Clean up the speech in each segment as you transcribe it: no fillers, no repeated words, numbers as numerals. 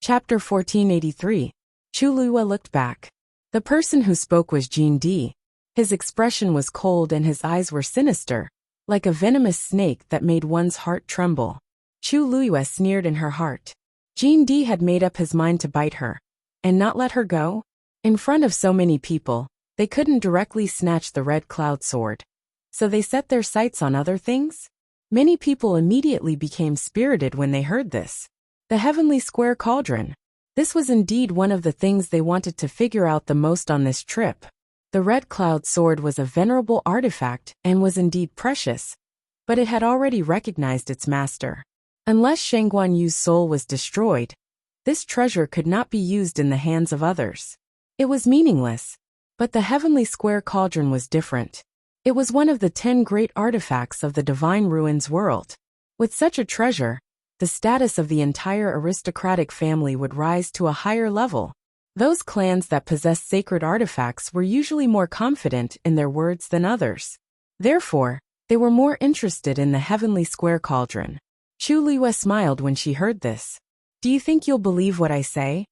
Chapter 1483. Chulua looked back. The person who spoke was Jean D. His expression was cold and his eyes were sinister, like a venomous snake that made one's heart tremble. Chulua sneered in her heart. Jean D had made up his mind to bite her, and not let her go. In front of so many people, they couldn't directly snatch the red cloud sword. So they set their sights on other things? Many people immediately became spirited when they heard this. The heavenly square cauldron. This was indeed one of the things they wanted to figure out the most on this trip. The red cloud sword was a venerable artifact and was indeed precious, but it had already recognized its master. Unless Shangguan Yu's soul was destroyed, this treasure could not be used in the hands of others. It was meaningless. But the heavenly square cauldron was different. It was one of the 10 great artifacts of the divine ruins world. With such a treasure, the status of the entire aristocratic family would rise to a higher level. Those clans that possessed sacred artifacts were usually more confident in their words than others. Therefore, they were more interested in the heavenly square cauldron. Chulua smiled when she heard this. Do you think you'll believe what I say?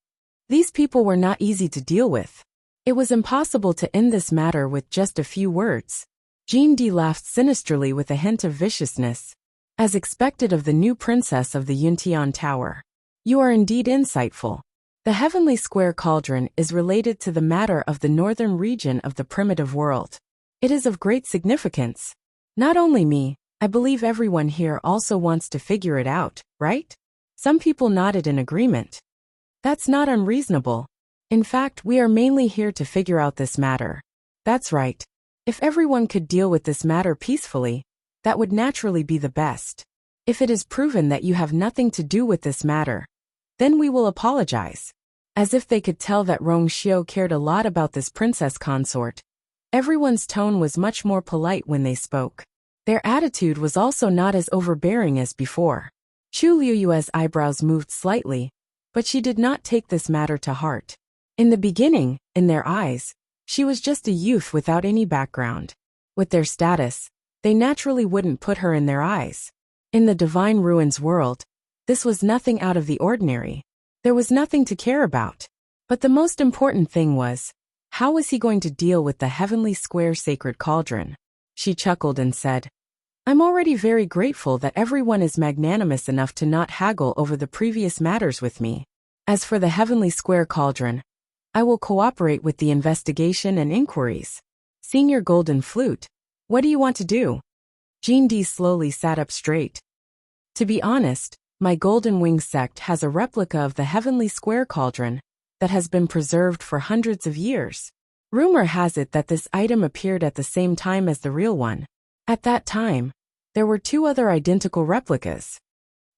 These people were not easy to deal with. It was impossible to end this matter with just a few words. Jean D laughed sinisterly with a hint of viciousness, as expected of the new princess of the Yuntian Tower. You are indeed insightful. The heavenly square cauldron is related to the matter of the northern region of the primitive world. It is of great significance. Not only me, I believe everyone here also wants to figure it out, right? Some people nodded in agreement. That's not unreasonable. In fact, we are mainly here to figure out this matter. That's right. If everyone could deal with this matter peacefully, that would naturally be the best. If it is proven that you have nothing to do with this matter, then we will apologize. As if they could tell that Rong Xiu cared a lot about this princess consort. Everyone's tone was much more polite when they spoke. Their attitude was also not as overbearing as before. Chulua's eyebrows moved slightly, but she did not take this matter to heart. In the beginning, in their eyes, she was just a youth without any background. With their status, they naturally wouldn't put her in their eyes. In the divine ruins world, this was nothing out of the ordinary. There was nothing to care about. But the most important thing was, how was he going to deal with the heavenly square sacred cauldron? She chuckled and said, I'm already very grateful that everyone is magnanimous enough to not haggle over the previous matters with me. As for the heavenly square cauldron, I will cooperate with the investigation and inquiries. Senior Golden Flute, what do you want to do? Jean D slowly sat up straight. To be honest, my Golden Wing sect has a replica of the heavenly square cauldron that has been preserved for hundreds of years. Rumor has it that this item appeared at the same time as the real one. At that time, there were 2 other identical replicas.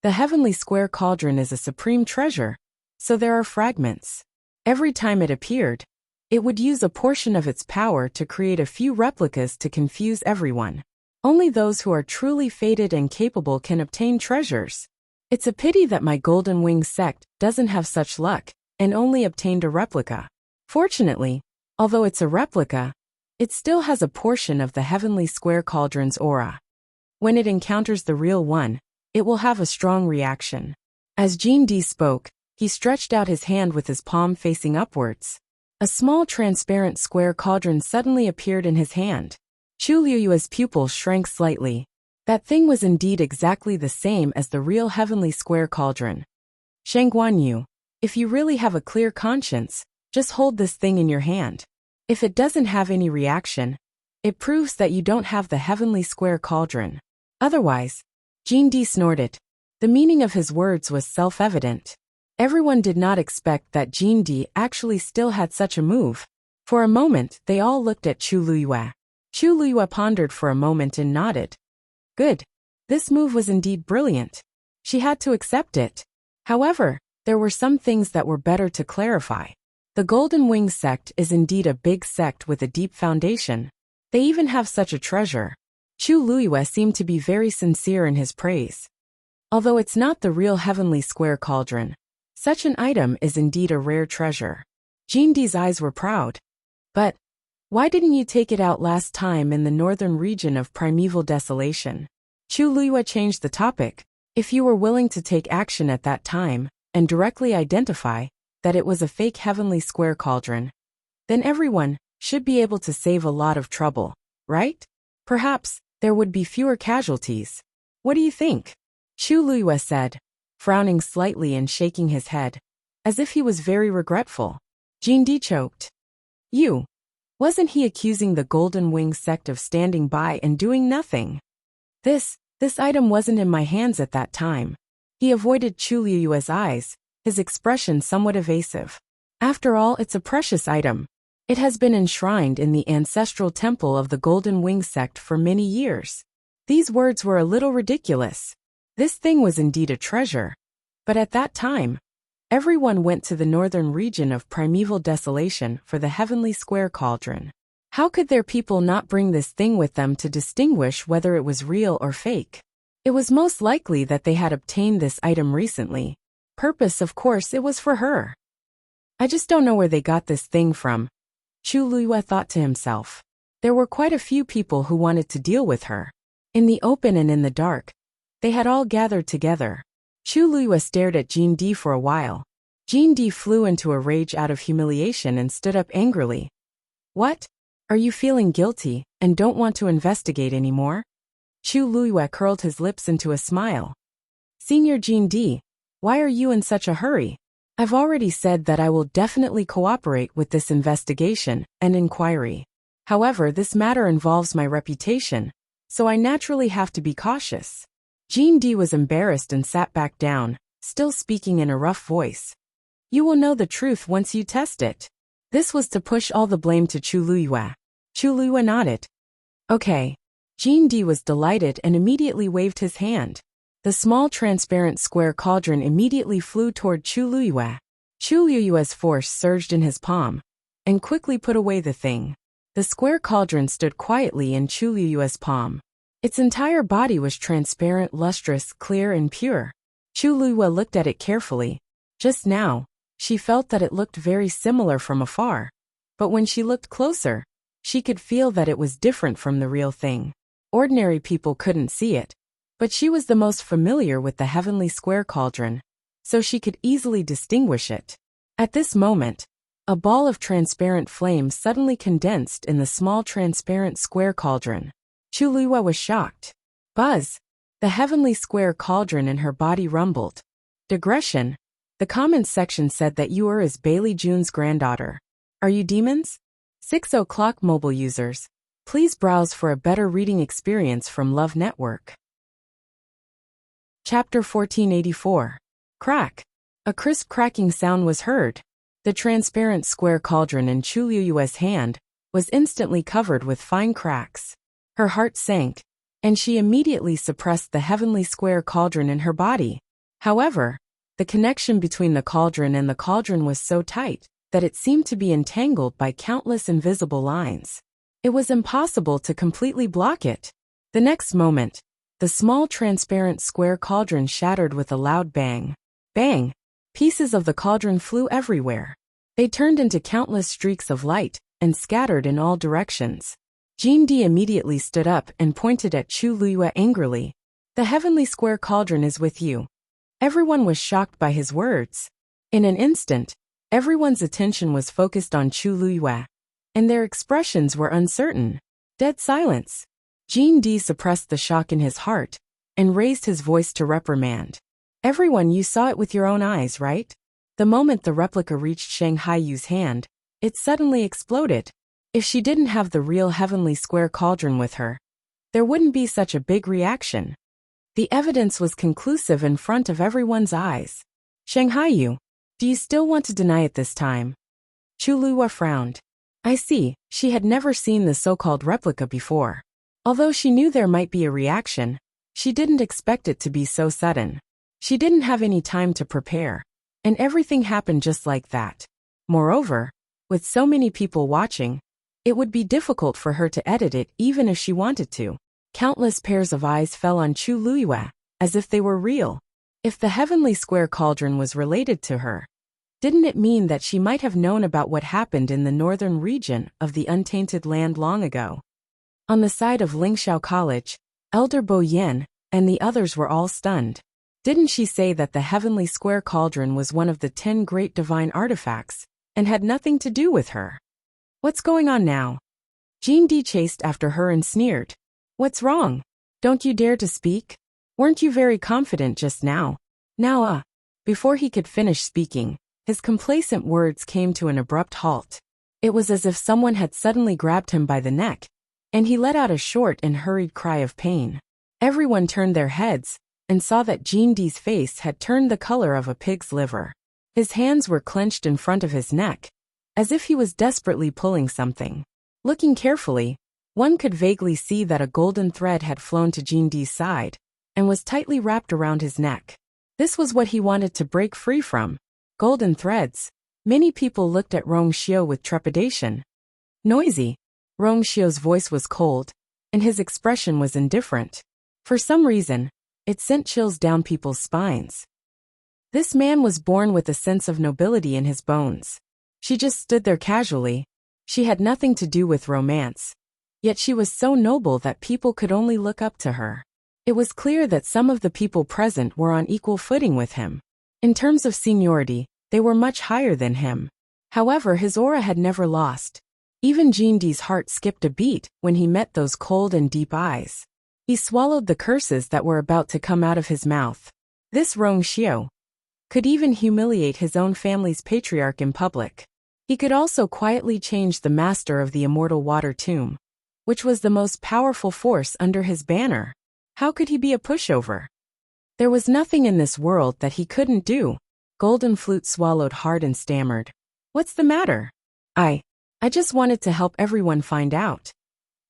The heavenly square cauldron is a supreme treasure, so there are fragments. Every time it appeared, it would use a portion of its power to create a few replicas to confuse everyone. Only those who are truly fated and capable can obtain treasures. It's a pity that my Golden Wing sect doesn't have such luck, and only obtained a replica. Fortunately, although it's a replica, it still has a portion of the heavenly square cauldron's aura. When it encounters the real one, it will have a strong reaction. As Jean D spoke, he stretched out his hand with his palm facing upwards. A small transparent square cauldron suddenly appeared in his hand. Chulua's pupil shrank slightly. That thing was indeed exactly the same as the real heavenly square cauldron. Shangguan Yu, if you really have a clear conscience, just hold this thing in your hand. If it doesn't have any reaction, it proves that you don't have the heavenly square cauldron. Otherwise, Jean D snorted. The meaning of his words was self-evident. Everyone did not expect that Jean D actually still had such a move. For a moment, they all looked at Chulua. Chulua pondered for a moment and nodded. Good. This move was indeed brilliant. She had to accept it. However, there were some things that were better to clarify. The Golden Wing sect is indeed a big sect with a deep foundation. They even have such a treasure. Chulua seemed to be very sincere in his praise. Although it's not the real heavenly square cauldron, such an item is indeed a rare treasure. Jean D's eyes were proud. But why didn't you take it out last time in the northern region of primeval desolation? Chulua changed the topic. If you were willing to take action at that time, and directly identify that it was a fake heavenly square cauldron, then everyone should be able to save a lot of trouble, right? Perhaps there would be fewer casualties. What do you think? Chu Luiyue said, frowning slightly and shaking his head, as if he was very regretful. Jindi choked. Wasn't he accusing the Golden Wing sect of standing by and doing nothing? This item wasn't in my hands at that time. He avoided Chu Luiyue's eyes, his expression somewhat evasive. After all, it's a precious item. It has been enshrined in the ancestral temple of the Golden Wing sect for many years. These words were a little ridiculous. This thing was indeed a treasure. But at that time, everyone went to the northern region of primeval desolation for the heavenly square cauldron. How could their people not bring this thing with them to distinguish whether it was real or fake? It was most likely that they had obtained this item recently. Purpose, of course, it was for her. I just don't know where they got this thing from, Chu Luiyue thought to himself. There were quite a few people who wanted to deal with her. In the open and in the dark, they had all gathered together. Chu Luiyue stared at Jindi for a while. Jindi flew into a rage out of humiliation and stood up angrily. What? Are you feeling guilty and don't want to investigate anymore? Chu Luiyue curled his lips into a smile. Senior Jindi, why are you in such a hurry? I've already said that I will definitely cooperate with this investigation and inquiry. However, this matter involves my reputation, so I naturally have to be cautious. Jindi was embarrassed and sat back down, still speaking in a rough voice. You will know the truth once you test it. This was to push all the blame to Chu Luiyue. Chu Luiyue nodded. Okay. Jindi was delighted and immediately waved his hand. The small transparent square cauldron immediately flew toward Chu Luiyue. Chu Luiyue's force surged in his palm and quickly put away the thing. The square cauldron stood quietly in Chu Luiyue's palm. Its entire body was transparent, lustrous, clear, and pure. Chu Luiyue looked at it carefully. Just now, she felt that it looked very similar from afar. But when she looked closer, she could feel that it was different from the real thing. Ordinary people couldn't see it. But she was the most familiar with the heavenly square cauldron, so she could easily distinguish it. At this moment, a ball of transparent flame suddenly condensed in the small transparent square cauldron. Chu Luiyue was shocked. Buzz! The heavenly square cauldron in her body rumbled. Digression. The comments section said that you are Bailey June's granddaughter. Are you demons? 6 o'clock mobile users. Please browse for a better reading experience from Love Network. Chapter 1484. Crack. A crisp cracking sound was heard. The transparent square cauldron in Chu Luiyue's hand was instantly covered with fine cracks. Her heart sank, and she immediately suppressed the heavenly square cauldron in her body. However, the connection between the cauldron and the cauldron was so tight that it seemed to be entangled by countless invisible lines. It was impossible to completely block it. The next moment, the small transparent square cauldron shattered with a loud bang. Bang! Pieces of the cauldron flew everywhere. They turned into countless streaks of light and scattered in all directions. Jindi immediately stood up and pointed at Chu Luiyue angrily. The heavenly square cauldron is with you. Everyone was shocked by his words. In an instant, everyone's attention was focused on Chu Luiyue, and their expressions were uncertain. Dead silence. Jindi suppressed the shock in his heart and raised his voice to reprimand. Everyone, you saw it with your own eyes, right? The moment the replica reached Shanghai Yu's hand, it suddenly exploded. If she didn't have the real heavenly square cauldron with her, there wouldn't be such a big reaction. The evidence was conclusive in front of everyone's eyes. Shanghai Yu, do you still want to deny it this time? Chu Luiyue frowned. I see, she had never seen the so-called replica before. Although she knew there might be a reaction, she didn't expect it to be so sudden. She didn't have any time to prepare, and everything happened just like that. Moreover, with so many people watching, it would be difficult for her to edit it even if she wanted to. Countless pairs of eyes fell on Chu Luiyue, as if they were real. If the heavenly square cauldron was related to her, didn't it mean that she might have known about what happened in the northern region of the untainted land long ago? On the side of Lingxiao College, Elder Bo Yan and the others were all stunned. Didn't she say that the heavenly square cauldron was one of the 10 great divine artifacts, and had nothing to do with her? What's going on now? Jean D chased after her and sneered. What's wrong? Don't you dare to speak? Weren't you very confident just now? Now, Before he could finish speaking, his complacent words came to an abrupt halt. It was as if someone had suddenly grabbed him by the neck, and he let out a short and hurried cry of pain. Everyone turned their heads, and saw that Jean D's face had turned the color of a pig's liver. His hands were clenched in front of his neck, as if he was desperately pulling something. Looking carefully, one could vaguely see that a golden thread had flown to Jean D's side, and was tightly wrapped around his neck. This was what he wanted to break free from. Golden threads. Many people looked at Rong Xiao with trepidation. Noisy. Rong Xiao's voice was cold, and his expression was indifferent. For some reason, it sent chills down people's spines. This man was born with a sense of nobility in his bones. She just stood there casually. She had nothing to do with romance. Yet she was so noble that people could only look up to her. It was clear that some of the people present were on equal footing with him. In terms of seniority, they were much higher than him. However, his aura had never lost. Even Jean D's heart skipped a beat when he met those cold and deep eyes. He swallowed the curses that were about to come out of his mouth. This Rong Xiao could even humiliate his own family's patriarch in public. He could also quietly change the master of the immortal water tomb, which was the most powerful force under his banner. How could he be a pushover? There was nothing in this world that he couldn't do. Golden Flute swallowed hard and stammered. What's the matter? I just wanted to help everyone find out.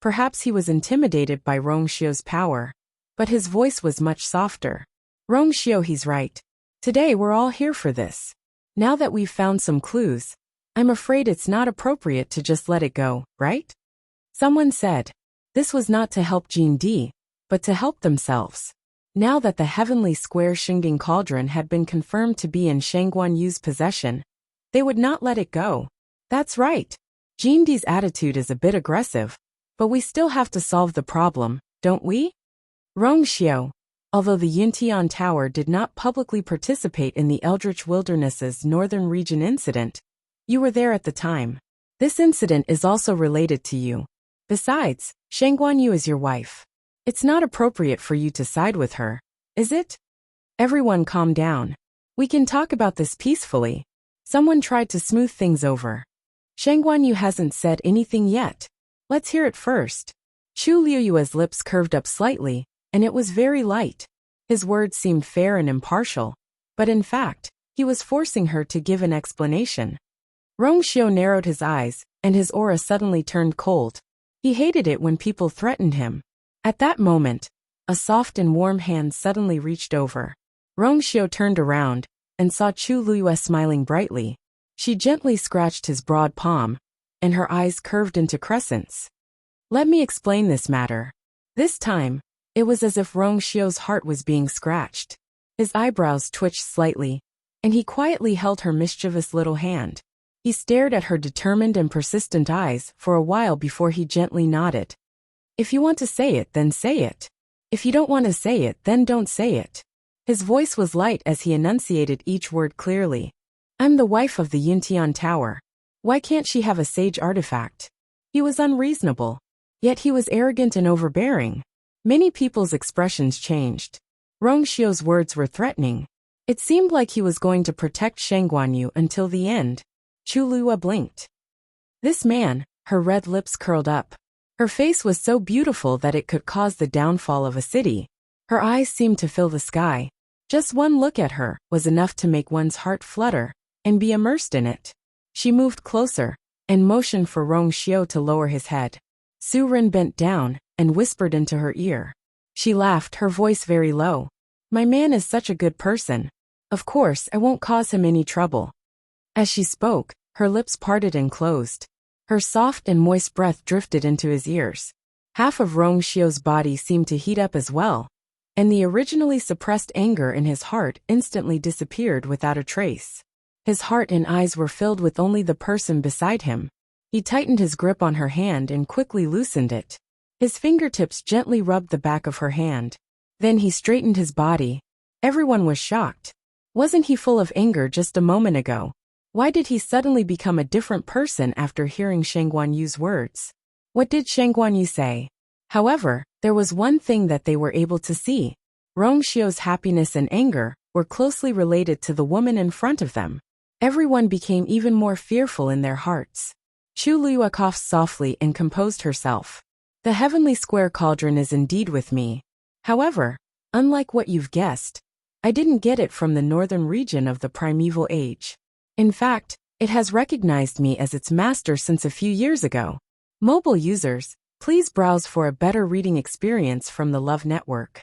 Perhaps he was intimidated by Rong Xiao's power, but his voice was much softer. Rong Xiao, he's right. Today we're all here for this. Now that we've found some clues, I'm afraid it's not appropriate to just let it go, right? Someone said. This was not to help Jean D, but to help themselves. Now that the heavenly square Xinging cauldron had been confirmed to be in Shangguan Yu's possession, they would not let it go. That's right. Jean D's attitude is a bit aggressive, but we still have to solve the problem, don't we? Rong Xiao. Although the Yuntian Tower did not publicly participate in the Eldritch Wilderness's Northern Region incident, you were there at the time. This incident is also related to you. Besides, Shangguan Yu is your wife. It's not appropriate for you to side with her, is it? Everyone calm down. We can talk about this peacefully. Someone tried to smooth things over. Shangguan Yu hasn't said anything yet. Let's hear it first. Chu Liuyua's lips curved up slightly, and it was very light. His words seemed fair and impartial, but in fact, he was forcing her to give an explanation. Rong Xiao narrowed his eyes, and his aura suddenly turned cold. He hated it when people threatened him. At that moment, a soft and warm hand suddenly reached over. Rong Xiao turned around, and saw Chu Liyue smiling brightly. She gently scratched his broad palm, and her eyes curved into crescents. Let me explain this matter. This time, it was as if Rong Xiao's heart was being scratched. His eyebrows twitched slightly, and he quietly held her mischievous little hand. He stared at her determined and persistent eyes for a while before he gently nodded. If you want to say it, then say it. If you don't want to say it, then don't say it. His voice was light as he enunciated each word clearly. I'm the wife of the Yuntian Tower. Why can't she have a sage artifact? He was unreasonable. Yet he was arrogant and overbearing. Many people's expressions changed. Rong Xiao's words were threatening. It seemed like he was going to protect Shangguan Yu until the end. Chu Liyue blinked. This man, her red lips curled up. Her face was so beautiful that it could cause the downfall of a city. Her eyes seemed to fill the sky. Just one look at her was enough to make one's heart flutter and be immersed in it. She moved closer and motioned for Rong Xiao to lower his head. Su Ren bent down and whispered into her ear. She laughed, her voice very low. My man is such a good person. Of course, I won't cause him any trouble. As she spoke, her lips parted and closed. Her soft and moist breath drifted into his ears. Half of Rong Xiao's body seemed to heat up as well, and the originally suppressed anger in his heart instantly disappeared without a trace. His heart and eyes were filled with only the person beside him. He tightened his grip on her hand and quickly loosened it. His fingertips gently rubbed the back of her hand. Then he straightened his body, Everyone was shocked. Wasn't he full of anger just a moment ago? Why did he suddenly become a different person after hearing Shang Guanyu's words? What did Shang Guanyu say? However, there was one thing that they were able to see. Rong Xiu's happiness and anger were closely related to the woman in front of them. Everyone became even more fearful in their hearts. Chu Liyue coughed softly and composed herself. The heavenly square cauldron is indeed with me. However, unlike what you've guessed, I didn't get it from the northern region of the primeval age. In fact, it has recognized me as its master since a few years ago. Mobile users, please browse for a better reading experience from the Love Network.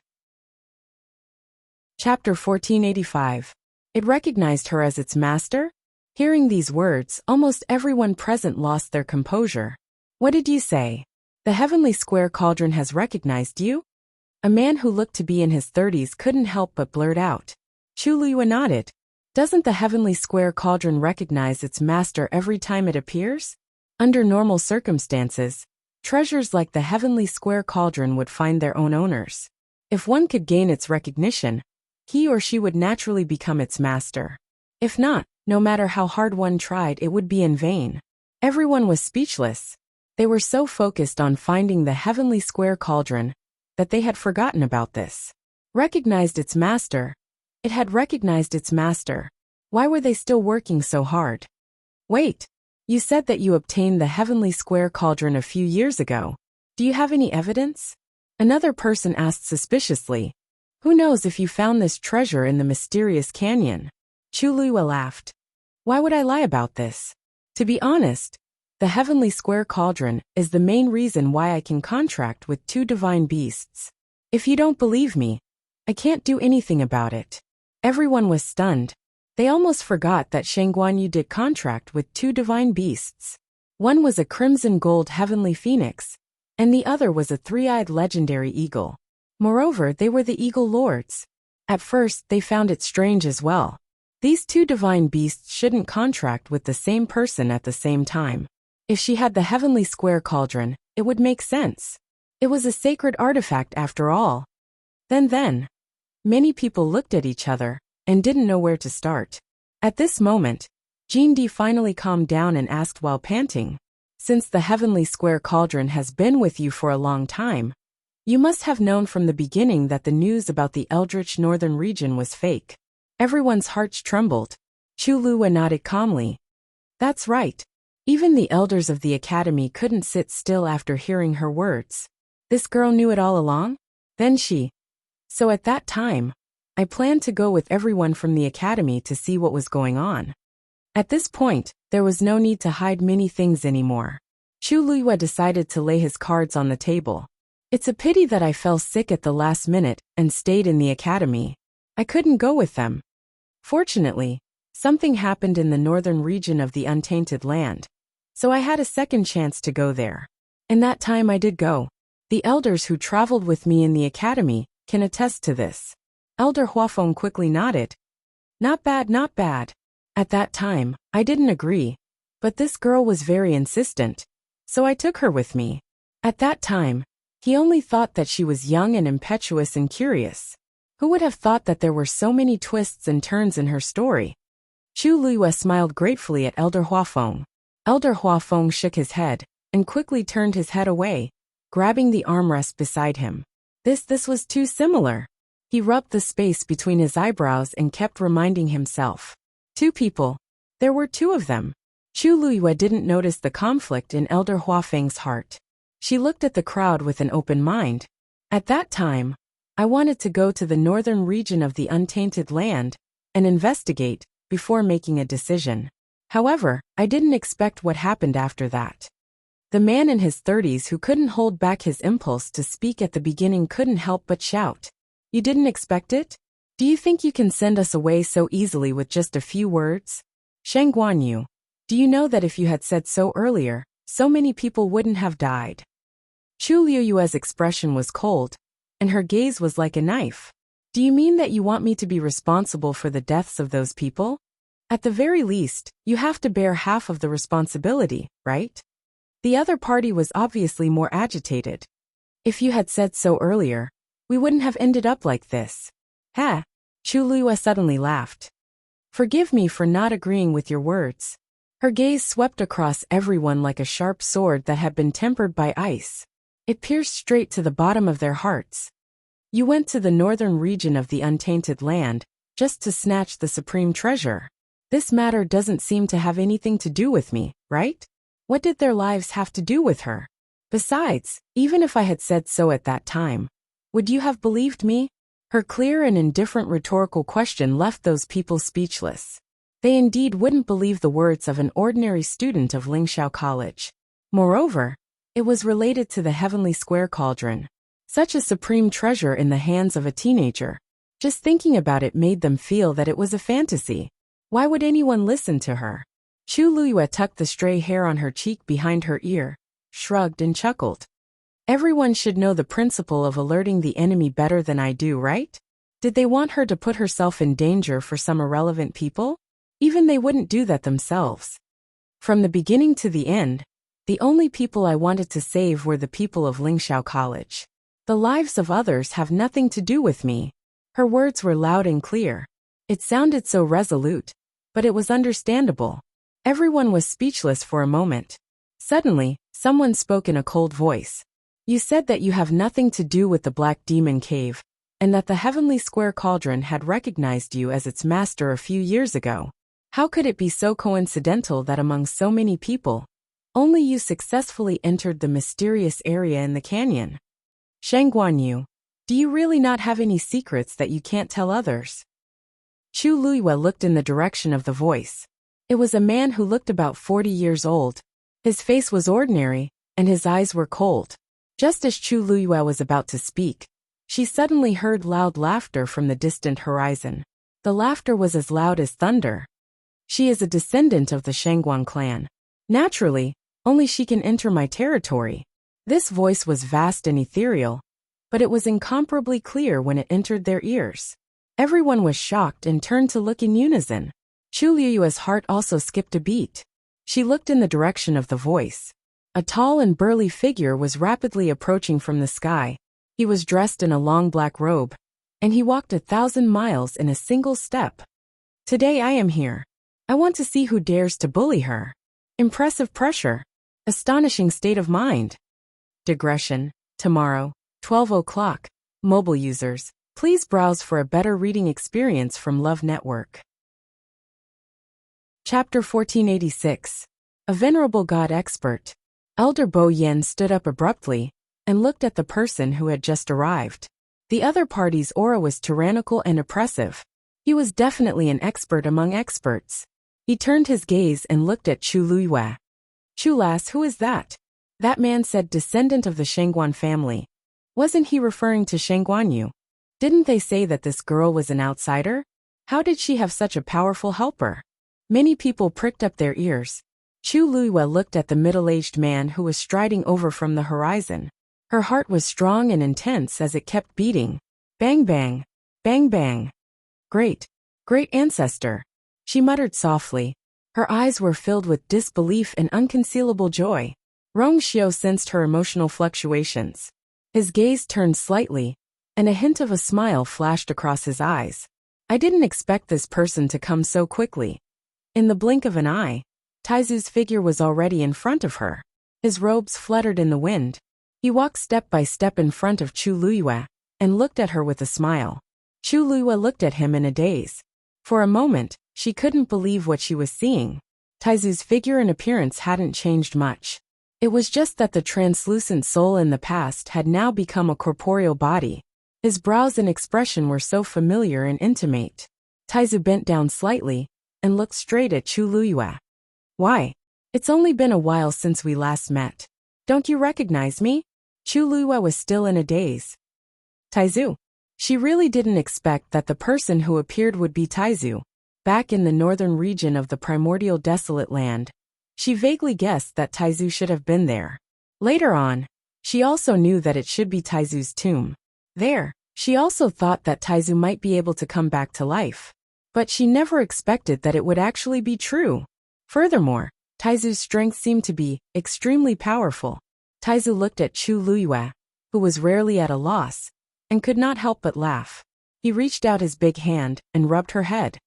Chapter 1485. It recognized her as its master? Hearing these words, almost everyone present lost their composure. What did you say? The heavenly square cauldron has recognized you? A man who looked to be in his 30s couldn't help but blurt out. Chu Liyue nodded. Doesn't the heavenly square cauldron recognize its master every time it appears? Under normal circumstances, treasures like the heavenly square cauldron would find their own owners. If one could gain its recognition, he or she would naturally become its master. If not, no matter how hard one tried, it would be in vain. Everyone was speechless. They were so focused on finding the heavenly square cauldron that they had forgotten about this. Recognized its master. It had recognized its master. Why were they still working so hard? Wait, you said that you obtained the heavenly square cauldron a few years ago. Do you have any evidence? Another person asked suspiciously. Who knows if you found this treasure in the mysterious canyon? Chu Liyue laughed. Why would I lie about this? To be honest, the heavenly square cauldron is the main reason why I can contract with 2 divine beasts. If you don't believe me, I can't do anything about it. Everyone was stunned. They almost forgot that Shang Guanyu did contract with 2 divine beasts. One was a crimson gold heavenly phoenix, and the other was a 3-eyed legendary eagle. Moreover, they were the eagle lords. At first, they found it strange as well. These 2 divine beasts shouldn't contract with the same person at the same time. If she had the heavenly square cauldron, it would make sense. It was a sacred artifact after all. Then, many people looked at each other and didn't know where to start. At this moment, Jean D finally calmed down and asked while panting, since the heavenly square cauldron has been with you for a long time, you must have known from the beginning that the news about the eldritch northern region was fake. Everyone's hearts trembled. Chu Liyue nodded calmly. That's right. Even the elders of the academy couldn't sit still after hearing her words. This girl knew it all along? Then she. So at that time, I planned to go with everyone from the academy to see what was going on. At this point, there was no need to hide many things anymore. Chu Liyue decided to lay his cards on the table. It's a pity that I fell sick at the last minute and stayed in the academy. I couldn't go with them. Fortunately, something happened in the northern region of the untainted land. So I had a second chance to go there. And that time I did go. The elders who traveled with me in the academy can attest to this. Elder Huafeng quickly nodded. Not bad, not bad. At that time, I didn't agree. But this girl was very insistent. So I took her with me. At that time, he only thought that she was young and impetuous and curious. Who would have thought that there were so many twists and turns in her story? Chu Liyue smiled gratefully at Elder Huafeng. Elder Huafeng shook his head and quickly turned his head away, grabbing the armrest beside him. This was too similar. He rubbed the space between his eyebrows and kept reminding himself. 2 people. There were 2 of them. Chu Liyue didn't notice the conflict in Elder Huafeng's heart. She looked at the crowd with an open mind. At that time, I wanted to go to the northern region of the untainted land and investigate before making a decision. However, I didn't expect what happened after that. The man in his 30s who couldn't hold back his impulse to speak at the beginning couldn't help but shout. You didn't expect it? Do you think you can send us away so easily with just a few words? Shang Guanyu, do you know that if you had said so earlier, so many people wouldn't have died? Chu Liyue's expression was cold, and her gaze was like a knife. Do you mean that you want me to be responsible for the deaths of those people? At the very least, you have to bear half of the responsibility, right? The other party was obviously more agitated. If you had said so earlier, we wouldn't have ended up like this. Ha! Chu Luiyue suddenly laughed. Forgive me for not agreeing with your words. Her gaze swept across everyone like a sharp sword that had been tempered by ice. It pierced straight to the bottom of their hearts. You went to the northern region of the untainted land, just to snatch the supreme treasure. This matter doesn't seem to have anything to do with me, right? What did their lives have to do with her? Besides, even if I had said so at that time, would you have believed me? Her clear and indifferent rhetorical question left those people speechless. They indeed wouldn't believe the words of an ordinary student of Lingxiao College. Moreover, it was related to the heavenly square cauldron. Such a supreme treasure in the hands of a teenager. Just thinking about it made them feel that it was a fantasy. Why would anyone listen to her? Chu Luiyue tucked the stray hair on her cheek behind her ear, shrugged and chuckled. Everyone should know the principle of alerting the enemy better than I do, right? Did they want her to put herself in danger for some irrelevant people? Even they wouldn't do that themselves. From the beginning to the end, the only people I wanted to save were the people of Lingxiao College. The lives of others have nothing to do with me. Her words were loud and clear. It sounded so resolute, but it was understandable. Everyone was speechless for a moment. Suddenly, someone spoke in a cold voice. You said that you have nothing to do with the Black Demon Cave, and that the Heavenly Square Cauldron had recognized you as its master a few years ago. How could it be so coincidental that among so many people, only you successfully entered the mysterious area in the canyon? Sheng Guanyu, do you really not have any secrets that you can't tell others? Chu Luiyue looked in the direction of the voice. It was a man who looked about 40 years old. His face was ordinary, and his eyes were cold. Just as Chu Luiyue was about to speak, she suddenly heard loud laughter from the distant horizon. The laughter was as loud as thunder. She is a descendant of the Shengguan clan. Naturally, only she can enter my territory. This voice was vast and ethereal, but it was incomparably clear when it entered their ears. Everyone was shocked and turned to look in unison. Chu Luiyue's heart also skipped a beat. She looked in the direction of the voice. A tall and burly figure was rapidly approaching from the sky. He was dressed in a long black robe, and he walked 1,000 miles in a single step. Today I am here. I want to see who dares to bully her. Impressive pressure. Astonishing state of mind. Digression. Tomorrow, 12 o'clock. Mobile users, please browse for a better reading experience from Love Network. Chapter 1486. A Venerable God Expert. Elder Bo Yen stood up abruptly and looked at the person who had just arrived. The other party's aura was tyrannical and oppressive. He was definitely an expert among experts. He turned his gaze and looked at Chu Luiyue. Chu lass, who is that? That man said descendant of the Shengguan family. Wasn't he referring to Sheng Guanyu? Didn't they say that this girl was an outsider? How did she have such a powerful helper? Many people pricked up their ears. Chu Luiyue looked at the middle-aged man who was striding over from the horizon. Her heart was strong and intense as it kept beating. Bang bang, bang bang. Great, great ancestor, she muttered softly. Her eyes were filled with disbelief and unconcealable joy. Rong Xiao sensed her emotional fluctuations. His gaze turned slightly, and a hint of a smile flashed across his eyes. I didn't expect this person to come so quickly. In the blink of an eye, Taizu's figure was already in front of her. His robes fluttered in the wind. He walked step by step in front of Chu Luiyue and looked at her with a smile. Chu Luiyue looked at him in a daze. For a moment, she couldn't believe what she was seeing. Taizu's figure and appearance hadn't changed much. It was just that the translucent soul in the past had now become a corporeal body. His brows and expression were so familiar and intimate. Taizu bent down slightly and looked straight at Chu Luiyue. Why? It's only been a while since we last met. Don't you recognize me? Chu Luiyue was still in a daze. Taizu. She really didn't expect that the person who appeared would be Taizu. Back in the northern region of the primordial desolate land, she vaguely guessed that Taizu should have been there. Later on, she also knew that it should be Taizu's tomb. There, she also thought that Taizu might be able to come back to life. But she never expected that it would actually be true. Furthermore, Taizu's strength seemed to be extremely powerful. Taizu looked at Chu Luiyue, who was rarely at a loss, and could not help but laugh. He reached out his big hand and rubbed her head.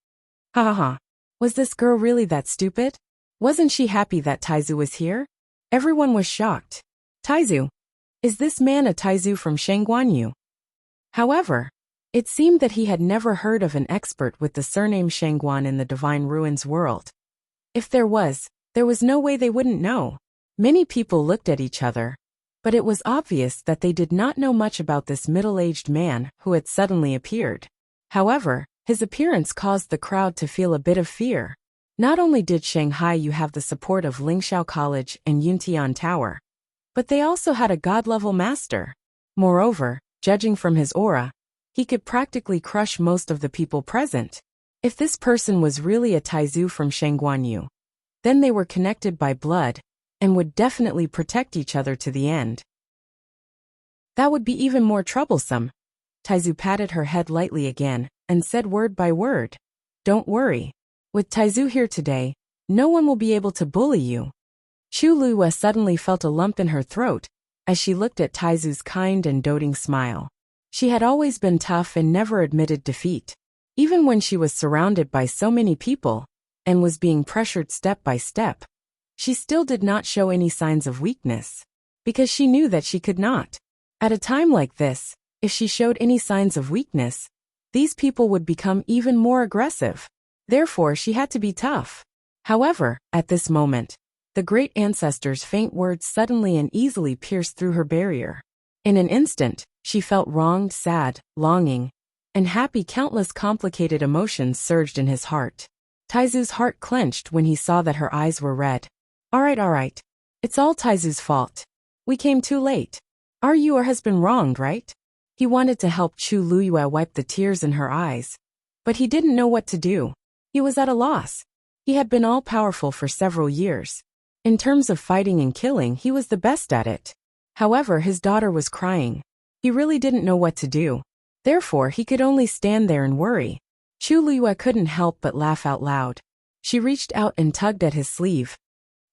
Ha ha ha. Was this girl really that stupid? Wasn't she happy that Taizu was here? Everyone was shocked. Taizu. Is this man a Taizu from Shangguanyu? However, it seemed that he had never heard of an expert with the surname Shangguan in the Divine Ruins world. If there was no way they wouldn't know. Many people looked at each other, but it was obvious that they did not know much about this middle-aged man who had suddenly appeared. However, his appearance caused the crowd to feel a bit of fear. Not only did Shanghai have the support of Lingxiao College and Yuntian Tower, but they also had a god-level master. Moreover, judging from his aura, he could practically crush most of the people present. If this person was really a Taizu from Shangguanyu, then they were connected by blood and would definitely protect each other to the end. That would be even more troublesome. Taizu patted her head lightly again and said word by word, "Don't worry. With Taizu here today, no one will be able to bully you." Chu Luihua suddenly felt a lump in her throat as she looked at Taizu's kind and doting smile. She had always been tough and never admitted defeat. Even when she was surrounded by so many people and was being pressured step by step, she still did not show any signs of weakness, because she knew that she could not. At a time like this, if she showed any signs of weakness, these people would become even more aggressive. Therefore, she had to be tough. However, at this moment, the great ancestor's faint words suddenly and easily pierced through her barrier. In an instant, she felt wronged, sad, longing, and happy. Countless complicated emotions surged in his heart. Taizu's heart clenched when he saw that her eyes were red. All right. It's all Taizu's fault. We came too late. Our has been wronged, right? He wanted to help Chu Luihua wipe the tears in her eyes, but he didn't know what to do. He was at a loss. He had been all-powerful for several years. In terms of fighting and killing, he was the best at it. However, his daughter was crying. He really didn't know what to do. Therefore, he could only stand there and worry. Chu Luihua couldn't help but laugh out loud. She reached out and tugged at his sleeve.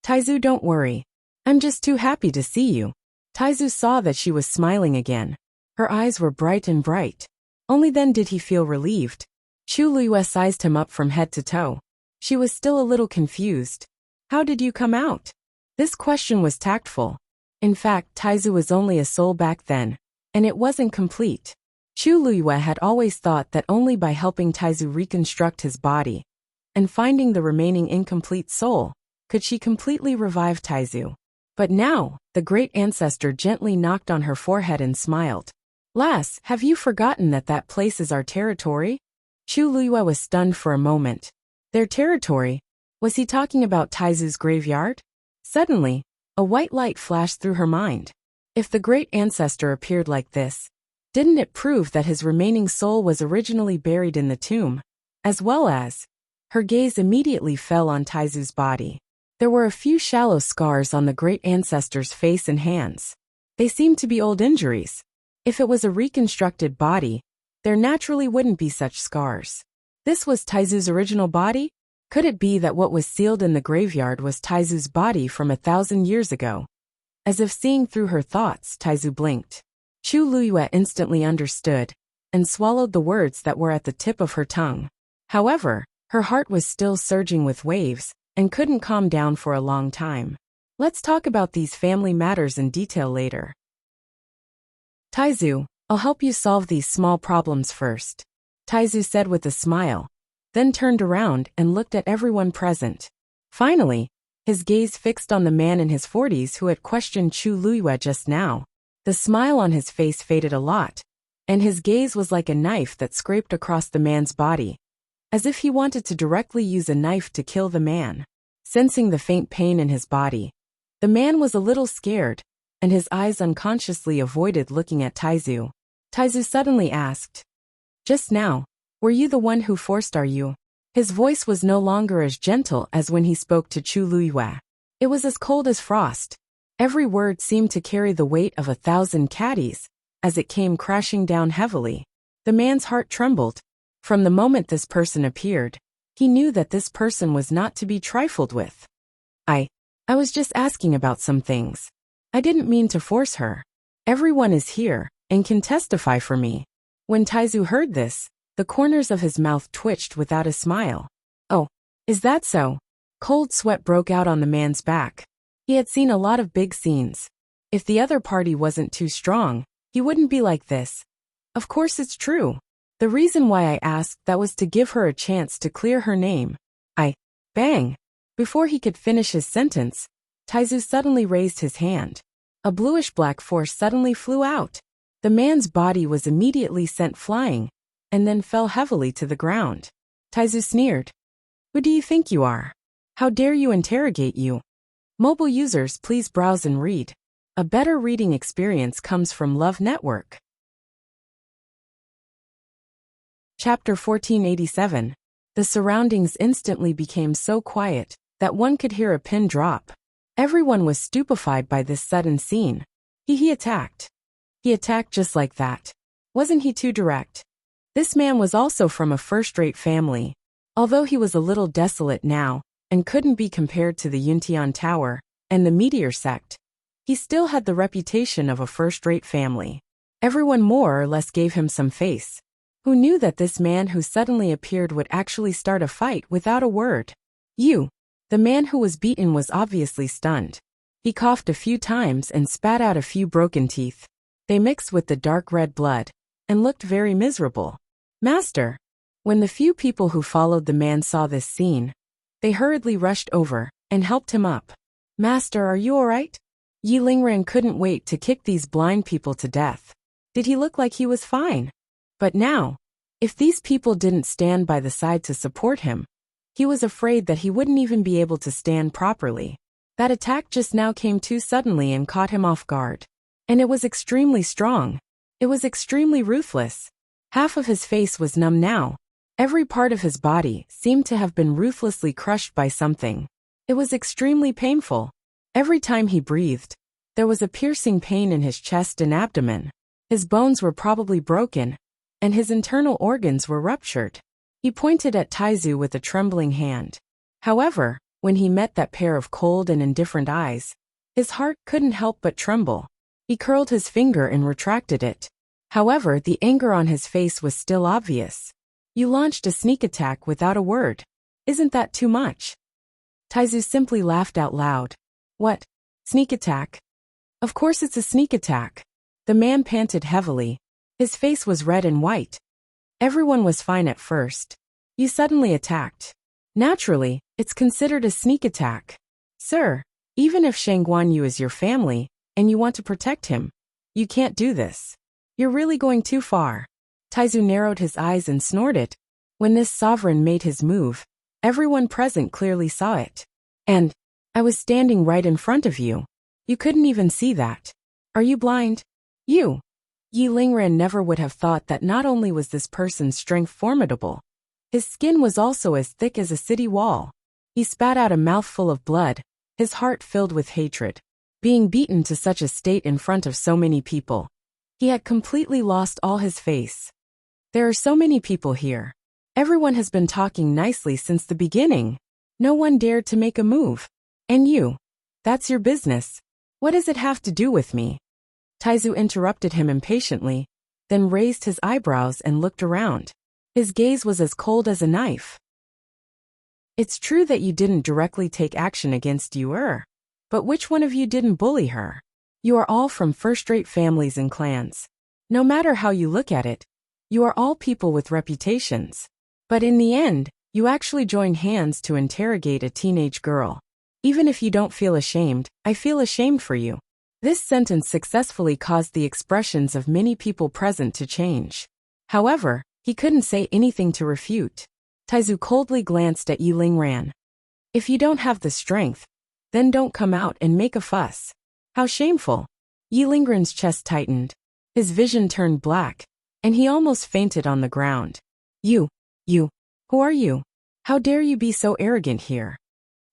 Taizu, don't worry. I'm just too happy to see you. Taizu saw that she was smiling again. Her eyes were bright and bright. Only then did he feel relieved. Chu Luihua sized him up from head to toe. She was still a little confused. How did you come out? This question was tactful. In fact, Taizu was only a soul back then, and it wasn't complete. Chu Luihua had always thought that only by helping Taizu reconstruct his body and finding the remaining incomplete soul could she completely revive Taizu. But now, the great ancestor gently knocked on her forehead and smiled. Lass, have you forgotten that place is our territory? Chu Luihua was stunned for a moment. Their territory? Was he talking about Taizu's graveyard? Suddenly, a white light flashed through her mind. If the great ancestor appeared like this, didn't it prove that his remaining soul was originally buried in the tomb? As well as, her gaze immediately fell on Taizu's body. There were a few shallow scars on the great ancestor's face and hands. They seemed to be old injuries. If it was a reconstructed body, there naturally wouldn't be such scars. This was Taizu's original body? Could it be that what was sealed in the graveyard was Taizu's body from 1,000 years ago? As if seeing through her thoughts, Taizu blinked. Chu Luihua instantly understood and swallowed the words that were at the tip of her tongue. However, her heart was still surging with waves and couldn't calm down for a long time. Let's talk about these family matters in detail later. Taizu, I'll help you solve these small problems first, Taizu said with a smile, then turned around and looked at everyone present. Finally, his gaze fixed on the man in his 40s who had questioned Chu Luihua just now. The smile on his face faded a lot, and his gaze was like a knife that scraped across the man's body, as if he wanted to directly use a knife to kill the man. Sensing the faint pain in his body, the man was a little scared, and his eyes unconsciously avoided looking at Taizu. Taizu suddenly asked, "Just now, were you the one who forced you?" His voice was no longer as gentle as when he spoke to Chu Luihua. It was as cold as frost. Every word seemed to carry the weight of 1,000 caddies, as it came crashing down heavily. The man's heart trembled. From the moment this person appeared, he knew that this person was not to be trifled with. I was just asking about some things. I didn't mean to force her. Everyone is here and can testify for me." When Taizu heard this, The corners of his mouth twitched without a smile. Oh, is that so? Cold sweat broke out on the man's back. He had seen a lot of big scenes. If the other party wasn't too strong, he wouldn't be like this. Of course it's true. The reason why I asked that was to give her a chance to clear her name. Bang! Before he could finish his sentence, Taizu suddenly raised his hand. A bluish-black force suddenly flew out. The man's body was immediately sent flying, and then fell heavily to the ground. Taizu sneered. Who do you think you are? How dare you interrogate you? Mobile users, please browse and read. A better reading experience comes from Love Network. Chapter 1487. The surroundings instantly became so quiet that one could hear a pin drop. Everyone was stupefied by this sudden scene. He attacked. He attacked just like that. Wasn't he too direct? This man was also from a first-rate family. Although he was a little desolate now, and couldn't be compared to the Yuntian Tower and the Meteor Sect, he still had the reputation of a first-rate family. Everyone more or less gave him some face. Who knew that this man who suddenly appeared would actually start a fight without a word? The man who was beaten was obviously stunned. He coughed a few times and spat out a few broken teeth. They mixed with the dark red blood, and looked very miserable. Master! When the few people who followed the man saw this scene, they hurriedly rushed over and helped him up. Master, are you alright? Yi Lingran couldn't wait to kick these blind people to death. Did he look like he was fine? But now, if these people didn't stand by the side to support him, he was afraid that he wouldn't even be able to stand properly. That attack just now came too suddenly and caught him off guard. And it was extremely strong. It was extremely ruthless. Half of his face was numb now. Every part of his body seemed to have been ruthlessly crushed by something. It was extremely painful. Every time he breathed, there was a piercing pain in his chest and abdomen. His bones were probably broken, and his internal organs were ruptured. He pointed at Taizu with a trembling hand. However, when he met that pair of cold and indifferent eyes, his heart couldn't help but tremble. He curled his finger and retracted it. However, the anger on his face was still obvious. You launched a sneak attack without a word. Isn't that too much? Taizu simply laughed out loud. What? Sneak attack? Of course it's a sneak attack. The man panted heavily. His face was red and white. Everyone was fine at first. You suddenly attacked. Naturally, it's considered a sneak attack. Sir, even if Shang Guanyu is your family, and you want to protect him, you can't do this. You're really going too far. Taizu narrowed his eyes and snorted. When this sovereign made his move, everyone present clearly saw it. And I was standing right in front of you. You couldn't even see that. Are you blind? You. Yi Lingran never would have thought that not only was this person's strength formidable, his skin was also as thick as a city wall. He spat out a mouthful of blood, his heart filled with hatred. Being beaten to such a state in front of so many people, he had completely lost all his face. There are so many people here. Everyone has been talking nicely since the beginning. No one dared to make a move. And you? That's your business. What does it have to do with me? Taizu interrupted him impatiently, then raised his eyebrows and looked around. His gaze was as cold as a knife. It's true that you didn't directly take action against Yu, but which one of you didn't bully her? You are all from first-rate families and clans. No matter how you look at it, you are all people with reputations. But in the end, you actually joined hands to interrogate a teenage girl. Even if you don't feel ashamed, I feel ashamed for you. This sentence successfully caused the expressions of many people present to change. However, he couldn't say anything to refute. Taizu coldly glanced at Yi Lingran. If you don't have the strength, then don't come out and make a fuss. How shameful. Yi Lingran's chest tightened. His vision turned black, and he almost fainted on the ground. You, who are you? How dare you be so arrogant here?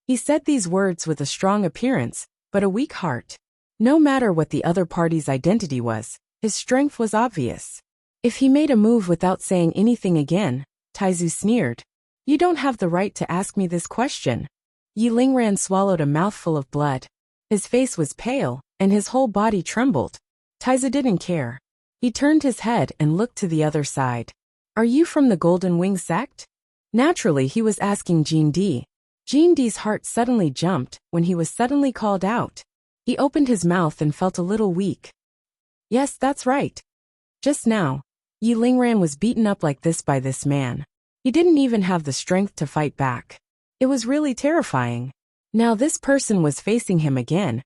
He said these words with a strong appearance, but a weak heart. No matter what the other party's identity was, his strength was obvious. If he made a move without saying anything again, Taizu sneered. You don't have the right to ask me this question. Yi Lingran swallowed a mouthful of blood. His face was pale, and his whole body trembled. Taizu didn't care. He turned his head and looked to the other side. Are you from the Golden Wing sect? Naturally, he was asking Jean D. Jean D's heart suddenly jumped when he was suddenly called out. He opened his mouth and felt a little weak. Yes, that's right. Just now, Yi Lingran was beaten up like this by this man. He didn't even have the strength to fight back. It was really terrifying. Now this person was facing him again.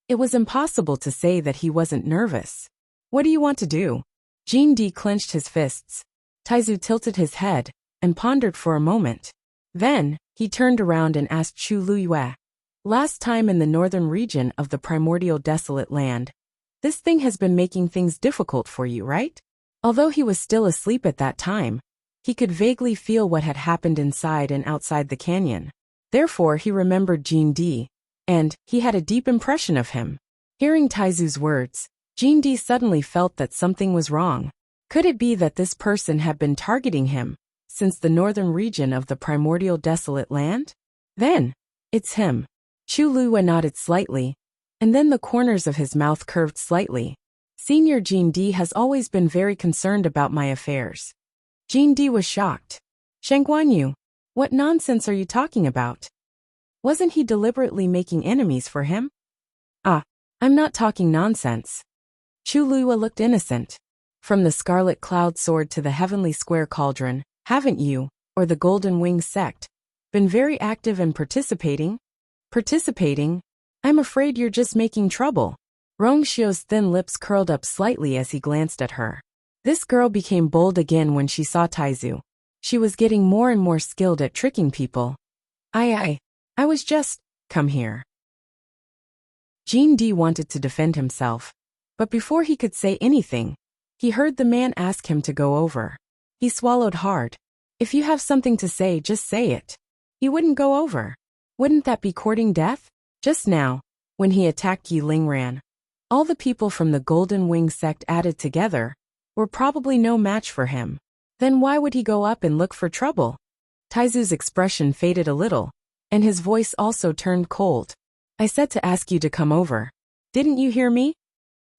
It was impossible to say that he wasn't nervous. What do you want to do? Jean D clenched his fists. Taizu tilted his head and pondered for a moment. Then, he turned around and asked Chu Luyue. Last time in the northern region of the primordial desolate land, this thing has been making things difficult for you, right? Although he was still asleep at that time, he could vaguely feel what had happened inside and outside the canyon. Therefore, he remembered Jean D, and he had a deep impression of him. Hearing Taizu's words, Jean D suddenly felt that something was wrong. Could it be that this person had been targeting him since the northern region of the primordial desolate land? Then, it's him. Chu Luyue nodded slightly, and then the corners of his mouth curved slightly. Senior Jean D has always been very concerned about my affairs. Jean D was shocked. Sheng Guanyu, what nonsense are you talking about? Wasn't he deliberately making enemies for him? Ah, I'm not talking nonsense. Chu Luyue looked innocent. From the scarlet cloud sword to the heavenly square cauldron, haven't you, or the Golden Wing sect, been very active and participating? Participating? I'm afraid you're just making trouble. Rong Xiu's thin lips curled up slightly as he glanced at her. This girl became bold again when she saw Taizu. She was getting more and more skilled at tricking people. I was just, come here. Jean D wanted to defend himself, but before he could say anything, he heard the man ask him to go over. He swallowed hard. If you have something to say, just say it. He wouldn't go over. Wouldn't that be courting death? Just now, when he attacked Yi Lingran, all the people from the Golden Wing sect added together were probably no match for him. Then why would he go up and look for trouble? Taizu's expression faded a little, and his voice also turned cold. I said to ask you to come over. Didn't you hear me?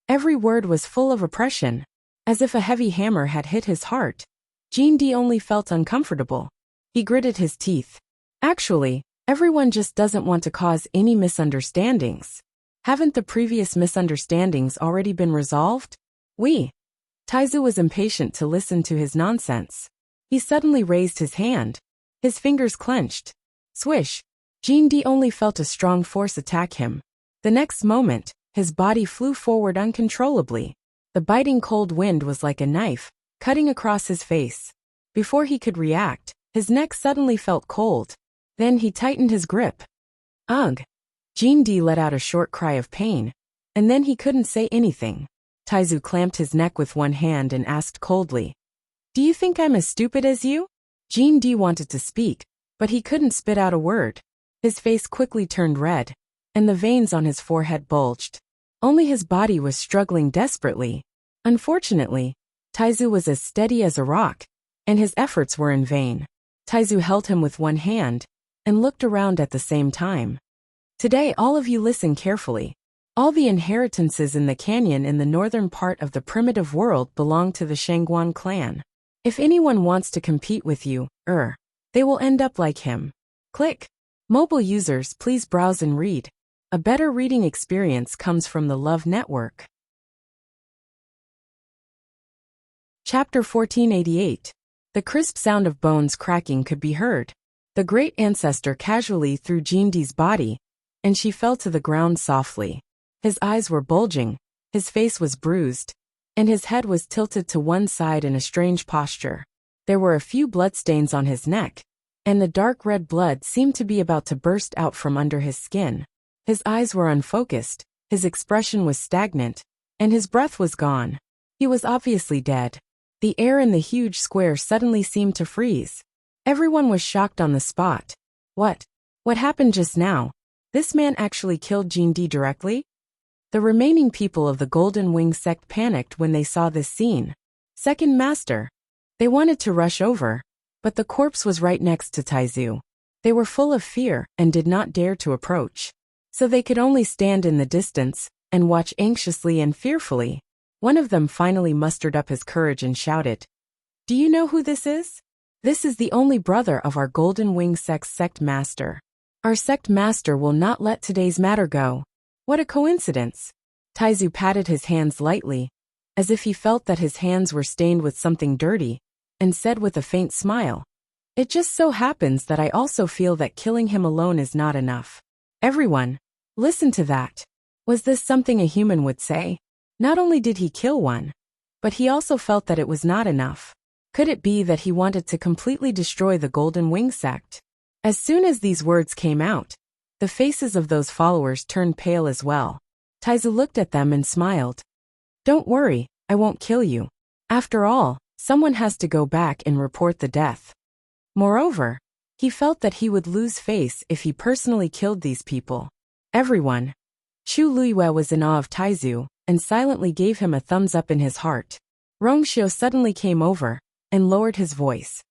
Every word was full of oppression, as if a heavy hammer had hit his heart. Jean D only felt uncomfortable. He gritted his teeth. Actually, everyone just doesn't want to cause any misunderstandings. Haven't the previous misunderstandings already been resolved? Taizu was impatient to listen to his nonsense. He suddenly raised his hand. His fingers clenched. Swish! Jean D only felt a strong force attack him. The next moment, his body flew forward uncontrollably. The biting cold wind was like a knife, cutting across his face. Before he could react, his neck suddenly felt cold. Then he tightened his grip. Ugh! Jean D let out a short cry of pain, and then he couldn't say anything. Taizu clamped his neck with one hand and asked coldly, Do you think I'm as stupid as you? Jean D wanted to speak, but he couldn't spit out a word. His face quickly turned red, and the veins on his forehead bulged. Only his body was struggling desperately. Unfortunately, Taizu was as steady as a rock, and his efforts were in vain. Taizu held him with one hand and looked around at the same time. Today all of you listen carefully. All the inheritances in the canyon in the northern part of the primitive world belong to the Shangguan clan. If anyone wants to compete with you, they will end up like him. Click. Mobile users, please browse and read. A better reading experience comes from the Love Network. Chapter 1488. The crisp sound of bones cracking could be heard. The great ancestor casually threw Jean D's body, and she fell to the ground softly. His eyes were bulging, his face was bruised, and his head was tilted to one side in a strange posture. There were a few bloodstains on his neck, and the dark red blood seemed to be about to burst out from under his skin. His eyes were unfocused, his expression was stagnant, and his breath was gone. He was obviously dead. The air in the huge square suddenly seemed to freeze. Everyone was shocked on the spot. What happened just now? This man actually killed Jean D directly? The remaining people of the Golden Wing sect panicked when they saw this scene. Second Master. They wanted to rush over, but the corpse was right next to Taizu. They were full of fear and did not dare to approach. So they could only stand in the distance and watch anxiously and fearfully. One of them finally mustered up his courage and shouted, Do you know who this is? This is the only brother of our Golden Wing Sect's sect master. Our sect master will not let today's matter go. What a coincidence. Taizu patted his hands lightly, as if he felt that his hands were stained with something dirty, and said with a faint smile, "It just so happens that I also feel that killing him alone is not enough." Everyone, listen to that. Was this something a human would say? Not only did he kill one, but he also felt that it was not enough. Could it be that he wanted to completely destroy the Golden Wing sect? As soon as these words came out, the faces of those followers turned pale as well. Taizu looked at them and smiled. "Don't worry, I won't kill you. After all, someone has to go back and report the death." Moreover, he felt that he would lose face if he personally killed these people. Everyone. Chu Luiyue was in awe of Taizu, and silently gave him a thumbs up in his heart. Rongxiu suddenly came over, and lowered his voice.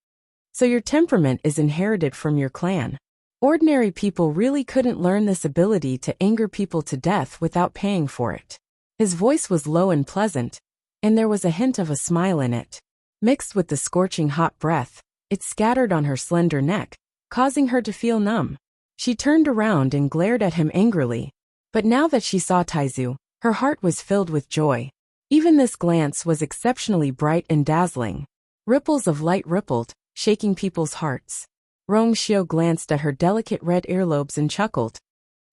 "So your temperament is inherited from your clan. Ordinary people really couldn't learn this ability to anger people to death without paying for it." His voice was low and pleasant, and there was a hint of a smile in it. Mixed with the scorching hot breath, it scattered on her slender neck, causing her to feel numb. She turned around and glared at him angrily. But now that she saw Taizu, her heart was filled with joy. Even this glance was exceptionally bright and dazzling. Ripples of light rippled, shaking people's hearts. Rongxiu glanced at her delicate red earlobes and chuckled.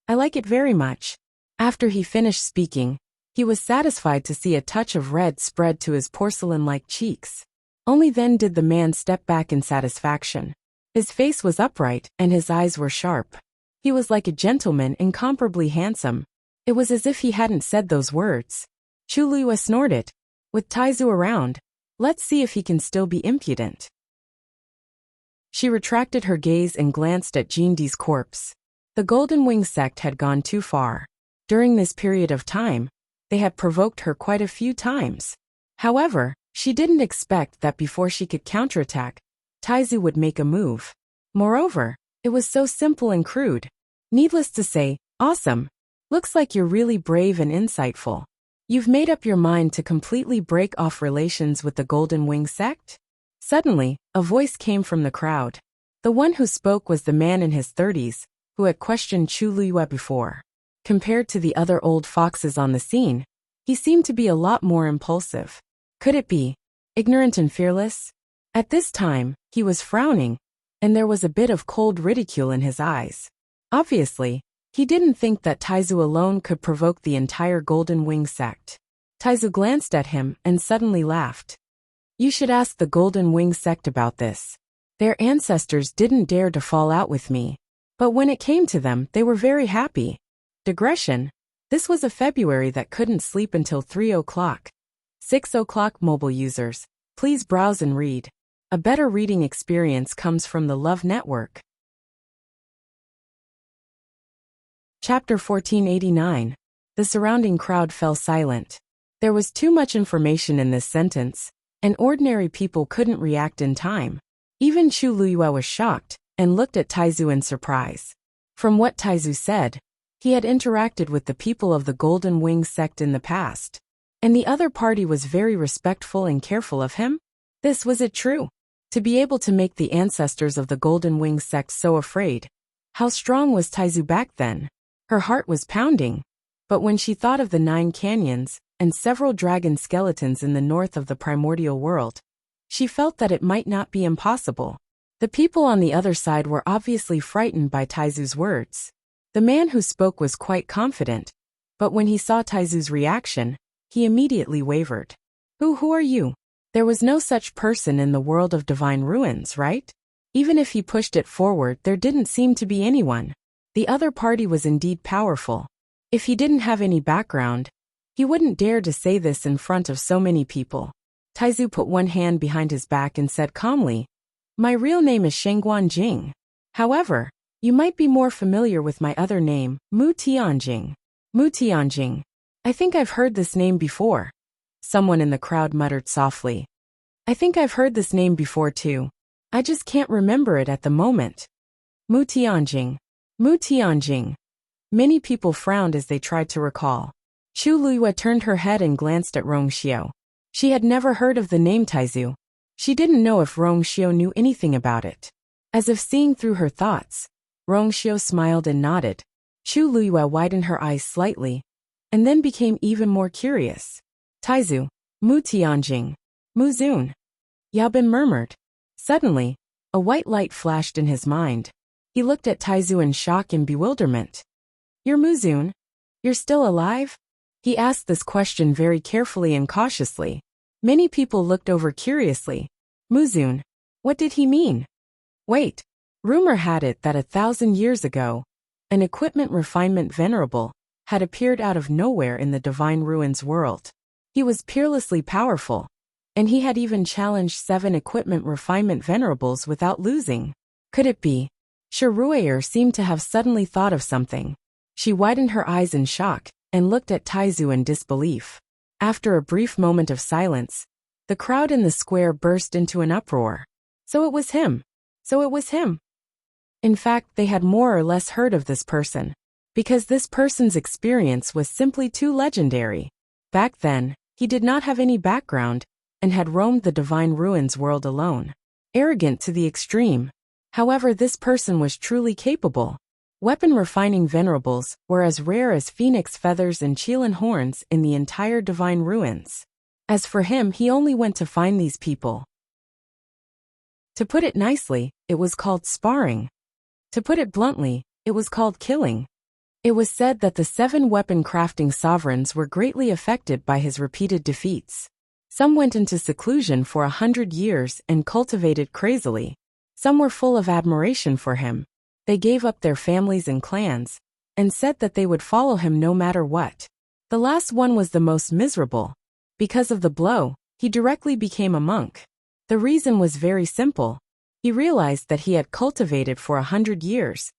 "I like it very much." After he finished speaking, he was satisfied to see a touch of red spread to his porcelain-like cheeks. Only then did the man step back in satisfaction. His face was upright, and his eyes were sharp. He was like a gentleman, incomparably handsome. It was as if he hadn't said those words. Chu Luiyue snorted. With Taizu around, let's see if he can still be impudent. She retracted her gaze and glanced at Jindi's corpse. The Golden Wing sect had gone too far. During this period of time, they had provoked her quite a few times. However, she didn't expect that before she could counterattack, Taizu would make a move. Moreover, it was so simple and crude. Needless to say, awesome. Looks like you're really brave and insightful. You've made up your mind to completely break off relations with the Golden Wing sect? Suddenly, a voice came from the crowd. The one who spoke was the man in his 30s, who had questioned Chu Luiyue before. Compared to the other old foxes on the scene, he seemed to be a lot more impulsive. Could it be ignorant and fearless? At this time, he was frowning, and there was a bit of cold ridicule in his eyes. Obviously, he didn't think that Taizu alone could provoke the entire Golden Wing sect. Taizu glanced at him and suddenly laughed. "You should ask the Golden Wing sect about this. Their ancestors didn't dare to fall out with me. But when it came to them, they were very happy." Digression. This was a February that couldn't sleep until 3 o'clock. 6 o'clock mobile users, please browse and read. A better reading experience comes from the Love Network. Chapter 1489. The surrounding crowd fell silent. There was too much information in this sentence, and ordinary people couldn't react in time. Even Chu Luiyue was shocked, and looked at Taizu in surprise. From what Taizu said, he had interacted with the people of the Golden Wing sect in the past. And the other party was very respectful and careful of him? Was it true? To be able to make the ancestors of the Golden Wing sect so afraid. How strong was Taizu back then? Her heart was pounding. But when she thought of the 9 canyons, and several dragon skeletons in the north of the primordial world, she felt that it might not be impossible. The people on the other side were obviously frightened by Taizu's words. The man who spoke was quite confident, but when he saw Taizu's reaction, he immediately wavered. Who are you? There was no such person in the world of divine ruins, right? Even if he pushed it forward, there didn't seem to be anyone. The other party was indeed powerful. If he didn't have any background, he wouldn't dare to say this in front of so many people. Taizu put one hand behind his back and said calmly, "My real name is Shengguan Jing. However, you might be more familiar with my other name, Mu Tianjing." Mu Tianjing. I think I've heard this name before. Someone in the crowd muttered softly. I think I've heard this name before too. I just can't remember it at the moment. Mu Tianjing. Mu Tianjing. Many people frowned as they tried to recall. Chu Luiyue turned her head and glanced at Rongxiu. She had never heard of the name Taizu. She didn't know if Rong Xiao knew anything about it. As if seeing through her thoughts, Rong Xiao smiled and nodded. Chu Luyue widened her eyes slightly, and then became even more curious. Taizu, Mu Tianjing, Mu Zun. Yao Bin murmured. Suddenly, a white light flashed in his mind. He looked at Taizu in shock and bewilderment. You're Mu Zun? You're still alive? He asked this question very carefully and cautiously. Many people looked over curiously. Mu Zun? What did he mean? Wait. Rumor had it that 1,000 years ago, an equipment refinement venerable had appeared out of nowhere in the Divine Ruins world. He was peerlessly powerful, and he had even challenged 7 equipment refinement venerables without losing. Could it be? Shiruer seemed to have suddenly thought of something. She widened her eyes in shock and looked at Taizu in disbelief. After a brief moment of silence, the crowd in the square burst into an uproar. So it was him. So it was him. In fact, they had more or less heard of this person, because this person's experience was simply too legendary. Back then, he did not have any background and had roamed the Divine Ruins world alone. Arrogant to the extreme. However, this person was truly capable. Weapon-refining venerables were as rare as phoenix feathers and Qilin horns in the entire Divine Ruins. As for him, he only went to find these people. To put it nicely, it was called sparring. To put it bluntly, it was called killing. It was said that the 7 weapon-crafting sovereigns were greatly affected by his repeated defeats. Some went into seclusion for 100 years and cultivated crazily. Some were full of admiration for him. They gave up their families and clans, and said that they would follow him no matter what. The last one was the most miserable. Because of the blow, he directly became a monk. The reason was very simple. He realized that he had cultivated for 100 years,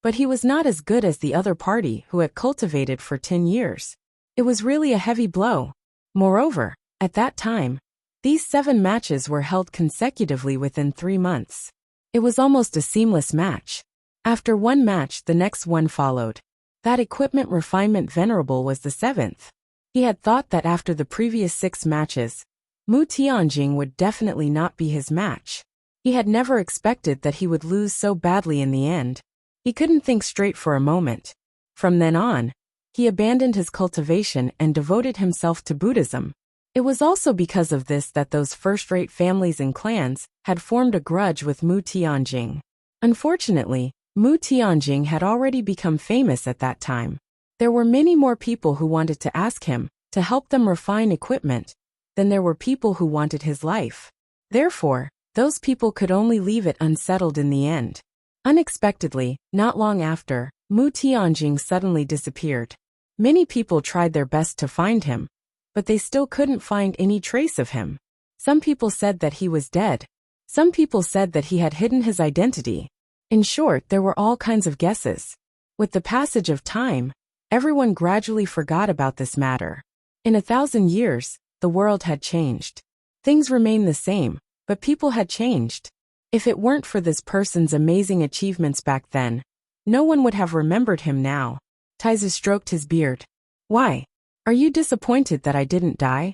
but he was not as good as the other party who had cultivated for 10 years. It was really a heavy blow. Moreover, at that time, these 7 matches were held consecutively within 3 months. It was almost a seamless match. After one match, the next one followed. That equipment refinement venerable was the 7th. He had thought that after the previous 6 matches, Mu Tianjing would definitely not be his match. He had never expected that he would lose so badly in the end. He couldn't think straight for a moment. From then on, he abandoned his cultivation and devoted himself to Buddhism. It was also because of this that those first-rate families and clans had formed a grudge with Mu Tianjing. Unfortunately, Mu Tianjing had already become famous at that time. There were many more people who wanted to ask him to help them refine equipment than there were people who wanted his life. Therefore, those people could only leave it unsettled in the end. Unexpectedly, not long after, Mu Tianjing suddenly disappeared. Many people tried their best to find him, but they still couldn't find any trace of him. Some people said that he was dead. Some people said that he had hidden his identity. In short, there were all kinds of guesses. With the passage of time, everyone gradually forgot about this matter. In 1,000 years, the world had changed. Things remained the same, but people had changed. If it weren't for this person's amazing achievements back then, no one would have remembered him now. Taizu stroked his beard. Why? Are you disappointed that I didn't die?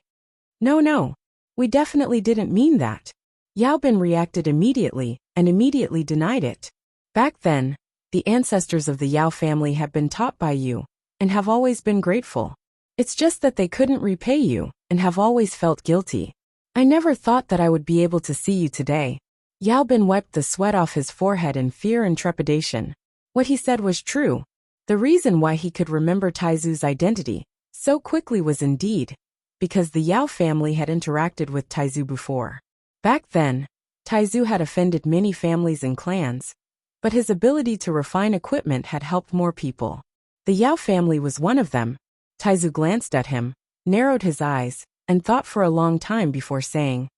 No. We definitely didn't mean that. Yao Bin reacted immediately and immediately denied it. Back then, the ancestors of the Yao family have been taught by you and have always been grateful. It's just that they couldn't repay you and have always felt guilty. I never thought that I would be able to see you today. Yao Bin wiped the sweat off his forehead in fear and trepidation. What he said was true. The reason why he could remember Taizu's identity so quickly was indeed because the Yao family had interacted with Taizu before. Back then, Taizu had offended many families and clans, but his ability to refine equipment had helped more people. The Yao family was one of them. Taizu glanced at him, narrowed his eyes, and thought for a long time before saying,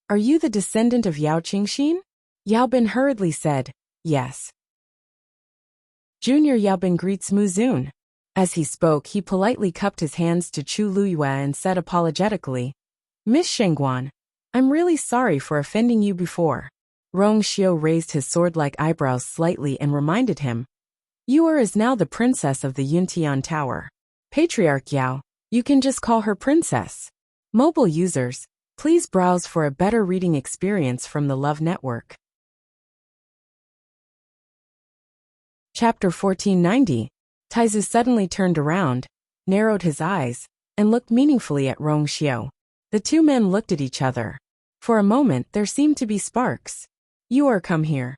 "Are you the descendant of Yao Qingxin?" Yao Bin hurriedly said, "Yes." Junior Yao Bin greets Mu Zun. As he spoke, he politely cupped his hands to Chu Luyue and said apologetically, "Miss Shengguan, I'm really sorry for offending you before." Rong Xiao raised his sword-like eyebrows slightly and reminded him, "You is now the princess of the Yuntian Tower. Patriarch Yao, you can just call her princess." Mobile users, Please browse for a better reading experience from the Love Network. Chapter 1490. Taizu suddenly turned around, narrowed his eyes, and looked meaningfully at Rong Xiao. The two men looked at each other. For a moment there seemed to be sparks. "You are come here."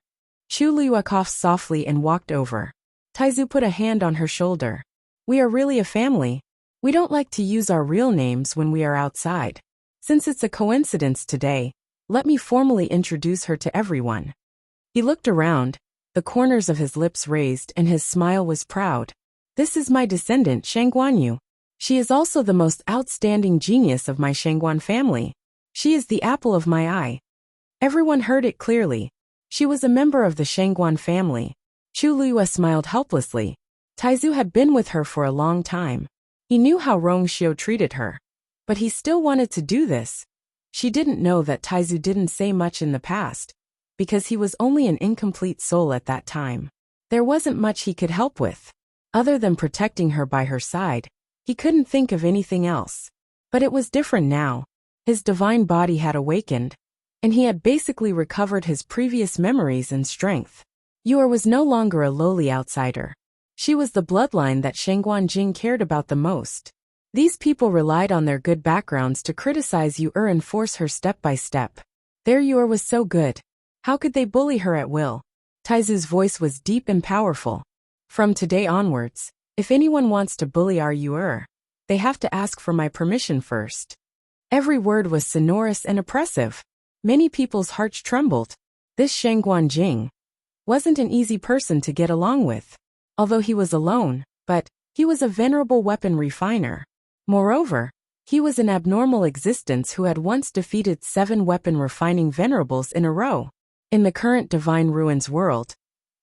Chu Liyue coughed softly and walked over. Taizu put a hand on her shoulder. "We are really a family. We don't like to use our real names when we are outside. Since it's a coincidence today, let me formally introduce her to everyone." He looked around, the corners of his lips raised, and his smile was proud. "This is my descendant, Shangguanyu. She is also the most outstanding genius of my Shangguan family. She is the apple of my eye." Everyone heard it clearly. She was a member of the Shangguan family. Chu Liyue smiled helplessly. Taizu had been with her for a long time. He knew how Rong Xiao treated her. But he still wanted to do this. She didn't know that Taizu didn't say much in the past, because he was only an incomplete soul at that time. There wasn't much he could help with. Other than protecting her by her side, he couldn't think of anything else. But it was different now. His divine body had awakened, and he had basically recovered his previous memories and strength. Yu'er was no longer a lowly outsider. She was the bloodline that Shangguan Jing cared about the most. These people relied on their good backgrounds to criticize Yu'er and force her step by step. Their Yu'er was so good. How could they bully her at will? Taizu's voice was deep and powerful. "From today onwards, if anyone wants to bully our Yu'er, they have to ask for my permission first." Every word was sonorous and oppressive. Many people's hearts trembled. This Shangguan Jing wasn't an easy person to get along with. Although he was alone, but he was a venerable weapon refiner. Moreover, he was an abnormal existence who had once defeated 7 weapon refining venerables in a row. In the current Divine Ruins world,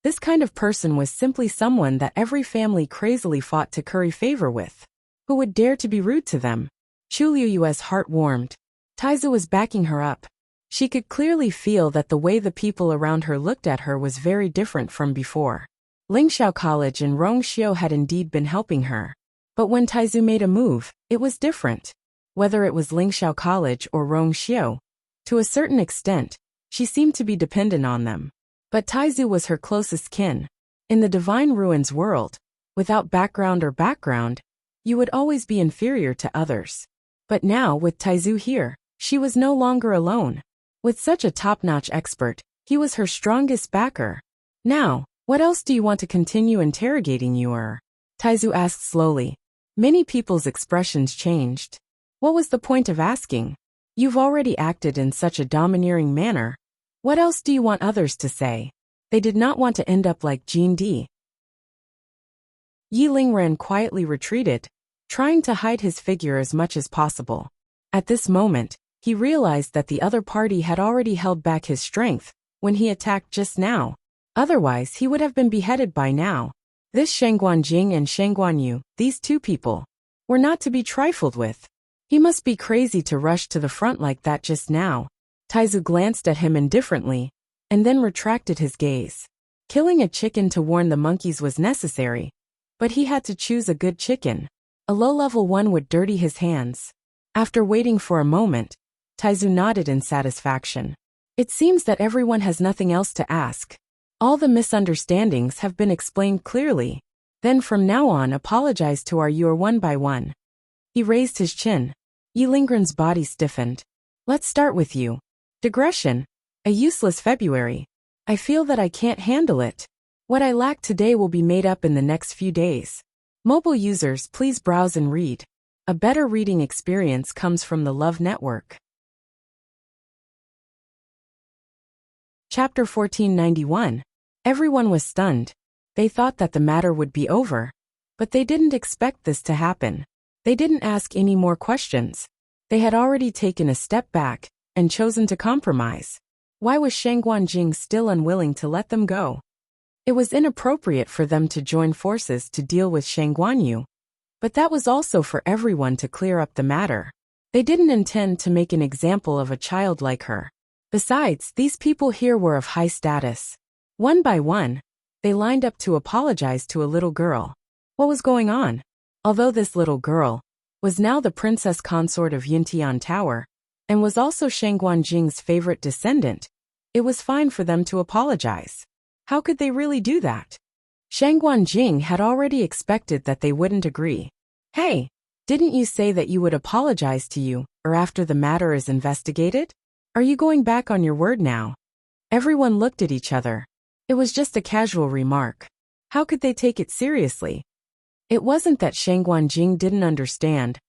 this kind of person was simply someone that every family crazily fought to curry favor with. Who would dare to be rude to them? Chu Liyue's heart warmed. Taizu was backing her up. She could clearly feel that the way the people around her looked at her was very different from before. Lingxiao College and Rong Xiao had indeed been helping her. But when Taizu made a move, it was different. Whether it was Lingxiao College or Rong Xiao, to a certain extent, she seemed to be dependent on them. But Taizu was her closest kin. In the Divine Ruins world, without background, you would always be inferior to others. But now, with Taizu here, she was no longer alone. With such a top-notch expert, he was her strongest backer. "Now, what else do you want to continue interrogating Yu'er?" Taizu asked slowly. Many people's expressions changed. What was the point of asking? You've already acted in such a domineering manner. What else do you want others to say? They did not want to end up like Jean D. Yi Lingran quietly retreated, trying to hide his figure as much as possible. At this moment, he realized that the other party had already held back his strength when he attacked just now. Otherwise, he would have been beheaded by now. This Shangguan Jing and Shangguan Yu, these two people, were not to be trifled with. He must be crazy to rush to the front like that just now. Taizu glanced at him indifferently, and then retracted his gaze. Killing a chicken to warn the monkeys was necessary, but he had to choose a good chicken. A low-level one would dirty his hands. After waiting for a moment, Taizu nodded in satisfaction. It seems that everyone has nothing else to ask. All the misunderstandings have been explained clearly. Then from now on apologize to our Yu'er one by one. He raised his chin. Yi Lingran's body stiffened. "Let's start with you. Digression. A useless February. I feel that I can't handle it. What I lack today will be made up in the next few days." Mobile users, please browse and read. A better reading experience comes from the Love Network. Chapter 1491. Everyone was stunned. They thought that the matter would be over. But they didn't expect this to happen. They didn't ask any more questions. They had already taken a step back and chosen to compromise. Why was Shangguan Jing still unwilling to let them go? It was inappropriate for them to join forces to deal with Shangguan Yu. But that was also for everyone to clear up the matter. They didn't intend to make an example of a child like her. Besides, these people here were of high status. One by one, they lined up to apologize to a little girl. What was going on? Although this little girl was now the princess consort of Yintian Tower, and was also Shang Guanjing's favorite descendant, it was fine for them to apologize. How could they really do that? Shang Guanjing had already expected that they wouldn't agree. Hey, didn't you say that you would apologize to you, or after the matter is investigated? Are you going back on your word now? Everyone looked at each other. It was just a casual remark. How could they take it seriously? It wasn't that Shang Guanjing didn't understand,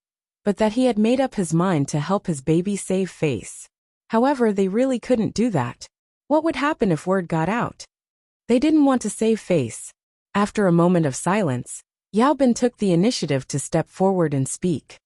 but that he had made up his mind to help his baby save face. However, they really couldn't do that. What would happen if word got out? They didn't want to save face. After a moment of silence, Yao Bin took the initiative to step forward and speak.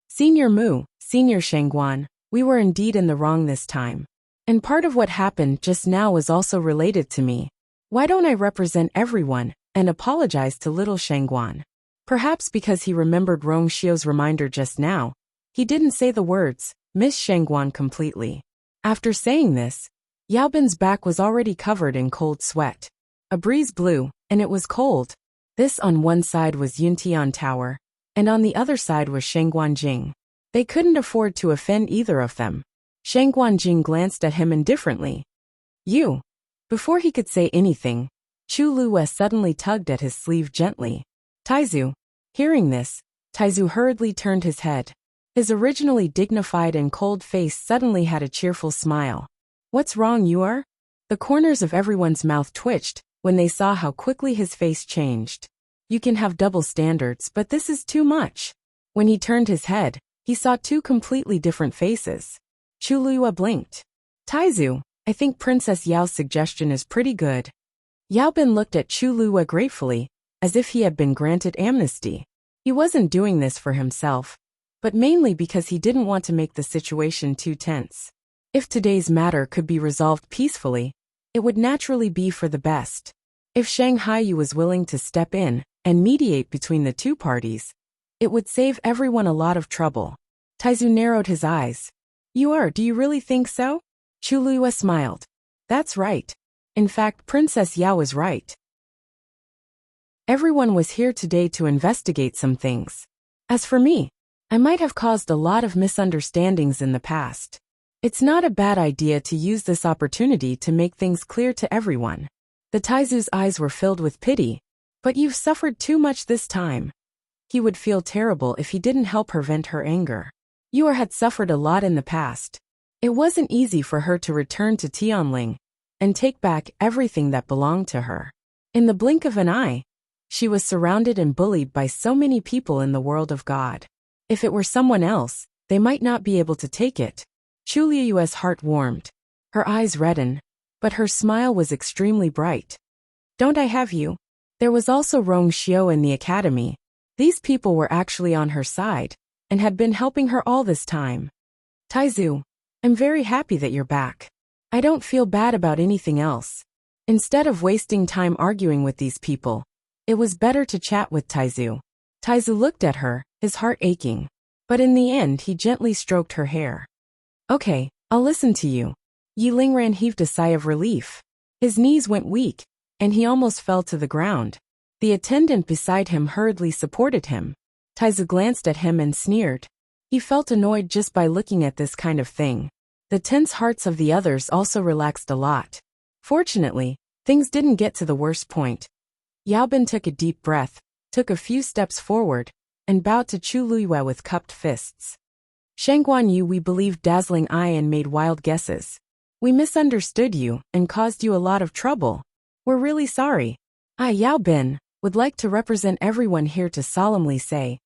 Senior Mu, Senior Shangguan, we were indeed in the wrong this time. And part of what happened just now was also related to me. Why don't I represent everyone and apologize to little Shangguan? Perhaps because he remembered Rong Xiu's reminder just now, he didn't say the words, Miss Shangguan completely. After saying this, Yao Bin's back was already covered in cold sweat. A breeze blew, and it was cold. This on one side was Yuntian Tower, and on the other side was Shang Guanjing. They couldn't afford to offend either of them. Shang Guanjing glanced at him indifferently. You. Before he could say anything, Chu Luwe suddenly tugged at his sleeve gently. Taizu. Hearing this, Taizu hurriedly turned his head. His originally dignified and cold face suddenly had a cheerful smile. What's wrong, you are? The corners of everyone's mouth twitched when they saw how quickly his face changed. You can have double standards, but this is too much. When he turned his head, he saw two completely different faces. Chu Luwe blinked. Taizu, I think Princess Yao's suggestion is pretty good. Yao Bin looked at Chu Luwe gratefully, as if he had been granted amnesty. He wasn't doing this for himself, but mainly because he didn't want to make the situation too tense. If today's matter could be resolved peacefully, it would naturally be for the best. If Shanghai Yu was willing to step in and mediate between the two parties, it would save everyone a lot of trouble. Taizu narrowed his eyes. Do you really think so? Chu Luwe smiled. That's right. In fact, Princess Yao was right. Everyone was here today to investigate some things. As for me, I might have caused a lot of misunderstandings in the past. It's not a bad idea to use this opportunity to make things clear to everyone. The Taizu's eyes were filled with pity. But you've suffered too much this time. He would feel terrible if he didn't help her vent her anger. Yuer had suffered a lot in the past. It wasn't easy for her to return to Tianling and take back everything that belonged to her. In the blink of an eye, she was surrounded and bullied by so many people in the world of God. If it were someone else, they might not be able to take it. Chu Liyue's heart warmed. Her eyes reddened, but her smile was extremely bright. Don't I have you? There was also Rong Xiu in the academy. These people were actually on her side and had been helping her all this time. Taizu, I'm very happy that you're back. I don't feel bad about anything else. Instead of wasting time arguing with these people, it was better to chat with Taizu. Taizu looked at her, his heart aching. But in the end he gently stroked her hair. Okay, I'll listen to you. Yi Lingran heaved a sigh of relief. His knees went weak, and he almost fell to the ground. The attendant beside him hurriedly supported him. Taizu glanced at him and sneered. He felt annoyed just by looking at this kind of thing. The tense hearts of the others also relaxed a lot. Fortunately, things didn't get to the worst point. Yao Bin took a deep breath, took a few steps forward, and bowed to Chu Luwe with cupped fists. Shangguan Yu, we believed dazzling eye and made wild guesses. We misunderstood you and caused you a lot of trouble. We're really sorry. I, Yao Bin, would like to represent everyone here to solemnly say,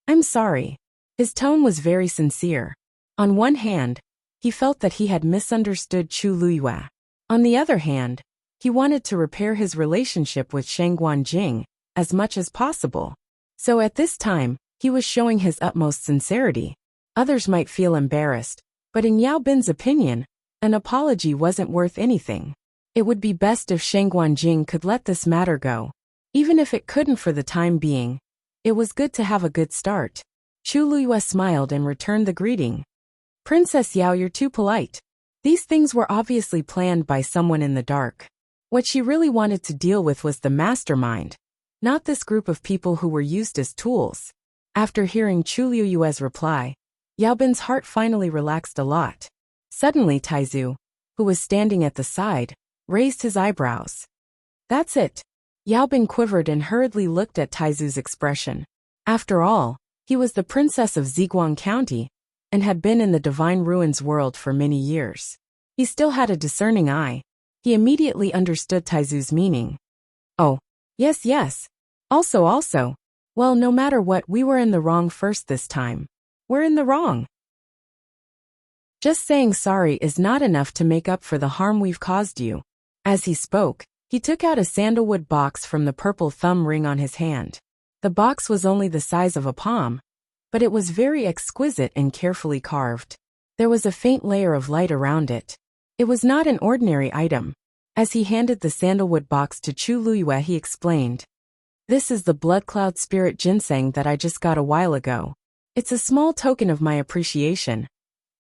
I'm sorry. His tone was very sincere. On one hand, he felt that he had misunderstood Chu Luwe. On the other hand, he wanted to repair his relationship with Shang Guanjing as much as possible. So at this time, he was showing his utmost sincerity. Others might feel embarrassed, but in Yao Bin's opinion, an apology wasn't worth anything. It would be best if Shang Guanjing could let this matter go. Even if it couldn't for the time being, it was good to have a good start. Chu Luwe smiled and returned the greeting. Princess Yao, you're too polite. These things were obviously planned by someone in the dark. What she really wanted to deal with was the mastermind, not this group of people who were used as tools. After hearing Chu Liyue's reply, Yaobin's heart finally relaxed a lot. Suddenly Taizu, who was standing at the side, raised his eyebrows. That's it. Yaobin quivered and hurriedly looked at Taizu's expression. After all, he was the princess of Ziguang County, and had been in the Divine Ruins world for many years. He still had a discerning eye. He immediately understood Taizu's meaning. Oh, yes. Also. Well, no matter what, we were in the wrong first this time. We're in the wrong. Just saying sorry is not enough to make up for the harm we've caused you. As he spoke, he took out a sandalwood box from the purple thumb ring on his hand. The box was only the size of a palm, but it was very exquisite and carefully carved. There was a faint layer of light around it. It was not an ordinary item. As he handed the sandalwood box to Chu Luyue, he explained, "This is the blood cloud spirit ginseng that I just got a while ago. It's a small token of my appreciation."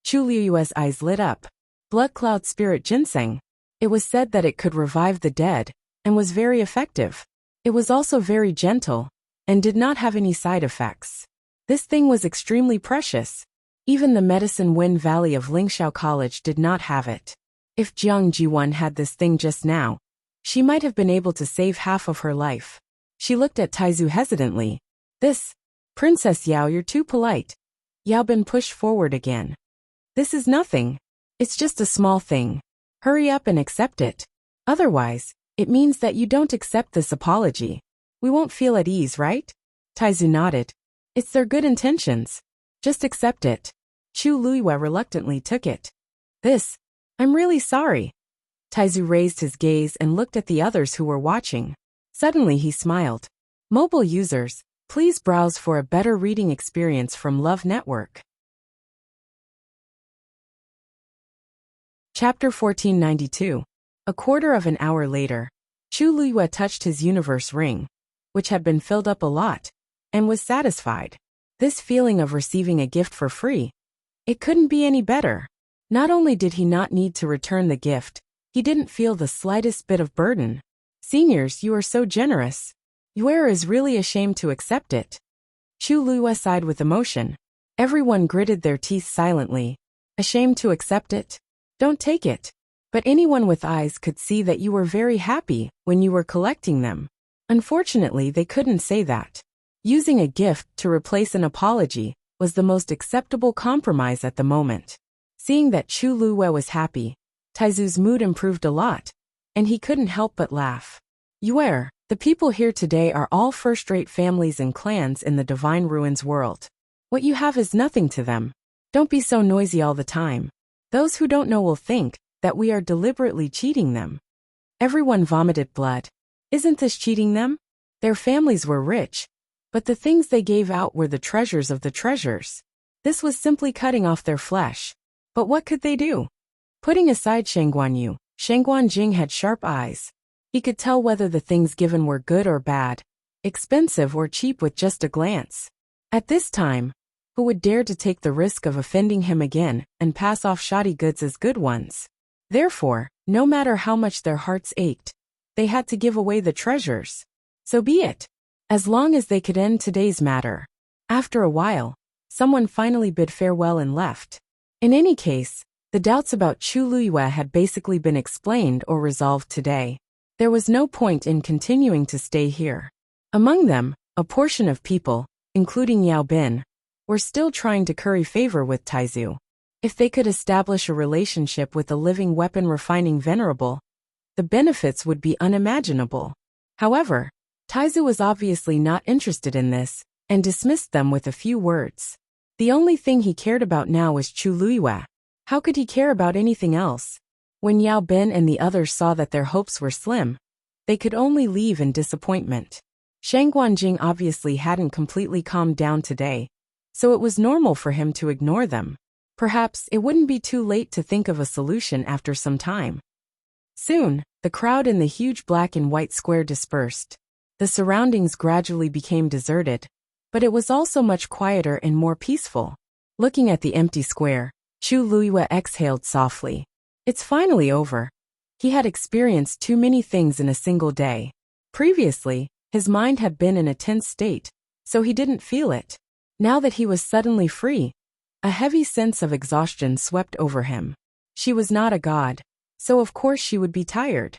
Chu Luyue's eyes lit up. Blood cloud spirit ginseng. It was said that it could revive the dead, and was very effective. It was also very gentle, and did not have any side effects. This thing was extremely precious. Even the Medicine Wind Valley of Lingxiao College did not have it. If Jiang Jiwan had this thing just now, she might have been able to save half of her life. She looked at Taizu hesitantly. Princess Yao, you're too polite." Yaobin pushed forward again. "This is nothing. It's just a small thing. Hurry up and accept it. Otherwise, it means that you don't accept this apology. We won't feel at ease, right?" Taizu nodded. "It's their good intentions. Just accept it." Chu Luyue reluctantly took it. I'm really sorry." Taizu raised his gaze and looked at the others who were watching. Suddenly he smiled. Mobile users, please browse for a better reading experience from Love Network. Chapter 1492. A quarter of an hour later, Chu Luyue touched his universe ring, which had been filled up a lot, and was satisfied. This feeling of receiving a gift for free. It couldn't be any better. Not only did he not need to return the gift, he didn't feel the slightest bit of burden. "Seniors, you are so generous. Yue is really ashamed to accept it." Chu Luyue sighed with emotion. Everyone gritted their teeth silently. "Ashamed to accept it? Don't take it." But anyone with eyes could see that you were very happy when you were collecting them. Unfortunately, they couldn't say that. Using a gift to replace an apology was the most acceptable compromise at the moment. Seeing that Chu Luyue was happy, Taizu's mood improved a lot, and he couldn't help but laugh. "Yue, the people here today are all first-rate families and clans in the Divine Ruins world. What you have is nothing to them. Don't be so noisy all the time. Those who don't know will think that we are deliberately cheating them." Everyone vomited blood. Isn't this cheating them? Their families were rich, but the things they gave out were the treasures of the treasures. This was simply cutting off their flesh. But what could they do? Putting aside Shangguanyu, Shangguanjing had sharp eyes. He could tell whether the things given were good or bad, expensive or cheap with just a glance. At this time, who would dare to take the risk of offending him again and pass off shoddy goods as good ones? Therefore, no matter how much their hearts ached, they had to give away the treasures. So be it. As long as they could end today's matter. After a while, someone finally bid farewell and left. In any case, the doubts about Chu Luyue had basically been explained or resolved today. There was no point in continuing to stay here. Among them, a portion of people, including Yaobin, were still trying to curry favor with Taizu. If they could establish a relationship with a living weapon refining venerable, the benefits would be unimaginable. However, Taizu was obviously not interested in this, and dismissed them with a few words. The only thing he cared about now was Chu Luyue. How could he care about anything else? When Yao Bin and the others saw that their hopes were slim, they could only leave in disappointment. Shangguanjing obviously hadn't completely calmed down today, so it was normal for him to ignore them. Perhaps it wouldn't be too late to think of a solution after some time. Soon, the crowd in the huge black and white square dispersed. The surroundings gradually became deserted, but it was also much quieter and more peaceful. Looking at the empty square, Chu Luyue exhaled softly. It's finally over. He had experienced too many things in a single day. Previously, his mind had been in a tense state, so he didn't feel it. Now that he was suddenly free, A heavy sense of exhaustion swept over him. She was not a god, so of course she would be tired.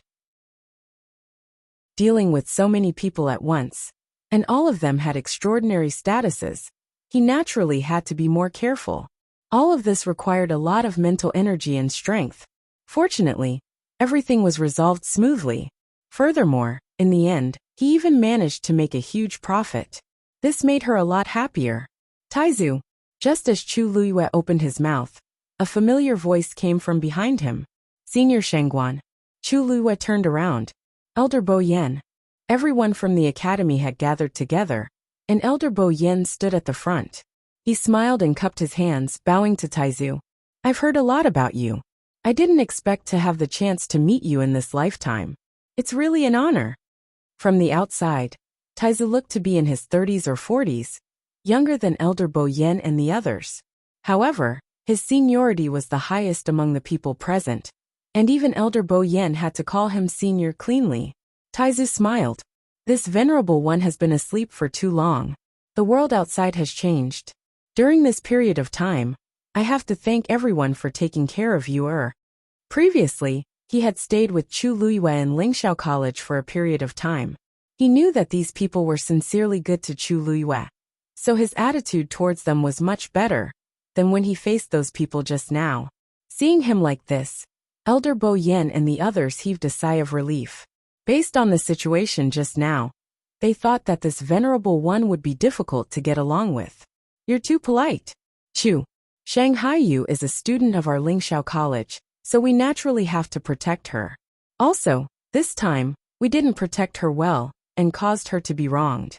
Dealing with so many people at once, and all of them had extraordinary statuses, he naturally had to be more careful. All of this required a lot of mental energy and strength. Fortunately, everything was resolved smoothly. Furthermore, in the end, he even managed to make a huge profit. This made her a lot happier. Taizu. Just as Chu Luiyue opened his mouth, a familiar voice came from behind him. Senior Shengguan. Chu Luiyue turned around. Elder Bo Yen. Everyone from the academy had gathered together, and Elder Bo Yen stood at the front. He smiled and cupped his hands, bowing to Taizu. I've heard a lot about you. I didn't expect to have the chance to meet you in this lifetime. It's really an honor. From the outside, Taizu looked to be in his 30s or 40s, younger than Elder Bo Yen and the others. However, his seniority was the highest among the people present, and even Elder Bo Yen had to call him senior cleanly. Taizu smiled. This venerable one has been asleep for too long. The world outside has changed. During this period of time, I have to thank everyone for taking care of you. Previously, he had stayed with Chu Luiyue in Lingxiao College for a period of time. He knew that these people were sincerely good to Chu Luiyue, so his attitude towards them was much better than when he faced those people just now. Seeing him like this, Elder Bo Yen and the others heaved a sigh of relief. Based on the situation just now, they thought that this venerable one would be difficult to get along with. You're too polite. Chu. Shanghai Yu is a student of our Lingxiao College, so we naturally have to protect her. Also, this time, we didn't protect her well, and caused her to be wronged.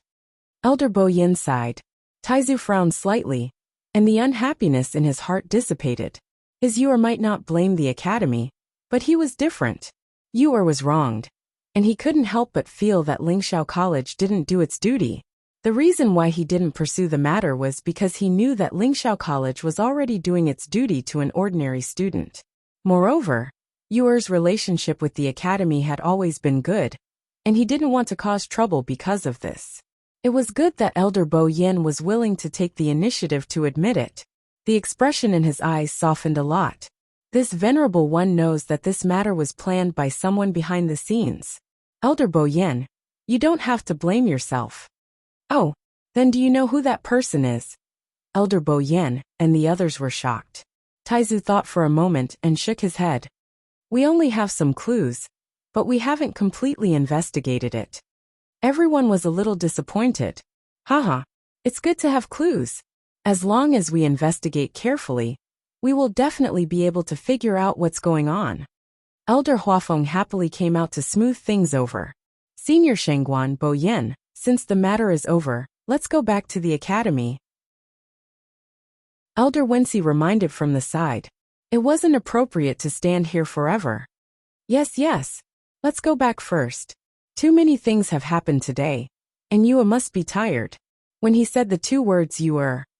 Elder Bo Yin sighed. Taizu frowned slightly, and the unhappiness in his heart dissipated. His Yuer might not blame the academy, but he was different. Yuer was wronged, and he couldn't help but feel that Lingxiao College didn't do its duty. The reason why he didn't pursue the matter was because he knew that Lingxiao College was already doing its duty to an ordinary student. Moreover, Yuer's relationship with the academy had always been good, and he didn't want to cause trouble because of this. It was good that Elder Bo Yen was willing to take the initiative to admit it. The expression in his eyes softened a lot. This venerable one knows that this matter was planned by someone behind the scenes. Elder Bo Yen, you don't have to blame yourself. Oh, then do you know who that person is? Elder Bo Yen and the others were shocked. Taizu thought for a moment and shook his head. We only have some clues, but we haven't completely investigated it. Everyone was a little disappointed. Haha, it's good to have clues. As long as we investigate carefully, we will definitely be able to figure out what's going on. Elder Huafeng happily came out to smooth things over. Senior Shengguan Bo Yen, since the matter is over, let's go back to the academy. Elder Wensi reminded from the side. It wasn't appropriate to stand here forever. Yes, let's go back first. Too many things have happened today, and you must be tired. When he said the two words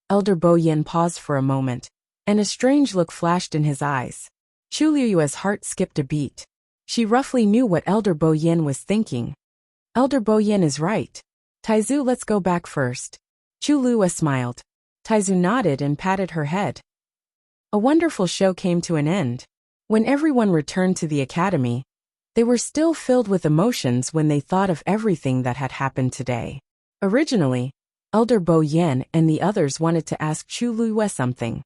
Elder Bo Yen paused for a moment, and a strange look flashed in his eyes. Chu Luiyue's heart skipped a beat. She roughly knew what Elder Bo Yen was thinking. Elder Bo Yen is right. Taizu, let's go back first. Chu Luiyue smiled. Taizu nodded and patted her head. A wonderful show came to an end. When everyone returned to the academy, they were still filled with emotions when they thought of everything that had happened today. Originally, Elder Bo Yen and the others wanted to ask Chu Luiyue something,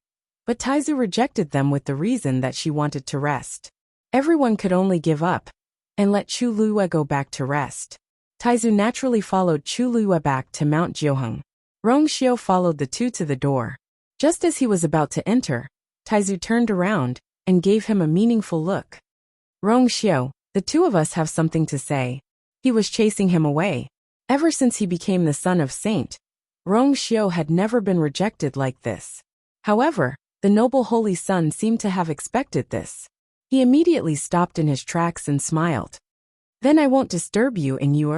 but Taizu rejected them with the reason that she wanted to rest. Everyone could only give up and let Chu Luiyue go back to rest. Taizu naturally followed Chu Luiyue back to Mount Jiuheng. Rong Xiu followed the two to the door. Just as he was about to enter, Taizu turned around and gave him a meaningful look. Rong Xiu, the two of us have something to say. He was chasing him away. Ever since he became the son of Saint, Rong Xiu had never been rejected like this. However, the noble holy son seemed to have expected this. He immediately stopped in his tracks and smiled. Then I won't disturb you and you.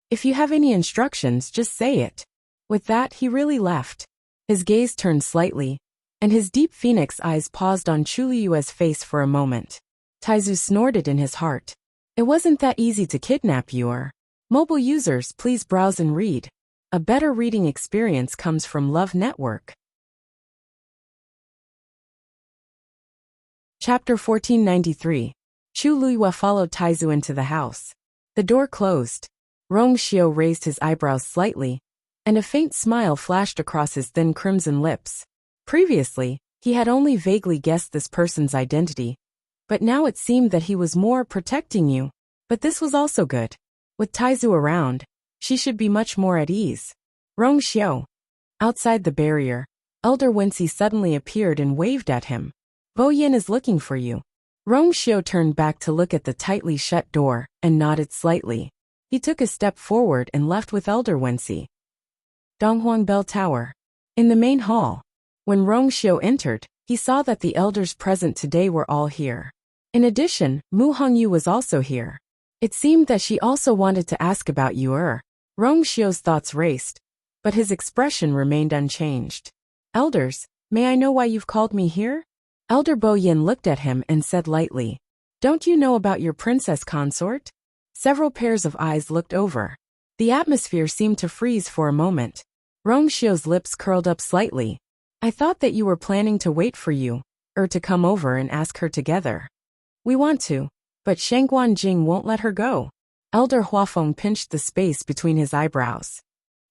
If you have any instructions, just say it. With that, he really left. His gaze turned slightly, and his deep phoenix eyes paused on Chu Luiyue's face for a moment. Taizu snorted in his heart. It wasn't that easy to kidnap you. Mobile users, please browse and read. A better reading experience comes from Love Network. Chapter 1493. Chu Luiyue followed Taizu into the house. The door closed. Rong Xiao raised his eyebrows slightly, and a faint smile flashed across his thin crimson lips. Previously, he had only vaguely guessed this person's identity, but now it seemed that he was more protecting you. But this was also good. With Taizu around, she should be much more at ease. Rong Xiao. Outside the barrier, Elder Wensi suddenly appeared and waved at him. Bo Yin is looking for you. Rong Xiao turned back to look at the tightly shut door and nodded slightly. He took a step forward and left with Elder Wensi. Donghuang Bell Tower. In the main hall. When Rong Xiao entered, he saw that the elders present today were all here. In addition, Mu Hongyu was also here. It seemed that she also wanted to ask about Yu'er. Rong Xiao's thoughts raced, but his expression remained unchanged. Elders, may I know why you've called me here? Elder Bo Yin looked at him and said lightly, don't you know about your princess consort? Several pairs of eyes looked over. The atmosphere seemed to freeze for a moment. Rong Xiao's lips curled up slightly. I thought that you were planning to wait for you, or to come over and ask her together. We want to, but Shangguan Jing won't let her go. Elder Huafeng pinched the space between his eyebrows.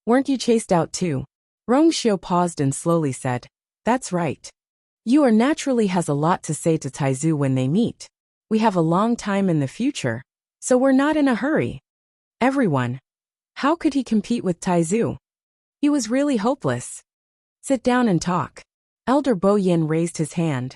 Weren't you chased out too? Rong Xiao paused and slowly said, that's right. Yu'er naturally has a lot to say to Taizu when they meet. We have a long time in the future, so we're not in a hurry. Everyone. How could he compete with Taizu? He was really hopeless. Sit down and talk. Elder Bo Yin raised his hand.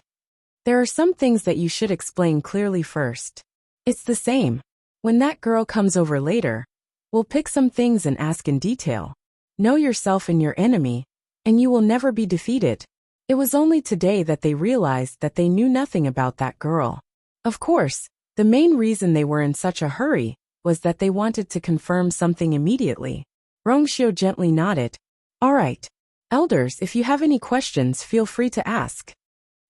There are some things that you should explain clearly first. It's the same. When that girl comes over later, we'll pick some things and ask in detail. Know yourself and your enemy, and you will never be defeated. It was only today that they realized that they knew nothing about that girl. Of course, the main reason they were in such a hurry was that they wanted to confirm something immediately. Rong Xiao gently nodded. All right. Elders, if you have any questions, feel free to ask.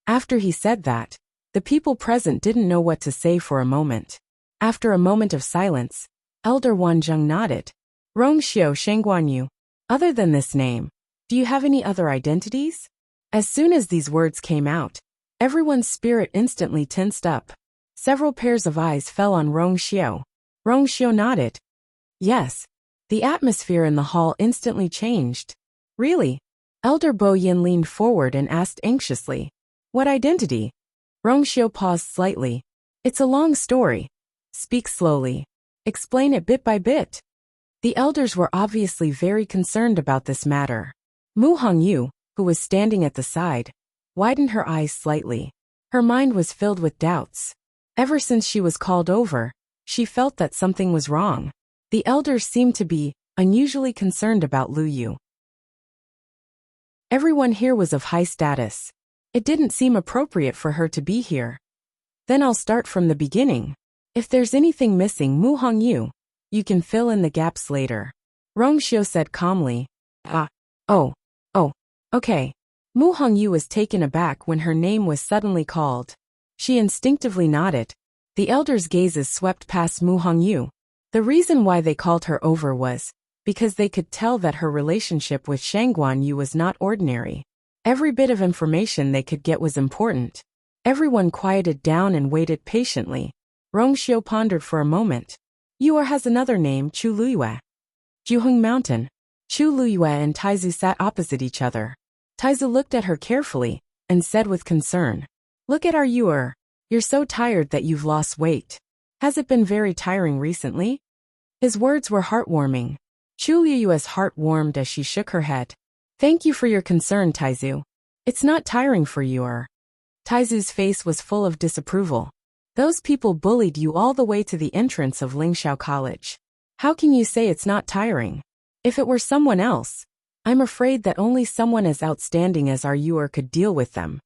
After he said that, the people present didn't know what to say for a moment. After a moment of silence, Elder Wanzheng nodded. Rong Xiao Shangguanyu. Other than this name, do you have any other identities? As soon as these words came out, everyone's spirit instantly tensed up. Several pairs of eyes fell on Rong Xiao. Rong Xiao nodded. Yes. The atmosphere in the hall instantly changed. Really? Elder Bo Yin leaned forward and asked anxiously. What identity? Rong Xiao paused slightly. It's a long story. Speak slowly. Explain it bit by bit. The elders were obviously very concerned about this matter. Mu Hongyu, who was standing at the side, widened her eyes slightly. Her mind was filled with doubts. Ever since she was called over, she felt that something was wrong. The elders seemed to be unusually concerned about Lu Yu. Everyone here was of high status. It didn't seem appropriate for her to be here. Then I'll start from the beginning. If there's anything missing, Mu Hongyu, you can fill in the gaps later. Rong Xiao said calmly. Okay. Mu Hongyu was taken aback when her name was suddenly called. She instinctively nodded. The elders' gazes swept past Mu Hongyu. The reason why they called her over was because they could tell that her relationship with Shangguan Yu was not ordinary. Every bit of information they could get was important. Everyone quieted down and waited patiently. Rong Xiao pondered for a moment. Yu'er has another name, Chu Luiyue. Juheng Mountain. Chu Luiyue and Taizu sat opposite each other. Taizu looked at her carefully and said with concern, look at our Yu'er. You're so tired that you've lost weight. Has it been very tiring recently? His words were heartwarming. Chu Luiyue's heart warmed as she shook her head. Thank you for your concern, Taizu. It's not tiring for Yu'er. Taizu's face was full of disapproval. Those people bullied you all the way to the entrance of Lingxiao College. How can you say it's not tiring? If it were someone else, I'm afraid that only someone as outstanding as our Yu'er could deal with them.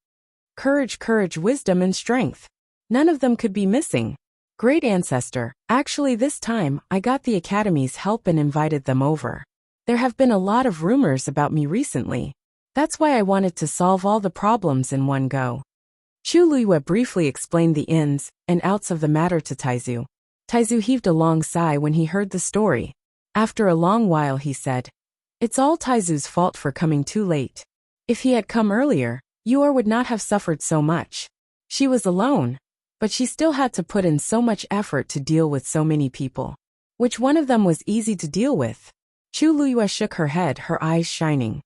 Courage, wisdom, and strength. None of them could be missing. Great ancestor, actually this time, I got the Academy's help and invited them over. There have been a lot of rumors about me recently. That's why I wanted to solve all the problems in one go. Chu Luiyue briefly explained the ins and outs of the matter to Taizu. Taizu heaved a long sigh when he heard the story. After a long while he said, it's all Taizu's fault for coming too late. If he had come earlier, Yu'er would not have suffered so much. She was alone, but she still had to put in so much effort to deal with so many people. Which one of them was easy to deal with? Chu Liyue shook her head, her eyes shining.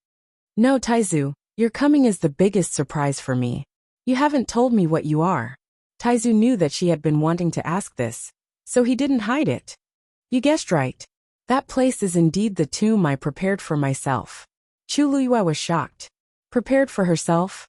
No, Taizu, your coming is the biggest surprise for me. You haven't told me what you are. Taizu knew that she had been wanting to ask this, so he didn't hide it. You guessed right. That place is indeed the tomb I prepared for myself. Chu Liyue was shocked. Prepared for herself?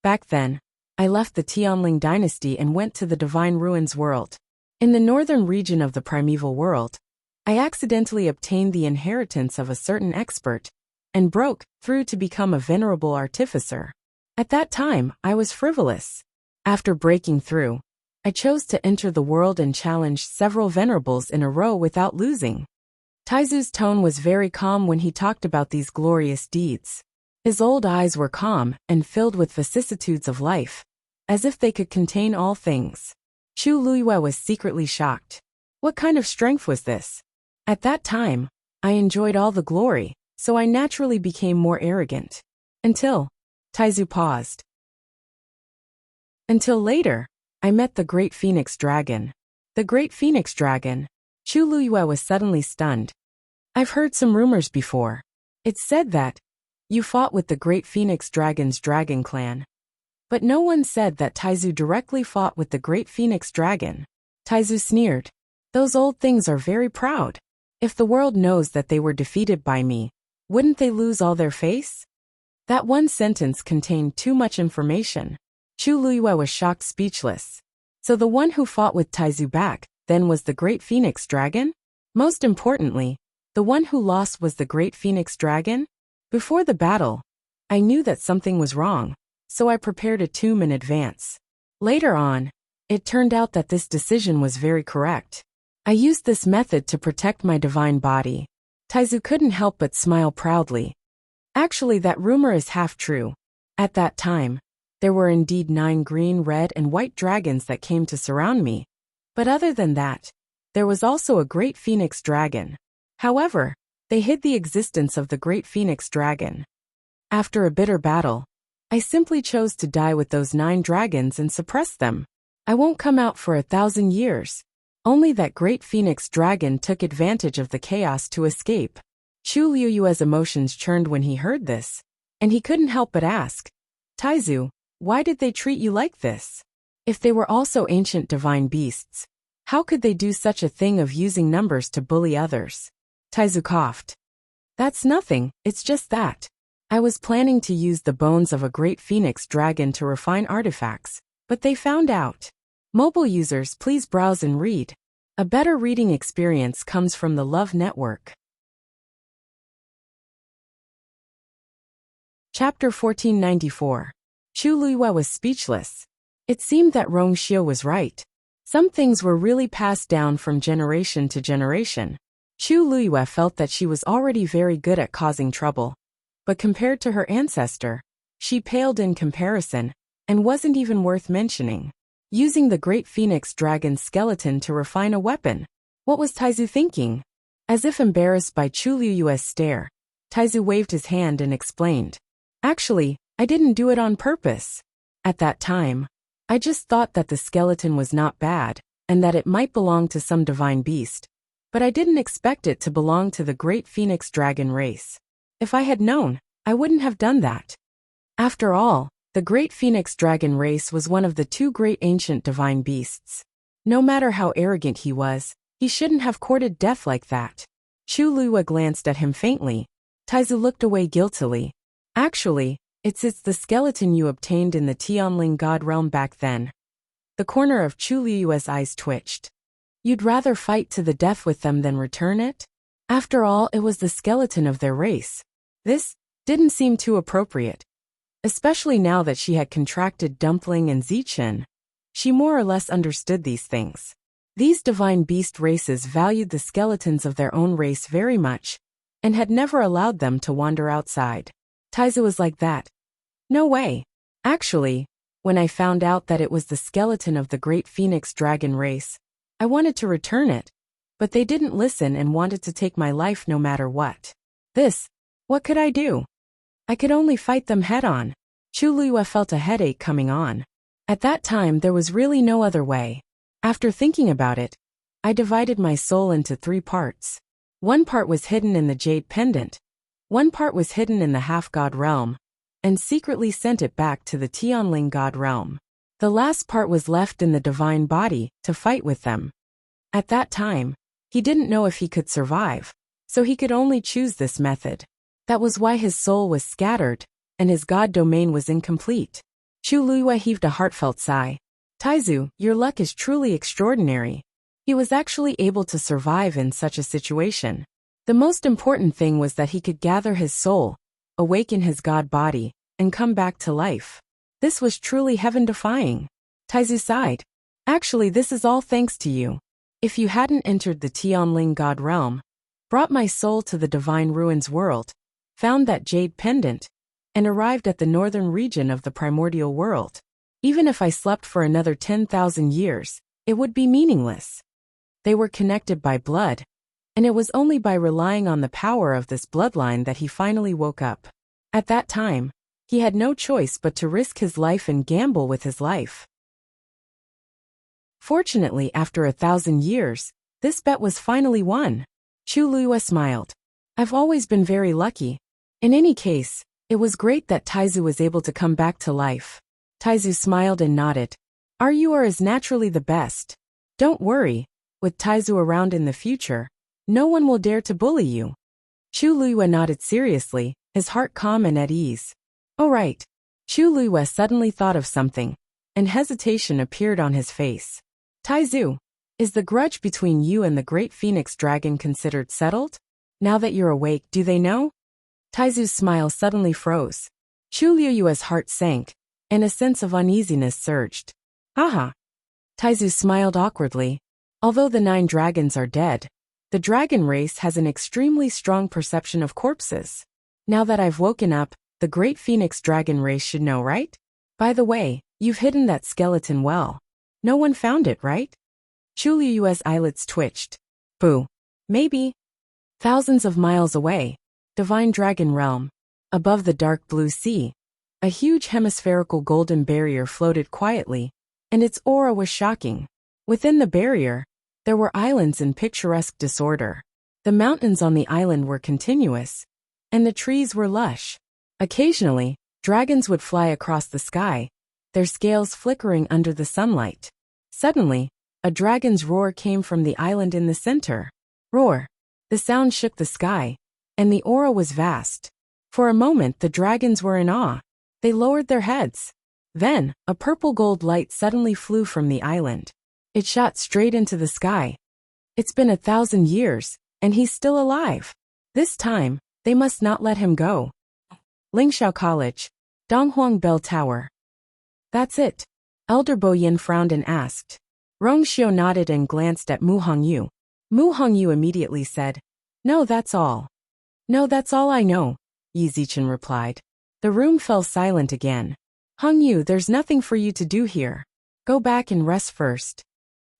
Back then, I left the Tianling dynasty and went to the Divine Ruins world. In the northern region of the primeval world, I accidentally obtained the inheritance of a certain expert and broke through to become a venerable artificer. At that time, I was frivolous. After breaking through, I chose to enter the world and challenge several venerables in a row without losing. Taizu's tone was very calm when he talked about these glorious deeds. His old eyes were calm and filled with vicissitudes of life, as if they could contain all things. Chu Liyue was secretly shocked. What kind of strength was this? At that time, I enjoyed all the glory, so I naturally became more arrogant. Until Taizu paused. Until later, I met the Great Phoenix Dragon. The Great Phoenix Dragon? Chu Liyue was suddenly stunned. I've heard some rumors before. It's said that you fought with the Great Phoenix Dragon's dragon clan. But no one said that Taizu directly fought with the Great Phoenix Dragon. Taizu sneered. Those old things are very proud. If the world knows that they were defeated by me, wouldn't they lose all their face? That one sentence contained too much information. Chu Liyue was shocked, speechless. So the one who fought with Taizu back then was the Great Phoenix Dragon? Most importantly, the one who lost was the Great Phoenix Dragon? Before the battle, I knew that something was wrong, so I prepared a tomb in advance. Later on, it turned out that this decision was very correct. I used this method to protect my divine body. Taizu couldn't help but smile proudly. Actually, that rumor is half true. At that time, there were indeed 9 green, red, and white dragons that came to surround me. But other than that, there was also a Great Phoenix Dragon. However, they hid the existence of the Great Phoenix Dragon. After a bitter battle, I simply chose to die with those 9 dragons and suppress them. I won't come out for 1,000 years. Only that Great Phoenix Dragon took advantage of the chaos to escape. Chu Liyue's emotions churned when he heard this, and he couldn't help but ask, Taizu, why did they treat you like this? If they were also ancient divine beasts, how could they do such a thing of using numbers to bully others? Taizu coughed. That's nothing, it's just that. I was planning to use the bones of a Great Phoenix Dragon to refine artifacts, but they found out. Mobile users, please browse and read. A better reading experience comes from the Love Network. Chapter 1494. Chu Liyue was speechless. It seemed that Rong Xiu was right. Some things were really passed down from generation to generation. Chu Liyue felt that she was already very good at causing trouble. But compared to her ancestor, she paled in comparison, and wasn't even worth mentioning. Using the Great Phoenix Dragon's skeleton to refine a weapon. What was Taizu thinking? As if embarrassed by Chu Liyue's stare, Taizu waved his hand and explained. Actually, I didn't do it on purpose. At that time, I just thought that the skeleton was not bad, and that it might belong to some divine beast. But I didn't expect it to belong to the Great Phoenix Dragon race. If I had known, I wouldn't have done that. After all, the Great Phoenix Dragon race was one of the 2 great ancient divine beasts. No matter how arrogant he was, he shouldn't have courted death like that. Chu Liyue glanced at him faintly. Taizu looked away guiltily. Actually, it's the skeleton you obtained in the Tianling God realm back then. The corner of Chu Liyue's eyes twitched. You'd rather fight to the death with them than return it? After all, it was the skeleton of their race. This didn't seem too appropriate. Especially now that she had contracted Dumpling and Zichen. She more or less understood these things. These divine beast races valued the skeletons of their own race very much, and had never allowed them to wander outside. Taizu was like that. No way. Actually, when I found out that it was the skeleton of the Great Phoenix Dragon race, I wanted to return it, but they didn't listen and wanted to take my life no matter what. What could I do? I could only fight them head-on. Chu Liyue felt a headache coming on. At that time there was really no other way. After thinking about it, I divided my soul into 3 parts. One part was hidden in the jade pendant, one part was hidden in the half-god realm, and secretly sent it back to the Tianling god realm. The last part was left in the divine body to fight with them. At that time, he didn't know if he could survive, so he could only choose this method. That was why his soul was scattered, and his god domain was incomplete. Chu Luiyue heaved a heartfelt sigh. Taizu, your luck is truly extraordinary. He was actually able to survive in such a situation. The most important thing was that he could gather his soul, awaken his god body, and come back to life. This was truly heaven-defying. Taizu sighed. Actually, this is all thanks to you. If you hadn't entered the Tianling god realm, brought my soul to the divine ruins world, found that jade pendant, and arrived at the northern region of the primordial world, even if I slept for another 10,000 years, it would be meaningless. They were connected by blood, and it was only by relying on the power of this bloodline that he finally woke up. At that time, he had no choice but to risk his life and gamble with his life. Fortunately, after 1,000 years, this bet was finally won. Chu Luiyue smiled. I've always been very lucky. In any case, it was great that Taizu was able to come back to life. Taizu smiled and nodded. You are as naturally the best. Don't worry, with Taizu around in the future, no one will dare to bully you. Chu Luiyue nodded seriously, his heart calm and at ease. Oh right. Chu Luiyue suddenly thought of something, and hesitation appeared on his face. Taizu, is the grudge between you and the great phoenix dragon considered settled? Now that you're awake, do they know? Taizu's smile suddenly froze. Chu Luiyue's heart sank, and a sense of uneasiness surged. Haha. Taizu smiled awkwardly. Although the 9 dragons are dead, the dragon race has an extremely strong perception of corpses. Now that I've woken up, the great phoenix dragon race should know, right? By the way, you've hidden that skeleton well. No one found it, right? Chu Luiyue's eyelids twitched. Boo. Maybe. Thousands of miles away, divine dragon realm, above the dark blue sea, a huge hemispherical golden barrier floated quietly, and its aura was shocking. Within the barrier, there were islands in picturesque disorder. The mountains on the island were continuous, and the trees were lush. Occasionally, dragons would fly across the sky, their scales flickering under the sunlight. Suddenly, a dragon's roar came from the island in the center. Roar. The sound shook the sky, and the aura was vast. For a moment the dragons were in awe. They lowered their heads. Then, a purple gold light suddenly flew from the island. It shot straight into the sky. It's been 1,000 years, and he's still alive. This time, they must not let him go. Lingxiao College, Donghuang Bell Tower. That's it. Elder Bo Yin frowned and asked. Rongxiu nodded and glanced at Mu Hongyu. Mu Hongyu immediately said, No, that's all. No, that's all I know, Yi Zichen replied. The room fell silent again. Hongyu, there's nothing for you to do here. Go back and rest first.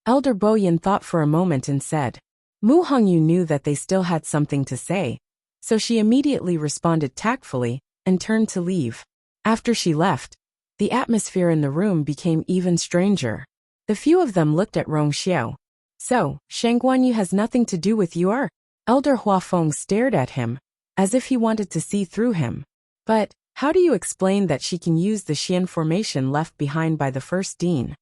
Elder Bo Yin thought for a moment and said. Mu Hongyu knew that they still had something to say, so she immediately responded tactfully and turned to leave. After she left, the atmosphere in the room became even stranger. The few of them looked at Rongxiu. So, Shang Guanyu has nothing to do with you? Elder Huafeng stared at him, as if he wanted to see through him. But, how do you explain that she can use the Xian formation left behind by the first dean?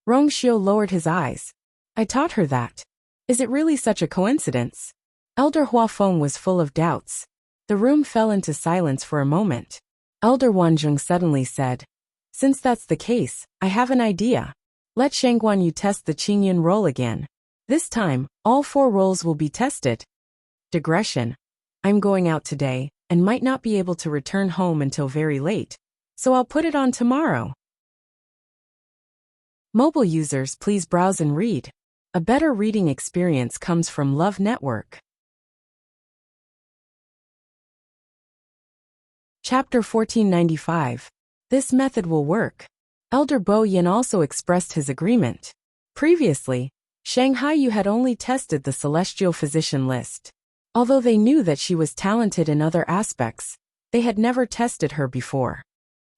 Rongxiu lowered his eyes. I taught her that. Is it really such a coincidence? Elder Huafeng was full of doubts. The room fell into silence for a moment. Elder Wanzhong suddenly said, Since that's the case, I have an idea. Let Shang Guanyu test the Qingyun roll again. This time, all 4 rolls will be tested. Digression. I'm going out today, and might not be able to return home until very late, so I'll put it on tomorrow. Mobile users, please browse and read. A better reading experience comes from Love Network. Chapter 1495. This method will work. Elder Bo Yin also expressed his agreement. Previously, Shanghai Yu had only tested the celestial physician list. Although they knew that she was talented in other aspects, they had never tested her before.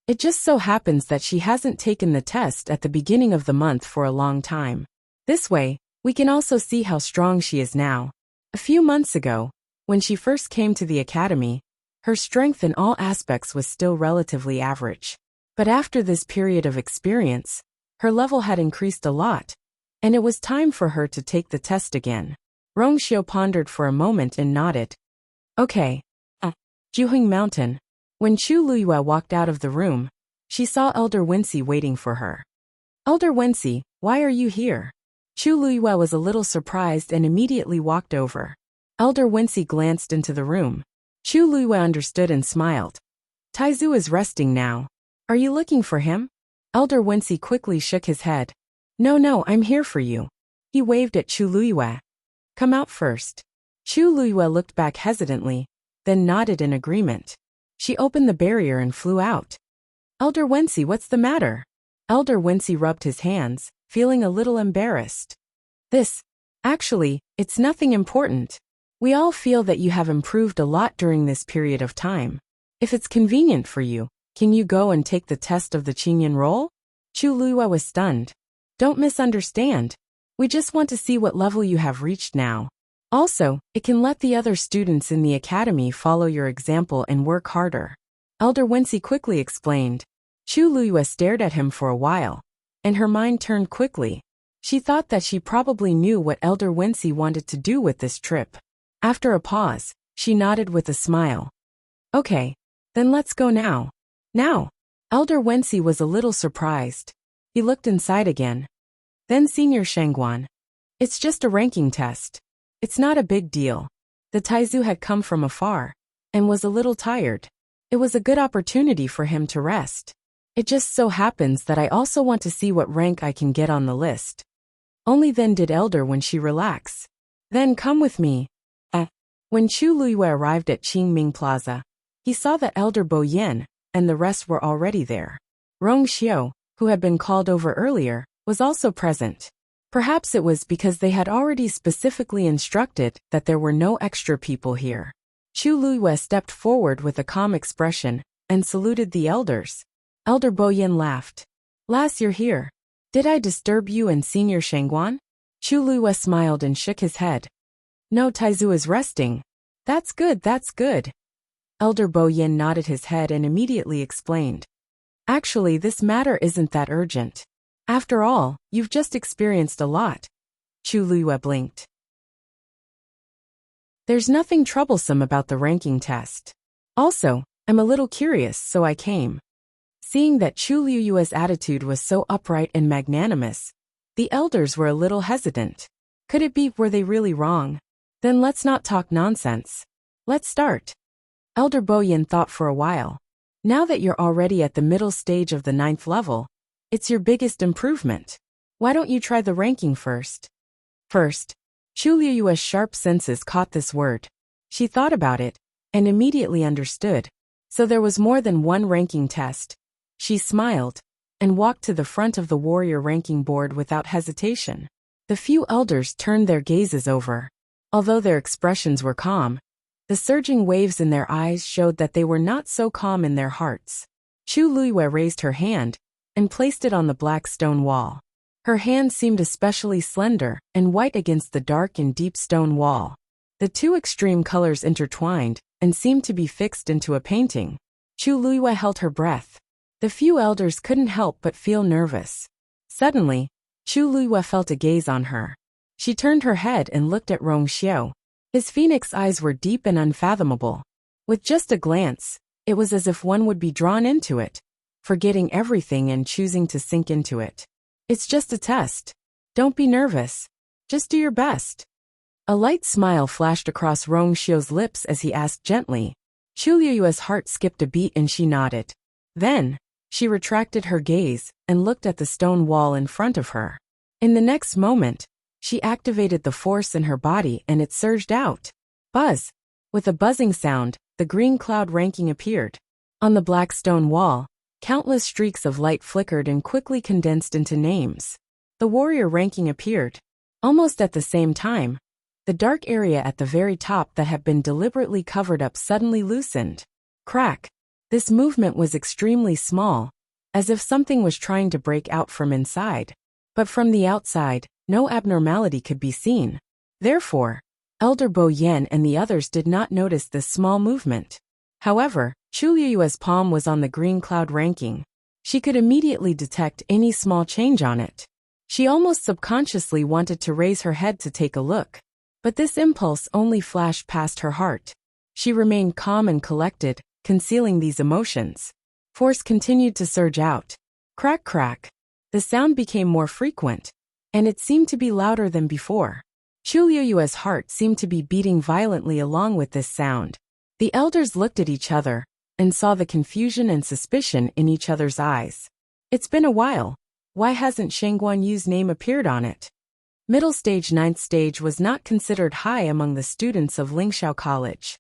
It just so happens that she hasn't taken the test at the beginning of the month for a long time. This way, we can also see how strong she is now. A few months ago, when she first came to the academy, her strength in all aspects was still relatively average. But after this period of experience, her level had increased a lot, and it was time for her to take the test again. Rongxiu pondered for a moment and nodded. Okay. Juhing Mountain. When Chu Luyue walked out of the room, she saw Elder Wensi waiting for her. Elder Wensi, why are you here? Chu Luyue was a little surprised and immediately walked over. Elder Wensi glanced into the room. Chu Luyue understood and smiled. Taizu is resting now. Are you looking for him? Elder Wensi quickly shook his head. No, I'm here for you. He waved at Chu Luyue. Come out first. Chu Luyue looked back hesitantly, then nodded in agreement. She opened the barrier and flew out. Elder Wensi, what's the matter? Elder Wensi rubbed his hands, feeling a little embarrassed. Actually, it's nothing important. We all feel that you have improved a lot during this period of time. If it's convenient for you, can you go and take the test of the Qingyan roll? Chu Luyue was stunned. Don't misunderstand. We just want to see what level you have reached now. Also, it can let the other students in the academy follow your example and work harder. Elder Wensi quickly explained. Chu Luyue stared at him for a while, and her mind turned quickly. She thought that she probably knew what Elder Wensi wanted to do with this trip. After a pause, she nodded with a smile. Okay, then let's go now. Now. Elder Wensi was a little surprised. He looked inside again. Then Senior Shangguan. It's just a ranking test. It's not a big deal. The Taizu had come from afar, and was a little tired. It was a good opportunity for him to rest. It just so happens that I also want to see what rank I can get on the list. Only then did Elder Wensi relax. Then come with me. When Chu Luyue arrived at Qingming Plaza, he saw that Elder Bo Yin and the rest were already there. Rongxiu, who had been called over earlier, was also present. Perhaps it was because they had already specifically instructed that there were no extra people here. Chu Luyue stepped forward with a calm expression and saluted the elders. Elder Bo Yin laughed. Lass, you're here. Did I disturb you and Senior Shangguan? Chu Luyue smiled and shook his head. No, Taizu is resting. That's good. Elder Bo Yin nodded his head and immediately explained. Actually, this matter isn't that urgent. After all, you've just experienced a lot. Chu Luyue blinked. There's nothing troublesome about the ranking test. Also, I'm a little curious, so I came. Seeing that Chu Luyue's attitude was so upright and magnanimous, the elders were a little hesitant. Could it be, were they really wrong? Then let's not talk nonsense. Let's start. Elder Bo Yin thought for a while. Now that you're already at the middle stage of the 9th level, it's your biggest improvement. Why don't you try the ranking first? First, Chu Luyue's sharp senses caught this word. She thought about it, and immediately understood. So there was more than one ranking test. She smiled, and walked to the front of the warrior ranking board without hesitation. The few elders turned their gazes over. Although their expressions were calm, the surging waves in their eyes showed that they were not so calm in their hearts. Chu Luyue raised her hand, and placed it on the black stone wall. Her hand seemed especially slender and white against the dark and deep stone wall. The two extreme colors intertwined, and seemed to be fixed into a painting. Chu Luyue held her breath. The few elders couldn't help but feel nervous. Suddenly, Chu Luyue felt a gaze on her. She turned her head and looked at Rongxiu. His phoenix eyes were deep and unfathomable. With just a glance, it was as if one would be drawn into it, forgetting everything and choosing to sink into it. It's just a test. Don't be nervous. Just do your best. A light smile flashed across Rongxiu's lips as he asked gently. Chu Luyue's heart skipped a beat and she nodded. Then, she retracted her gaze and looked at the stone wall in front of her. In the next moment, she activated the force in her body and it surged out. Buzz! With a buzzing sound, the green cloud ranking appeared. On the black stone wall, countless streaks of light flickered and quickly condensed into names. The warrior ranking appeared. Almost at the same time, the dark area at the very top that had been deliberately covered up suddenly loosened. Crack! This movement was extremely small, as if something was trying to break out from inside. But from the outside, no abnormality could be seen. Therefore, Elder Bo Yen and the others did not notice this small movement. However, Chu Liyue's palm was on the green cloud ranking. She could immediately detect any small change on it. She almost subconsciously wanted to raise her head to take a look. But this impulse only flashed past her heart. She remained calm and collected, concealing these emotions. Force continued to surge out. Crack crack. The sound became more frequent, and it seemed to be louder than before. Chu Liyue's heart seemed to be beating violently along with this sound. The elders looked at each other and saw the confusion and suspicion in each other's eyes. It's been a while. Why hasn't Shang Guanyu's name appeared on it? Middle stage, ninth stage was not considered high among the students of Lingxiao College.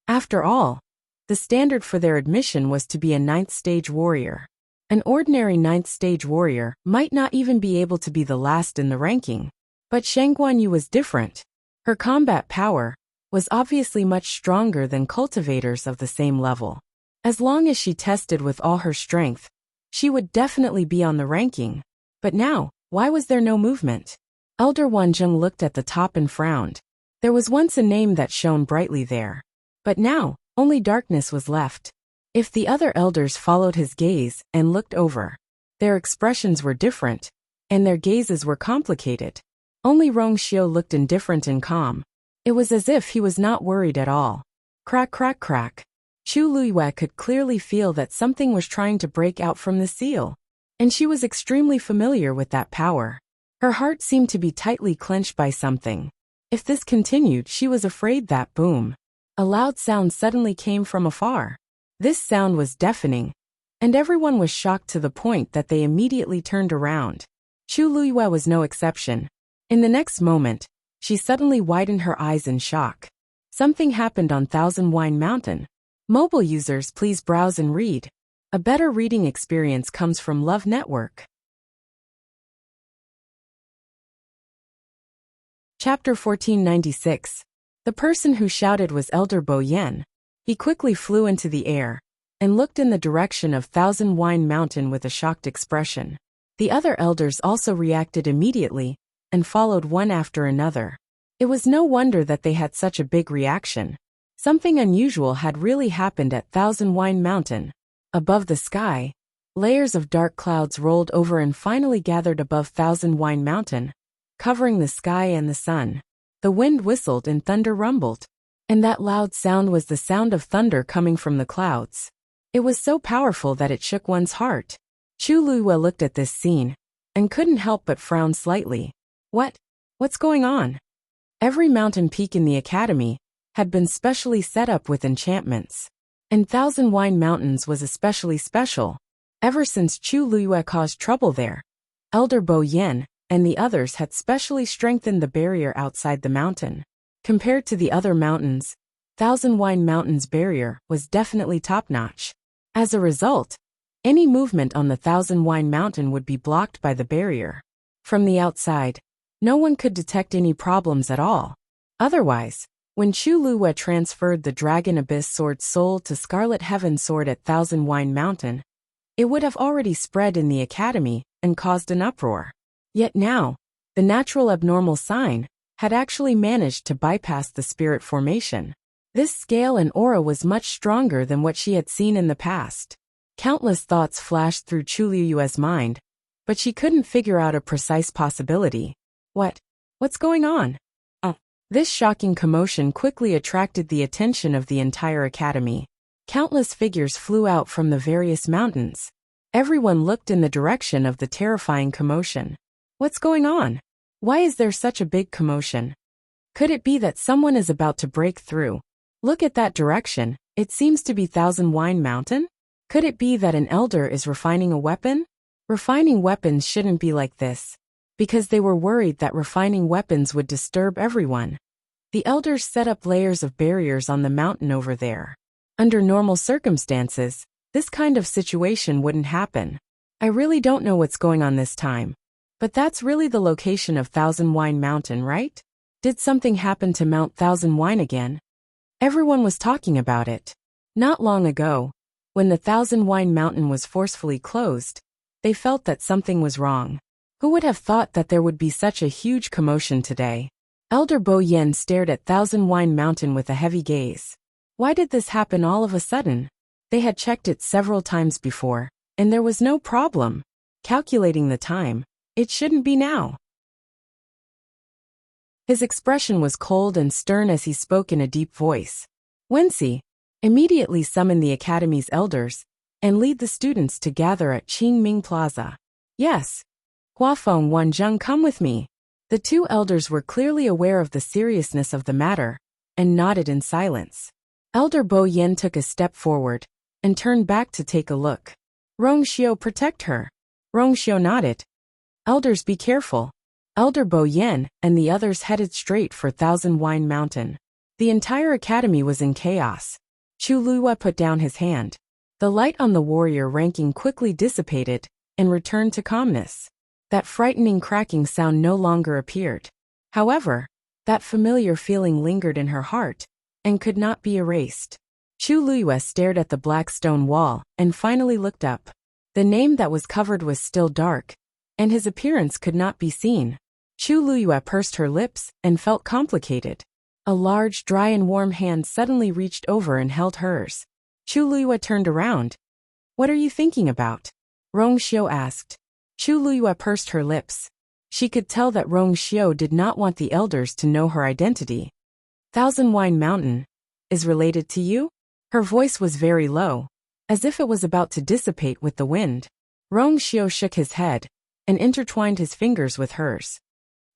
After all, the standard for their admission was to be a ninth stage warrior. An ordinary ninth stage warrior might not even be able to be the last in the ranking. But Shang Guanyu was different. Her combat power was obviously much stronger than cultivators of the same level. As long as she tested with all her strength, she would definitely be on the ranking. But now, why was there no movement? Elder Wanzheng looked at the top and frowned. There was once a name that shone brightly there. But now, only darkness was left. If the other elders followed his gaze and looked over, their expressions were different, and their gazes were complicated. Only Rong Xiu looked indifferent and calm. It was as if he was not worried at all. Crack crack crack. Chu Liyue could clearly feel that something was trying to break out from the seal. And she was extremely familiar with that power. Her heart seemed to be tightly clenched by something. If this continued, she was afraid that boom. A loud sound suddenly came from afar. This sound was deafening, and everyone was shocked to the point that they immediately turned around. Chu Liyue was no exception. In the next moment, she suddenly widened her eyes in shock. Something happened on Thousand Wine Mountain. Mobile users, please browse and read. A better reading experience comes from Love Network. Chapter 1496. The person who shouted was Elder Bo Yen. He quickly flew into the air and looked in the direction of Thousand Wine Mountain with a shocked expression. The other elders also reacted immediately and followed one after another. It was no wonder that they had such a big reaction. Something unusual had really happened at Thousand Wine Mountain. Above the sky, layers of dark clouds rolled over and finally gathered above Thousand Wine Mountain, covering the sky and the sun. The wind whistled and thunder rumbled. And that loud sound was the sound of thunder coming from the clouds. It was so powerful that it shook one's heart. Chu Liyue looked at this scene and couldn't help but frown slightly. What's going on? Every mountain peak in the academy had been specially set up with enchantments. And Thousand Wine Mountains was especially special. Ever since Chu Liyue caused trouble there, Elder Bo Yen and the others had specially strengthened the barrier outside the mountain. Compared to the other mountains, Thousand Wine Mountain's barrier was definitely top-notch. As a result, any movement on the Thousand Wine Mountain would be blocked by the barrier. From the outside, no one could detect any problems at all. Otherwise, when Chu Liyue transferred the Dragon Abyss Sword Soul to Scarlet Heaven Sword at Thousand Wine Mountain, it would have already spread in the academy and caused an uproar. Yet now, the natural abnormal sign had actually managed to bypass the spirit formation. This scale and aura was much stronger than what she had seen in the past. Countless thoughts flashed through Chu Liyue's mind, but she couldn't figure out a precise possibility. What's going on? This shocking commotion quickly attracted the attention of the entire academy. Countless figures flew out from the various mountains. Everyone looked in the direction of the terrifying commotion. What's going on? Why is there such a big commotion? Could it be that someone is about to break through? Look at that direction, it seems to be Thousand Wine Mountain? Could it be that an elder is refining a weapon? Refining weapons shouldn't be like this, because they were worried that refining weapons would disturb everyone. The elders set up layers of barriers on the mountain over there. Under normal circumstances, this kind of situation wouldn't happen. I really don't know what's going on this time. But that's really the location of Thousand Wine Mountain, right? Did something happen to Mount Thousand Wine again? Everyone was talking about it. Not long ago, when the Thousand Wine Mountain was forcefully closed, they felt that something was wrong. Who would have thought that there would be such a huge commotion today? Elder Bo Yen stared at Thousand Wine Mountain with a heavy gaze. Why did this happen all of a sudden? They had checked it several times before, and there was no problem. Calculating the time, it shouldn't be now. His expression was cold and stern as he spoke in a deep voice. Wensi, immediately summon the academy's elders and lead the students to gather at Qingming Plaza. Yes. Huafeng Wanzheng, come with me. The two elders were clearly aware of the seriousness of the matter and nodded in silence. Elder Bo Yen took a step forward and turned back to take a look. Rongxiu, protect her. Rongxiu nodded. Elders, be careful. Elder Bo Yen and the others headed straight for Thousand Wine Mountain. The entire academy was in chaos. Chu Luihua put down his hand. The light on the warrior ranking quickly dissipated and returned to calmness. That frightening cracking sound no longer appeared. However, that familiar feeling lingered in her heart and could not be erased. Chu Luihua stared at the black stone wall and finally looked up. The name that was covered was still dark, and his appearance could not be seen. Chu Luihua pursed her lips and felt complicated. A large, dry and warm hand suddenly reached over and held hers. Chu Luihua turned around. What are you thinking about? Rongxiu asked. Chu Luihua pursed her lips. She could tell that Rongxiu did not want the elders to know her identity. Thousand Wine Mountain is related to you? Her voice was very low, as if it was about to dissipate with the wind. Rongxiu shook his head and intertwined his fingers with hers.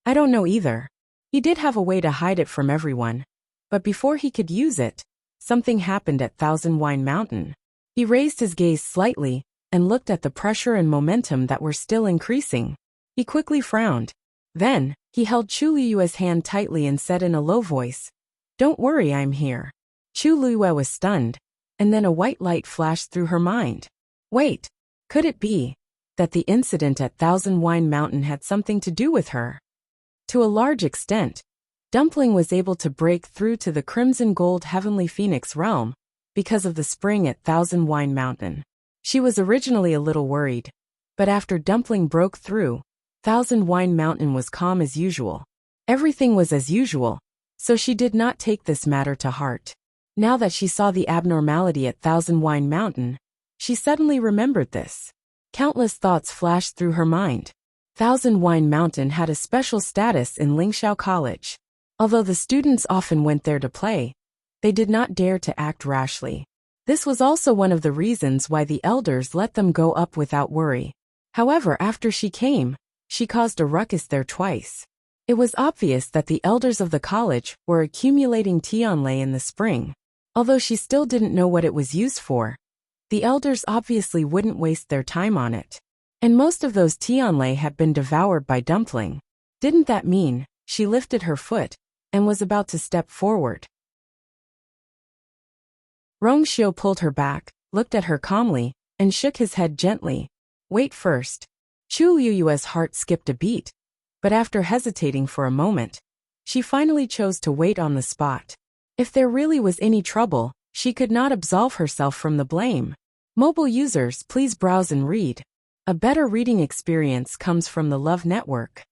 I don't know either. He did have a way to hide it from everyone, but before he could use it, something happened at Thousand Wine Mountain. He raised his gaze slightly and looked at the pressure and momentum that were still increasing. He quickly frowned. Then, he held Chu Luihua's hand tightly and said in a low voice, "Don't worry, I'm here." Chu Luihua was stunned, and then a white light flashed through her mind. Wait, could it be that the incident at Thousand Wine Mountain had something to do with her? To a large extent, Dumpling was able to break through to the Crimson Gold Heavenly Phoenix realm because of the spring at Thousand Wine Mountain. She was originally a little worried, but after Dumpling broke through, Thousand Wine Mountain was calm as usual. Everything was as usual, so she did not take this matter to heart. Now that she saw the abnormality at Thousand Wine Mountain, she suddenly remembered this. Countless thoughts flashed through her mind. Thousand Wine Mountain had a special status in Lingxiao College. Although the students often went there to play, they did not dare to act rashly. This was also one of the reasons why the elders let them go up without worry. However, after she came, she caused a ruckus there twice. It was obvious that the elders of the college were accumulating Tianlei in the spring. Although she still didn't know what it was used for, the elders obviously wouldn't waste their time on it. And most of those Tianlei had been devoured by Dumpling. Didn't that mean she lifted her foot and was about to step forward? Rongxiu pulled her back, looked at her calmly, and shook his head gently. Wait first. Chu Luihua's heart skipped a beat, but after hesitating for a moment, she finally chose to wait on the spot. If there really was any trouble, she could not absolve herself from the blame. Mobile users, please browse and read. A better reading experience comes from the Love Network.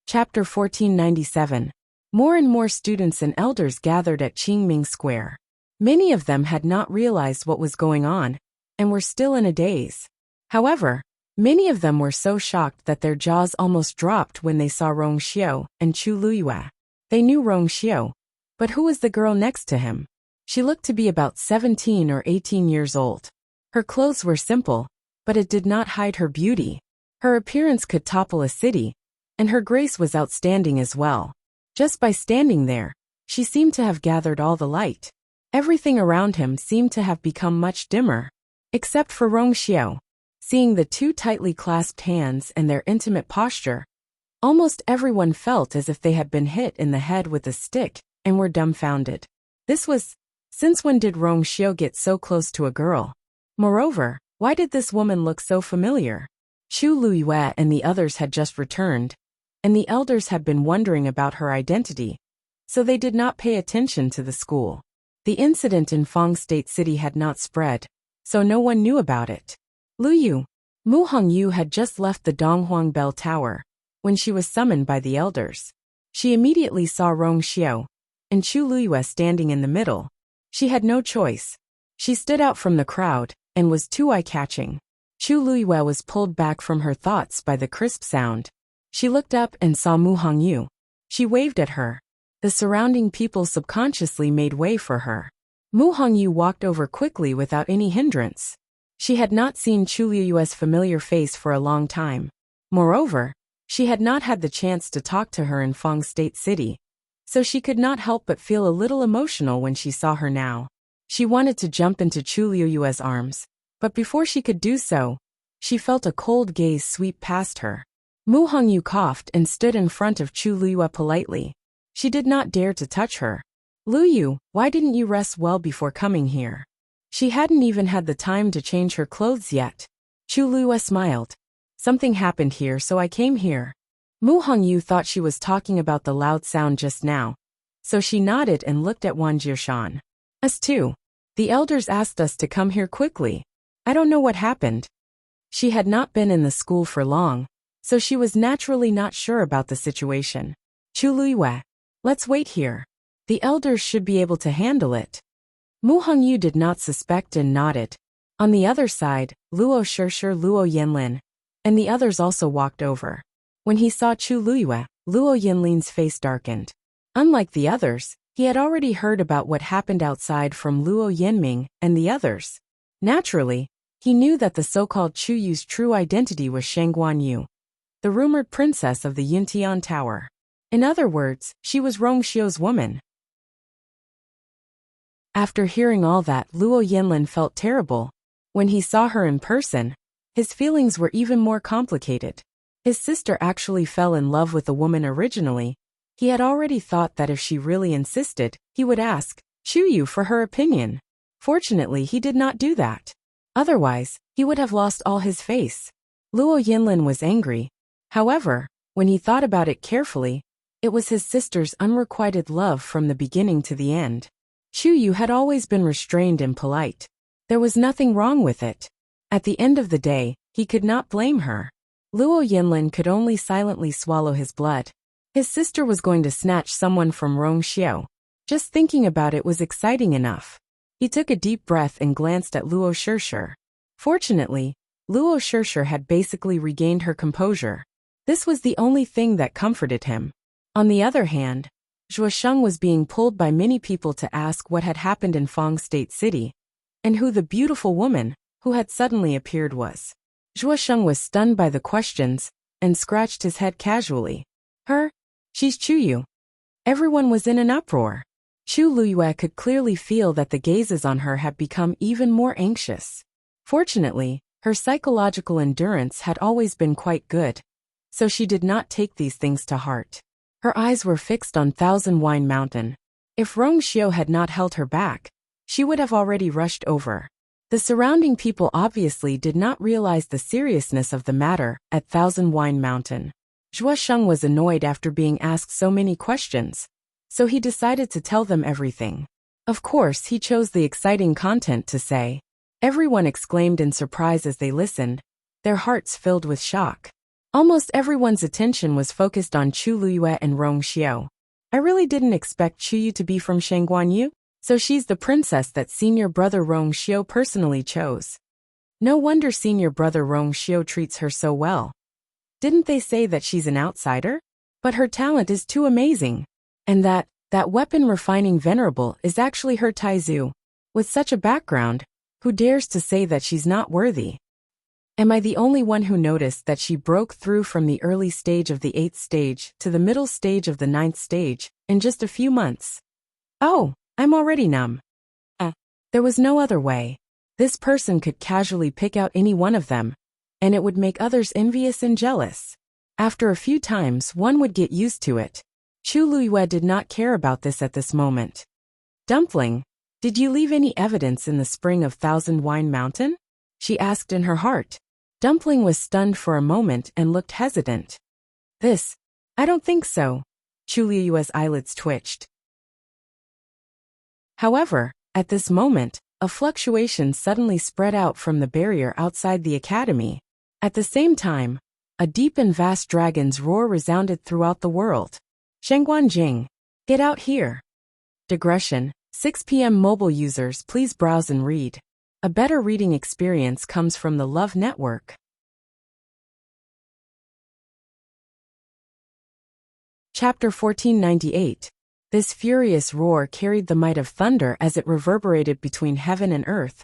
Chapter 1497. More and more students and elders gathered at Qingming Square. Many of them had not realized what was going on and were still in a daze. However, many of them were so shocked that their jaws almost dropped when they saw Rongxiu and Chu Luihua. They knew Rongxiu, but who was the girl next to him? She looked to be about 17 or 18 years old. Her clothes were simple, but it did not hide her beauty. Her appearance could topple a city, and her grace was outstanding as well. Just by standing there, she seemed to have gathered all the light. Everything around him seemed to have become much dimmer, except for Rongxiu. Seeing the two tightly clasped hands and their intimate posture, almost everyone felt as if they had been hit in the head with a stick and were dumbfounded. Since when did Rongxiu get so close to a girl? Moreover, why did this woman look so familiar? Chu Luihua and the others had just returned, and the elders had been wondering about her identity, so they did not pay attention to the school. The incident in Fong State City had not spread, so no one knew about it. Luyu. Mu Hongyu had just left the Donghuang Bell Tower when she was summoned by the elders. She immediately saw Rong Xiao and Chu Luyue standing in the middle. She had no choice. She stood out from the crowd and was too eye-catching. Chu Luyue was pulled back from her thoughts by the crisp sound. She looked up and saw Mu Hongyu. She waved at her. The surrounding people subconsciously made way for her. Mu Hongyu walked over quickly without any hindrance. She had not seen Chu Luyue's familiar face for a long time. Moreover, she had not had the chance to talk to her in Fong State City, so she could not help but feel a little emotional when she saw her now. She wanted to jump into Chu Luyue's arms, but before she could do so, she felt a cold gaze sweep past her. Mu Hongyu coughed and stood in front of Chu Luyue politely. She did not dare to touch her. Luyu, why didn't you rest well before coming here? She hadn't even had the time to change her clothes yet. Chu Luyue smiled. Something happened here, so I came here. Mu Hongyu thought she was talking about the loud sound just now, so she nodded and looked at Wang Jirshan. Us too. The elders asked us to come here quickly. I don't know what happened. She had not been in the school for long, so she was naturally not sure about the situation. Chu Luyue. Let's wait here. The elders should be able to handle it. Mu Hongyu did not suspect and nodded. On the other side, Luo Shishir, Luo Yinlin, and the others also walked over. When he saw Chu Luyue, Luo Yinlin's face darkened. Unlike the others, he had already heard about what happened outside from Luo Yinming and the others. Naturally, he knew that the so-called Chu Yu's true identity was Shangguan Yu, the rumored princess of the Yuntian Tower. In other words, she was Rong Xiao's woman. After hearing all that, Luo Yinlin felt terrible. When he saw her in person, his feelings were even more complicated. His sister actually fell in love with the woman originally. He had already thought that if she really insisted, he would ask Chu Yu for her opinion. Fortunately, he did not do that. Otherwise, he would have lost all his face. Luo Yinlin was angry. However, when he thought about it carefully, it was his sister's unrequited love from the beginning to the end. Chu Yu had always been restrained and polite. There was nothing wrong with it. At the end of the day, he could not blame her. Luo Yinlin could only silently swallow his blood. His sister was going to snatch someone from Rong Xiao. Just thinking about it was exciting enough. He took a deep breath and glanced at Luo Shishir. Fortunately, Luo Shishir had basically regained her composure. This was the only thing that comforted him. On the other hand, Zhuosheng was being pulled by many people to ask what had happened in Fong State City, and who the beautiful woman who had suddenly appeared was. Zhuosheng was stunned by the questions and scratched his head casually. Her? She's Chu Yu. Everyone was in an uproar. Chu Luyue could clearly feel that the gazes on her had become even more anxious. Fortunately, her psychological endurance had always been quite good, so she did not take these things to heart. Her eyes were fixed on Thousand Wine Mountain. If Rong Xiao had not held her back, she would have already rushed over. The surrounding people obviously did not realize the seriousness of the matter at Thousand Wine Mountain. Zhuosheng was annoyed after being asked so many questions, so he decided to tell them everything. Of course, he chose the exciting content to say. Everyone exclaimed in surprise as they listened, their hearts filled with shock. Almost everyone's attention was focused on Chu Luyue and Rong Xiao. I really didn't expect Chu Yu to be from Shangguan Yu, so she's the princess that senior brother Rong Xiao personally chose. No wonder senior brother Rong Xiao treats her so well. Didn't they say that she's an outsider? But her talent is too amazing. And that weapon refining venerable is actually her Taizu. With such a background, who dares to say that she's not worthy? Am I the only one who noticed that she broke through from the early stage of the 8th stage to the middle stage of the 9th stage in just a few months? Oh, I'm already numb. There was no other way. This person could casually pick out any one of them, and it would make others envious and jealous. After a few times, one would get used to it. Chu Luyue did not care about this at this moment. Dumpling, did you leave any evidence in the spring of Thousand Wine Mountain? She asked in her heart. Dumpling was stunned for a moment and looked hesitant. I don't think so. Chu Liyue's eyelids twitched. However, at this moment, a fluctuation suddenly spread out from the barrier outside the academy. At the same time, a deep and vast dragon's roar resounded throughout the world. Shengguan Jing, get out here. Digression, 6 p.m. mobile users, please browse and read. A better reading experience comes from the Love Network. Chapter 1498. This furious roar carried the might of thunder as it reverberated between heaven and earth,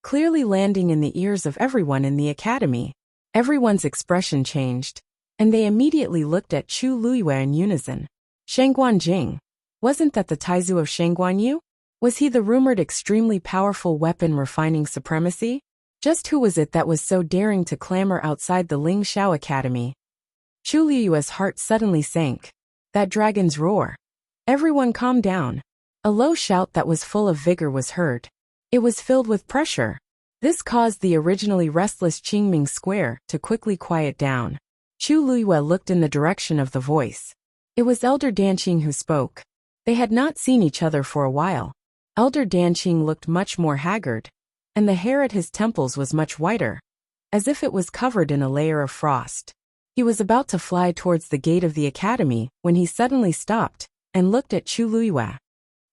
clearly landing in the ears of everyone in the academy. Everyone's expression changed, and they immediately looked at Chu Luiyue in unison. Shengguan Jing. Wasn't that the Taizu of Shengguan Yu? Was he the rumored extremely powerful weapon refining supremacy? Just who was it that was so daring to clamor outside the Ling Xiao Academy? Chu Luiyue's heart suddenly sank. That dragon's roar. Everyone calmed down. A low shout that was full of vigor was heard. It was filled with pressure. This caused the originally restless Qingming Square to quickly quiet down. Chu Luiyue looked in the direction of the voice. It was Elder Danqing who spoke. They had not seen each other for a while. Elder Danqing looked much more haggard, and the hair at his temples was much whiter, as if it was covered in a layer of frost. He was about to fly towards the gate of the academy when he suddenly stopped and looked at Chu Luiyue.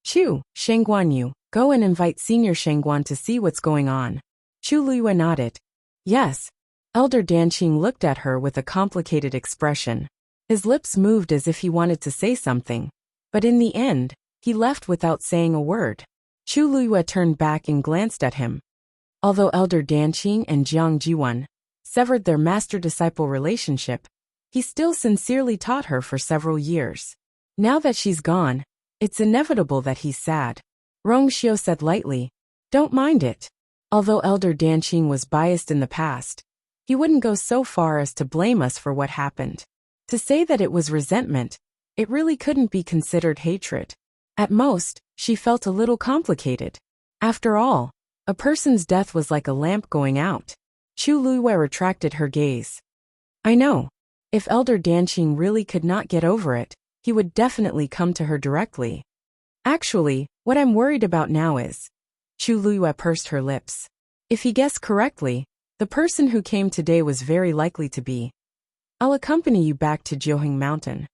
Chu, Shengguan Yu, go and invite Senior Shengguan to see what's going on. Chu Luiyue nodded. Yes. Elder Danqing looked at her with a complicated expression. His lips moved as if he wanted to say something, but in the end, he left without saying a word. Chu Luiyue turned back and glanced at him. Although Elder Danqing and Jiang Jiwan severed their master-disciple relationship, he still sincerely taught her for several years. Now that she's gone, it's inevitable that he's sad. Rong Xiu said lightly, don't mind it. Although Elder Danqing was biased in the past, he wouldn't go so far as to blame us for what happened. To say that it was resentment, it really couldn't be considered hatred. At most, she felt a little complicated. After all, a person's death was like a lamp going out. Chu Luiyue retracted her gaze. I know. If Elder Danqing really could not get over it, he would definitely come to her directly. Actually, what I'm worried about now is... Chu Luiyue pursed her lips. If he guessed correctly, the person who came today was very likely to be. I'll accompany you back to Jiuheng Mountain.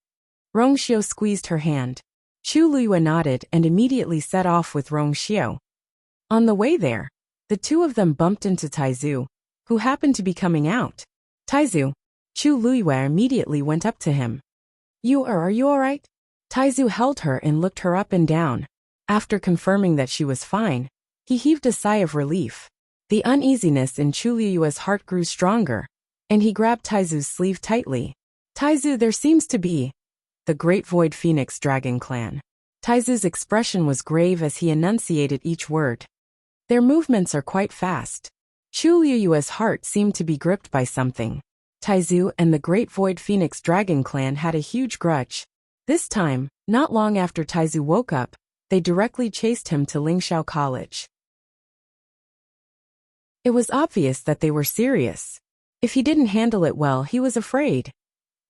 Rong Xiu squeezed her hand. Chu Luiyue nodded and immediately set off with Rong Xiu. On the way there, the two of them bumped into Taizu, who happened to be coming out. Taizu. Chu Luiyue immediately went up to him. Are you alright? Taizu held her and looked her up and down. After confirming that she was fine, he heaved a sigh of relief. The uneasiness in Chu Luiyue's heart grew stronger, and he grabbed Taizu's sleeve tightly. Taizu, there seems to be the Great Void Phoenix Dragon Clan. Taizu's expression was grave as he enunciated each word. Their movements are quite fast. Chu Luiyue's heart seemed to be gripped by something. Taizu and the Great Void Phoenix Dragon Clan had a huge grudge. This time, not long after Taizu woke up, they directly chased him to Lingxiao College. It was obvious that they were serious. If he didn't handle it well, he was afraid.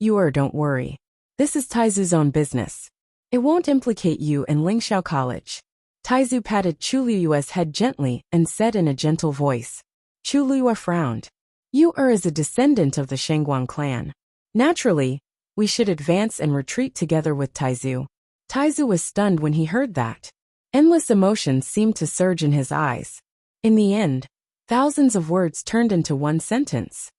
Don't worry. This is Taizu's own business. It won't implicate you and Lingxiao College. Taizu patted Chu Luiyue's head gently and said in a gentle voice. Chu Luiyue frowned. Is a descendant of the Shengguan clan. Naturally, we should advance and retreat together with Taizu. Taizu was stunned when he heard that. Endless emotions seemed to surge in his eyes. In the end, thousands of words turned into one sentence.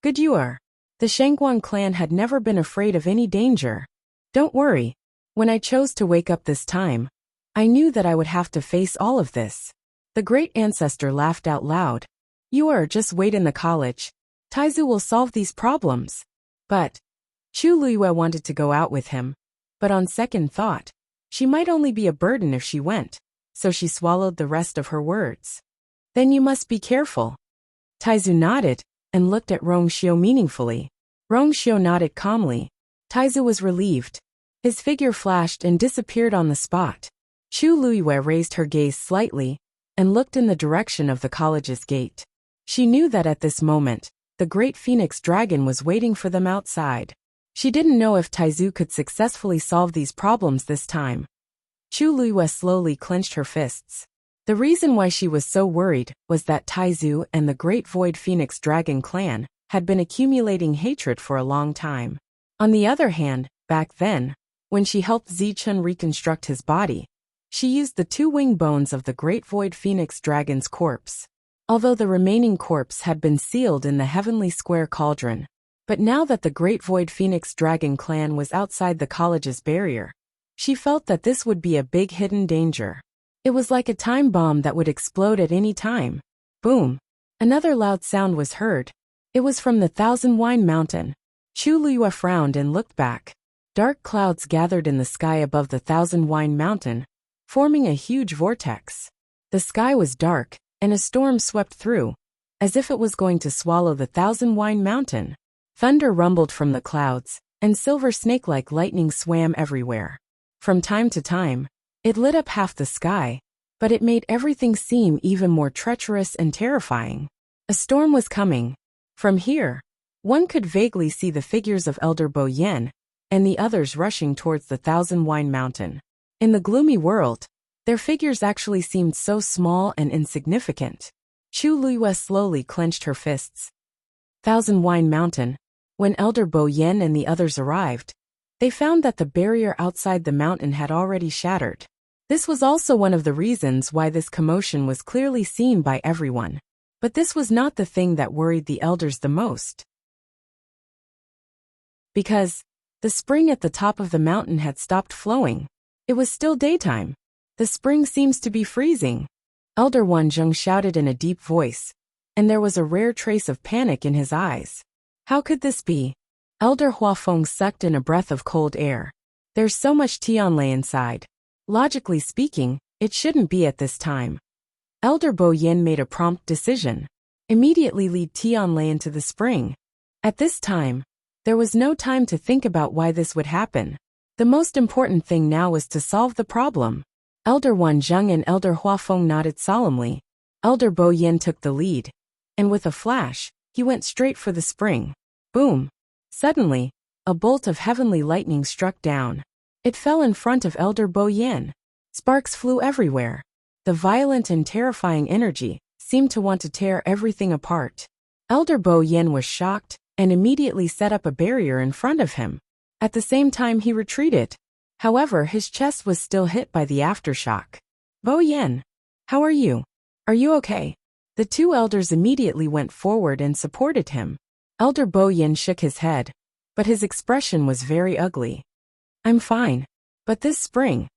Good Yuer. The Shengguan clan had never been afraid of any danger. Don't worry. When I chose to wake up this time, I knew that I would have to face all of this. The great ancestor laughed out loud. Just wait in the college. Taizu will solve these problems. But Chu Luiyue wanted to go out with him. But on second thought, she might only be a burden if she went, so she swallowed the rest of her words. Then you must be careful. Taizu nodded and looked at Rong Xiu meaningfully. Rong Xiu nodded calmly. Taizu was relieved. His figure flashed and disappeared on the spot. Chu Luiyue raised her gaze slightly and looked in the direction of the college's gate. She knew that at this moment, the Great Phoenix Dragon was waiting for them outside. She didn't know if Taizu could successfully solve these problems this time. Chu Luiyue slowly clenched her fists. The reason why she was so worried was that Taizu and the Great Void Phoenix Dragon clan had been accumulating hatred for a long time. On the other hand, back then, when she helped Zichun reconstruct his body, she used the 2 wing bones of the Great Void Phoenix Dragon's corpse. Although the remaining corpse had been sealed in the Heavenly Square Cauldron. But now that the Great Void Phoenix Dragon clan was outside the college's barrier, she felt that this would be a big hidden danger. It was like a time bomb that would explode at any time. Boom! Another loud sound was heard. It was from the Thousand Wine Mountain. Chu Luiyue frowned and looked back. Dark clouds gathered in the sky above the Thousand Wine Mountain, forming a huge vortex. The sky was dark, and a storm swept through, as if it was going to swallow the Thousand Wine Mountain. Thunder rumbled from the clouds, and silver snake-like lightning swam everywhere. From time to time, it lit up half the sky, but it made everything seem even more treacherous and terrifying. A storm was coming. From here, one could vaguely see the figures of Elder Bo Yen and the others rushing towards the Thousand Wine Mountain. In the gloomy world, their figures actually seemed so small and insignificant. Chu Luiyue slowly clenched her fists. Thousand Wine Mountain. When Elder Bo Yen and the others arrived, they found that the barrier outside the mountain had already shattered. This was also one of the reasons why this commotion was clearly seen by everyone. But this was not the thing that worried the elders the most. Because the spring at the top of the mountain had stopped flowing. It was still daytime. The spring seems to be freezing. Elder Wanzheng shouted in a deep voice, and there was a rare trace of panic in his eyes. How could this be? Elder Huafeng sucked in a breath of cold air. There's so much Tianlei inside. Logically speaking, it shouldn't be at this time. Elder Bo Yin made a prompt decision. Immediately lead Tianlei into the spring. At this time, there was no time to think about why this would happen. The most important thing now was to solve the problem. Elder Wanzheng and Elder Huafeng nodded solemnly. Elder Bo Yin took the lead, and with a flash, he went straight for the spring. Boom! Suddenly, a bolt of heavenly lightning struck down. It fell in front of Elder Bo Yin. Sparks flew everywhere. The violent and terrifying energy seemed to want to tear everything apart. Elder Bo Yin was shocked and immediately set up a barrier in front of him. At the same time he retreated. However, his chest was still hit by the aftershock. Bo Yin, how are you? Are you okay? The 2 elders immediately went forward and supported him. Elder Bo Yin shook his head, but his expression was very ugly. I'm fine. But this spring.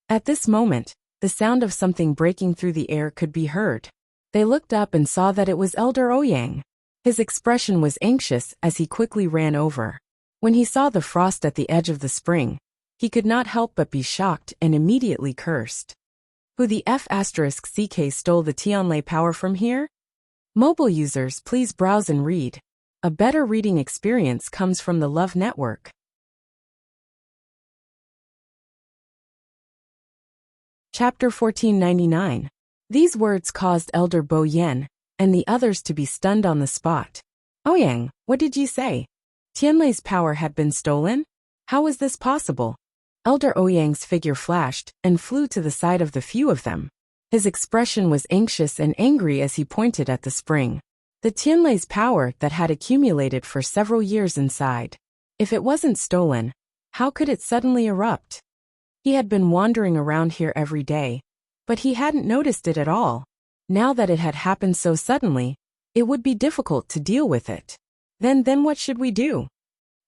At this moment, the sound of something breaking through the air could be heard. They looked up and saw that it was Elder Ouyang. His expression was anxious as he quickly ran over. When he saw the frost at the edge of the spring, he could not help but be shocked and immediately cursed. Who the F***CK stole the Tianlei power from here? Mobile users, please browse and read. A better reading experience comes from the Love Network. Chapter 1499. These words caused Elder Bo Yen and the others to be stunned on the spot. Ouyang, what did you say? Tianlei's power had been stolen? How was this possible? Elder Ouyang's figure flashed and flew to the side of the few of them. His expression was anxious and angry as he pointed at the spring. The Tianlei's power that had accumulated for several years inside. If it wasn't stolen, how could it suddenly erupt? He had been wandering around here every day, but he hadn't noticed it at all. Now that it had happened so suddenly, it would be difficult to deal with it. Then what should we do?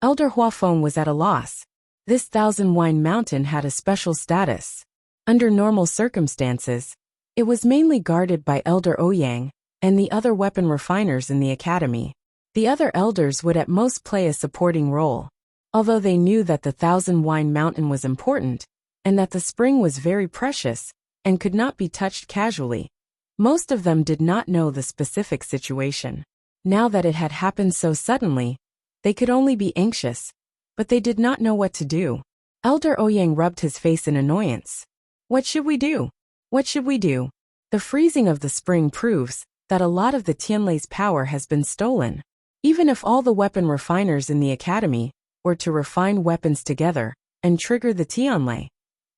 Elder Huafeng was at a loss. This Thousand Wine Mountain had a special status. Under normal circumstances, it was mainly guarded by Elder Ouyang and the other weapon refiners in the academy. The other elders would at most play a supporting role. Although they knew that the Thousand Wine Mountain was important, and that the spring was very precious, and could not be touched casually, most of them did not know the specific situation. Now that it had happened so suddenly, they could only be anxious, but they did not know what to do. Elder Ouyang rubbed his face in annoyance. What should we do? What should we do? The freezing of the spring proves that a lot of the Tianlei's power has been stolen. Even if all the weapon refiners in the academy were to refine weapons together and trigger the Tianlei,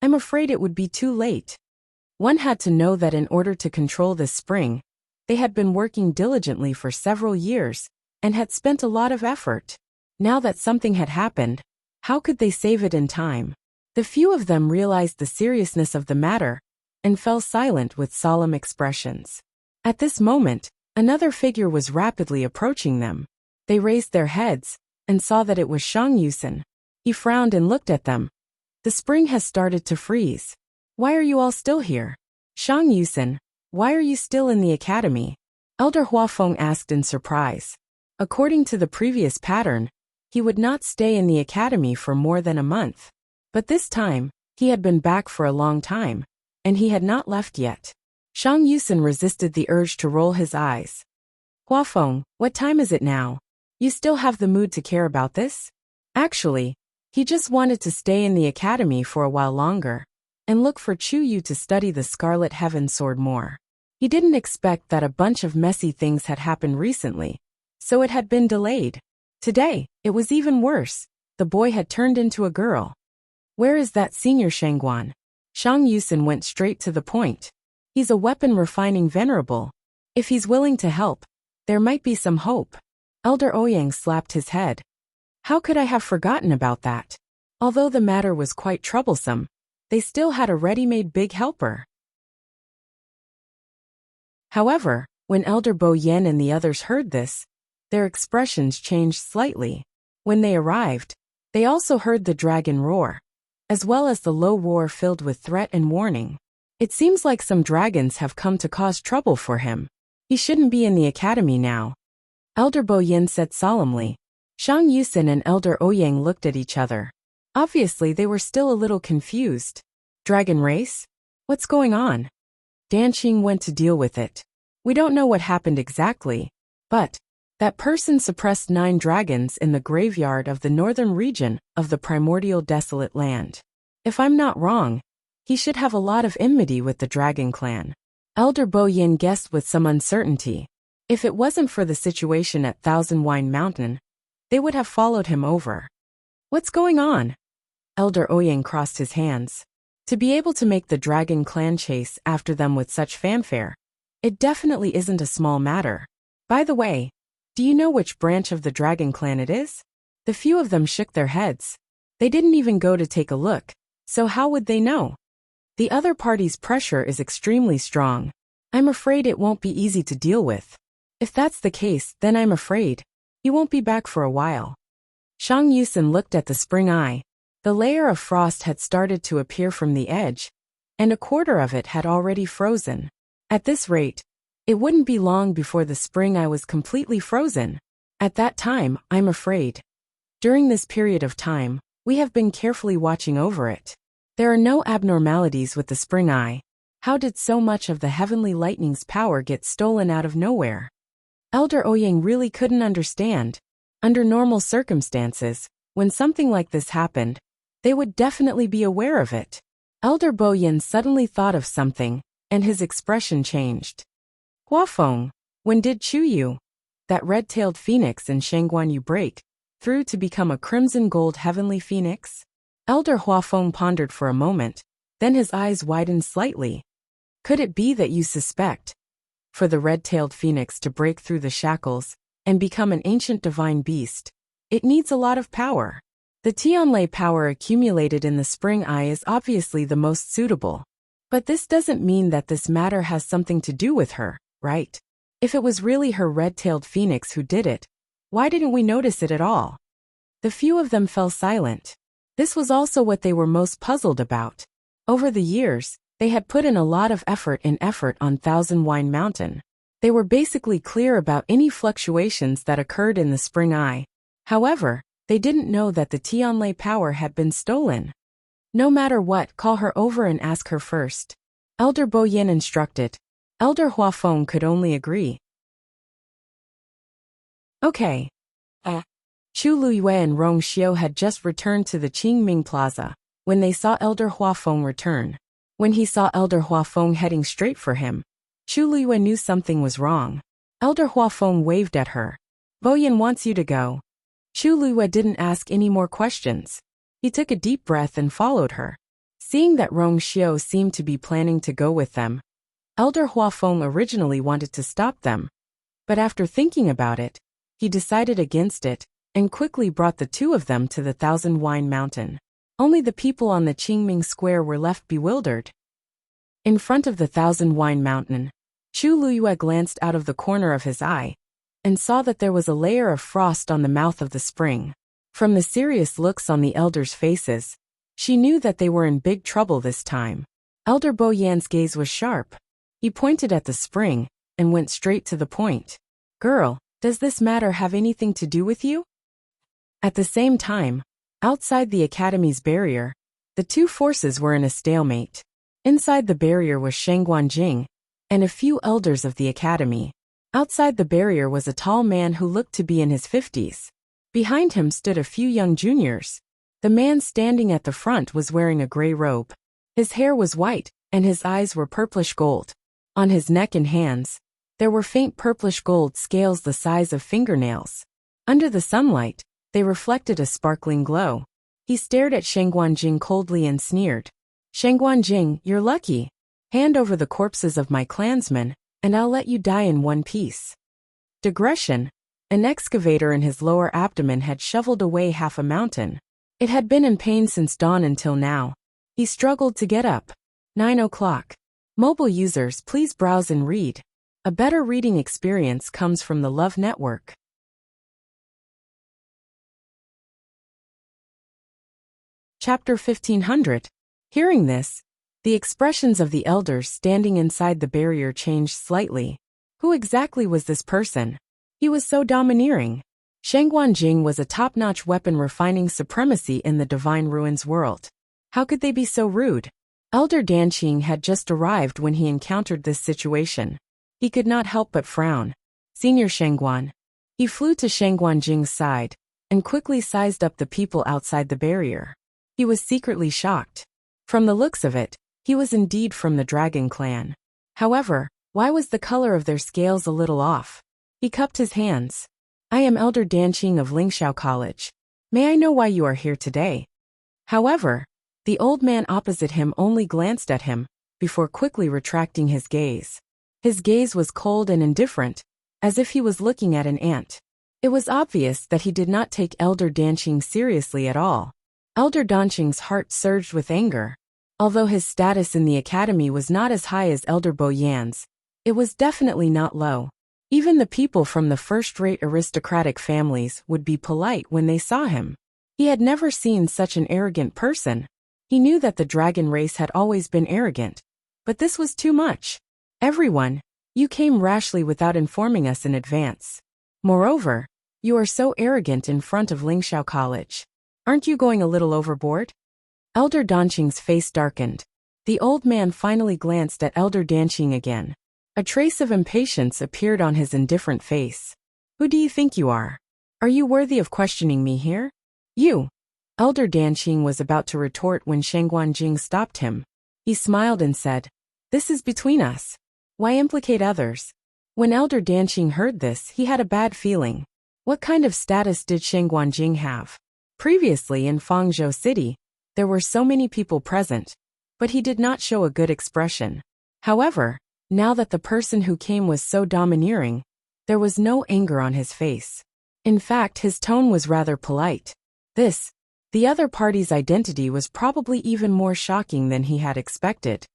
I'm afraid it would be too late. One had to know that in order to control this spring, they had been working diligently for several years and had spent a lot of effort. Now that something had happened, how could they save it in time? The few of them realized the seriousness of the matter and fell silent with solemn expressions. At this moment, another figure was rapidly approaching them. They raised their heads and saw that it was Shang Yusen. He frowned and looked at them. The spring has started to freeze. Why are you all still here? Shang Yusen, why are you still in the academy? Elder Huafeng asked in surprise. According to the previous pattern, he would not stay in the academy for more than a month. But this time, he had been back for a long time, and he had not left yet. Shang Yusen resisted the urge to roll his eyes. Huafeng, what time is it now? You still have the mood to care about this? Actually, he just wanted to stay in the academy for a while longer and look for Chu Yu to study the Scarlet Heaven Sword more. He didn't expect that a bunch of messy things had happened recently, so it had been delayed. Today, it was even worse. The boy had turned into a girl. Where is that senior Shangguan? Shang Yusen went straight to the point. He's a weapon refining venerable. If he's willing to help, there might be some hope. Elder Ouyang slapped his head. How could I have forgotten about that? Although the matter was quite troublesome, they still had a ready-made big helper. However, when Elder Bo Yen and the others heard this, their expressions changed slightly. When they arrived, they also heard the dragon roar, as well as the low roar filled with threat and warning. It seems like some dragons have come to cause trouble for him. He shouldn't be in the academy now. Elder Bo Yen said solemnly. Shang Yusen and Elder Ouyang looked at each other. Obviously, they were still a little confused. Dragon race? What's going on? Danqing went to deal with it. We don't know what happened exactly, but that person suppressed 9 dragons in the graveyard of the northern region of the primordial desolate land. If I'm not wrong, he should have a lot of enmity with the dragon clan. Elder Bo Yin guessed with some uncertainty. If it wasn't for the situation at Thousand Wine Mountain, they would have followed him over. What's going on? Elder Ouyang crossed his hands. To be able to make the dragon clan chase after them with such fanfare, it definitely isn't a small matter. By the way, do you know which branch of the dragon clan it is? The few of them shook their heads. They didn't even go to take a look, so how would they know? The other party's pressure is extremely strong. I'm afraid it won't be easy to deal with. If that's the case, then I'm afraid he won't be back for a while. Shang Yusen looked at the spring eye. The layer of frost had started to appear from the edge, and a quarter of it had already frozen. At this rate, it wouldn't be long before the spring eye was completely frozen. At that time, I'm afraid. During this period of time, we have been carefully watching over it. There are no abnormalities with the spring eye. How did so much of the heavenly lightning's power get stolen out of nowhere? Elder Ouyang really couldn't understand. Under normal circumstances, when something like this happened, they would definitely be aware of it. Elder Bo Yin suddenly thought of something, and his expression changed. Huafeng, when did Chu Yu, that red-tailed phoenix in Shangguan Yu break through to become a crimson gold heavenly phoenix? Elder Huafeng pondered for a moment, then his eyes widened slightly. Could it be that you suspect, for the red-tailed phoenix to break through the shackles and become an ancient divine beast, it needs a lot of power? The Tianlei power accumulated in the spring eye is obviously the most suitable. But this doesn't mean that this matter has something to do with her, right? If it was really her red-tailed phoenix who did it, why didn't we notice it at all? The few of them fell silent. This was also what they were most puzzled about. Over the years, they had put in a lot of effort on Thousand Wine Mountain. They were basically clear about any fluctuations that occurred in the spring eye. However, they didn't know that the Tianlei power had been stolen. No matter what, call her over and ask her first. Elder Bo Yin instructed. Elder Huafeng could only agree. Okay. Chu Luyue and Rong Xiu had just returned to the Qingming Plaza when they saw Elder Huafeng return. When he saw Elder Huafeng heading straight for him, Chu Luyue knew something was wrong. Elder Huafeng waved at her. Bo Yin wants you to go. Chu Luyue didn't ask any more questions. He took a deep breath and followed her. Seeing that Rong Xiao seemed to be planning to go with them, Elder Huafeng originally wanted to stop them, but after thinking about it, he decided against it and quickly brought the two of them to the Thousand Wine Mountain. Only the people on the Qingming Square were left bewildered. In front of the Thousand Wine Mountain, Chu Luyue glanced out of the corner of his eye and saw that there was a layer of frost on the mouth of the spring. From the serious looks on the elders' faces, she knew that they were in big trouble this time. Elder Bo Yan's gaze was sharp. He pointed at the spring and went straight to the point. "Girl, does this matter have anything to do with you?" At the same time, outside the academy's barrier, the two forces were in a stalemate. Inside the barrier was Sheng Guanjing and a few elders of the academy. Outside the barrier was a tall man who looked to be in his 50s. Behind him stood a few young juniors. The man standing at the front was wearing a gray robe. His hair was white, and his eyes were purplish gold. On his neck and hands, there were faint purplish gold scales the size of fingernails. Under the sunlight, they reflected a sparkling glow. He stared at Sheng Guanjing coldly and sneered. "Sheng Guanjing, you're lucky. Hand over the corpses of my clansmen, and I'll let you die in one piece." Digression. An excavator in his lower abdomen had shoveled away half a mountain. It had been in pain since dawn until now. He struggled to get up. 9 o'clock. Mobile users, please browse and read. A better reading experience comes from the Love Network. Chapter 1500. Hearing this, the expressions of the elders standing inside the barrier changed slightly. Who exactly was this person? He was so domineering. Sheng Guanjing was a top-notch weapon refining supremacy in the Divine Ruins world. How could they be so rude? Elder Danqing had just arrived when he encountered this situation. He could not help but frown. "Senior Shengguan." He flew to Sheng Guanjing's side and quickly sized up the people outside the barrier. He was secretly shocked. From the looks of it, he was indeed from the Dragon Clan. However, why was the color of their scales a little off? He cupped his hands. "I am Elder Danqing of Lingxiao College. May I know why you are here today?" However, the old man opposite him only glanced at him, before quickly retracting his gaze. His gaze was cold and indifferent, as if he was looking at an ant. It was obvious that he did not take Elder Danqing seriously at all. Elder Danqing's heart surged with anger. Although his status in the academy was not as high as Elder Bo Yan's, it was definitely not low. Even the people from the first-rate aristocratic families would be polite when they saw him. He had never seen such an arrogant person. He knew that the dragon race had always been arrogant, but this was too much. "Everyone, you came rashly without informing us in advance. Moreover, you are so arrogant in front of Lingxiao College. Aren't you going a little overboard?" Elder Danqing's face darkened. The old man finally glanced at Elder Danqing again. A trace of impatience appeared on his indifferent face. "Who do you think you are? Are you worthy of questioning me here?" "You." Elder Danqing was about to retort when Sheng Guanjing stopped him. He smiled and said, "This is between us. Why implicate others?" When Elder Danqing heard this, he had a bad feeling. What kind of status did Sheng Guanjing have? Previously in Fangzhou City, there were so many people present, but he did not show a good expression. However, now that the person who came was so domineering, there was no anger on his face. In fact, his tone was rather polite. The other party's identity was probably even more shocking than he had expected.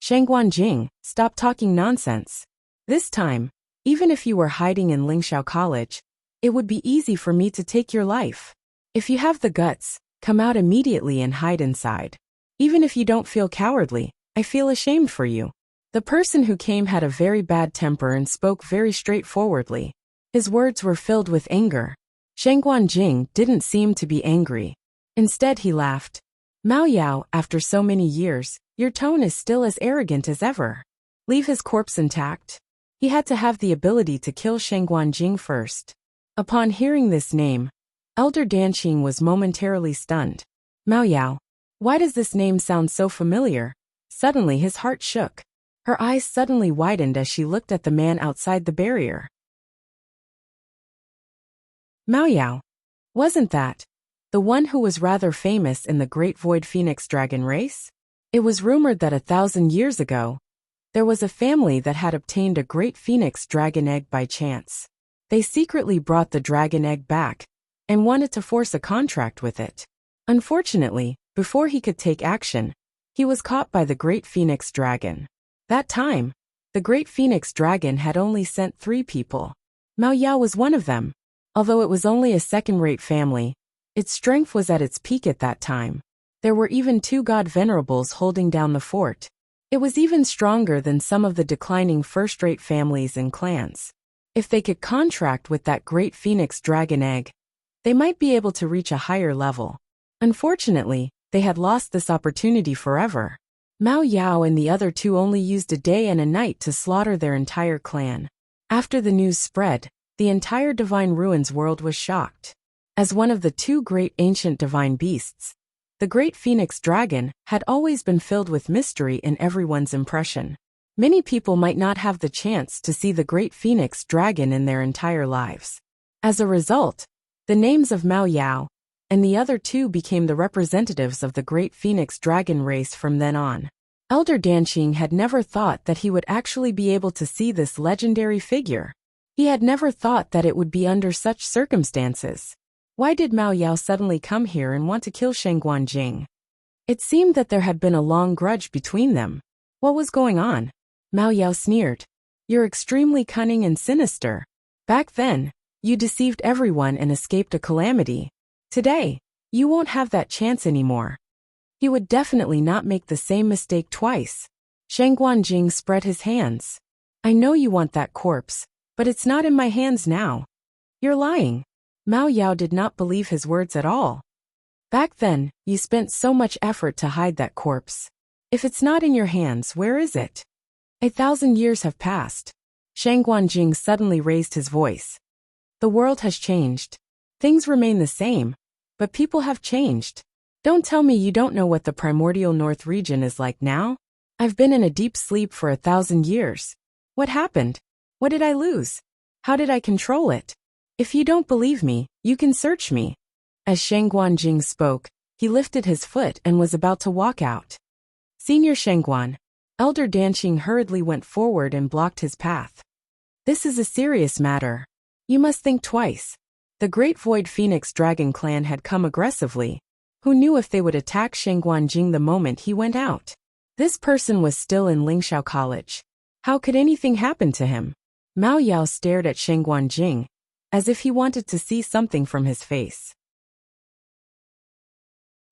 "Sheng Guanjing, stop talking nonsense. This time, even if you were hiding in Lingxiao College, it would be easy for me to take your life. If you have the guts, come out immediately and hide inside. Even if you don't feel cowardly, I feel ashamed for you." The person who came had a very bad temper and spoke very straightforwardly. His words were filled with anger. Sheng Guanjing didn't seem to be angry. Instead he laughed. "Mao Yao, after so many years, your tone is still as arrogant as ever. Leave his corpse intact." He had to have the ability to kill Sheng Guanjing first. Upon hearing this name, Elder Danqing was momentarily stunned. "Mao Yao. Why does this name sound so familiar?" Suddenly his heart shook. Her eyes suddenly widened as she looked at the man outside the barrier. Mao Yao. Wasn't that the one who was rather famous in the Great Void Phoenix Dragon race? It was rumored that 1,000 years ago, there was a family that had obtained a great phoenix dragon egg by chance. They secretly brought the dragon egg back and wanted to force a contract with it. Unfortunately, before he could take action, he was caught by the great phoenix dragon. That time, the great phoenix dragon had only sent 3 people. Mao Yao was one of them. Although it was only a second-rate family, its strength was at its peak at that time. There were even 2 god venerables holding down the fort. It was even stronger than some of the declining first-rate families and clans. If they could contract with that great phoenix dragon egg, they might be able to reach a higher level. Unfortunately, they had lost this opportunity forever. Mao Yao and the other 2 only used a day and a night to slaughter their entire clan. After the news spread, the entire Divine Ruins world was shocked. As one of the 2 great ancient divine beasts, the great phoenix dragon had always been filled with mystery in everyone's impression. Many people might not have the chance to see the great phoenix dragon in their entire lives. As a result, the names of Mao Yao and the other 2 became the representatives of the great phoenix dragon race from then on. Elder Danqing had never thought that he would actually be able to see this legendary figure. He had never thought that it would be under such circumstances. Why did Mao Yao suddenly come here and want to kill Shen Guanjing? It seemed that there had been a long grudge between them. What was going on? Mao Yao sneered. You're extremely cunning and sinister. Back then, you deceived everyone and escaped a calamity. Today, you won't have that chance anymore. He would definitely not make the same mistake twice. Shen Guanjing spread his hands. I know you want that corpse, but it's not in my hands now. You're lying. Mao Yao did not believe his words at all. Back then, you spent so much effort to hide that corpse. If it's not in your hands, where is it? 1,000 years have passed. Shen Guanjing suddenly raised his voice. The world has changed. Things remain the same, but people have changed. Don't tell me you don't know what the primordial north region is like now? I've been in a deep sleep for 1,000 years. What happened? What did I lose? How did I control it? If you don't believe me, you can search me. As Shen Guanjing spoke, he lifted his foot and was about to walk out. Senior Shengguan, Elder Danqing hurriedly went forward and blocked his path. This is a serious matter. You must think twice. The Great Void Phoenix Dragon Clan had come aggressively. Who knew if they would attack Shen Guanjing the moment he went out? This person was still in Lingxiao College. How could anything happen to him? Mao Yao stared at Shen Guanjing, as if he wanted to see something from his face.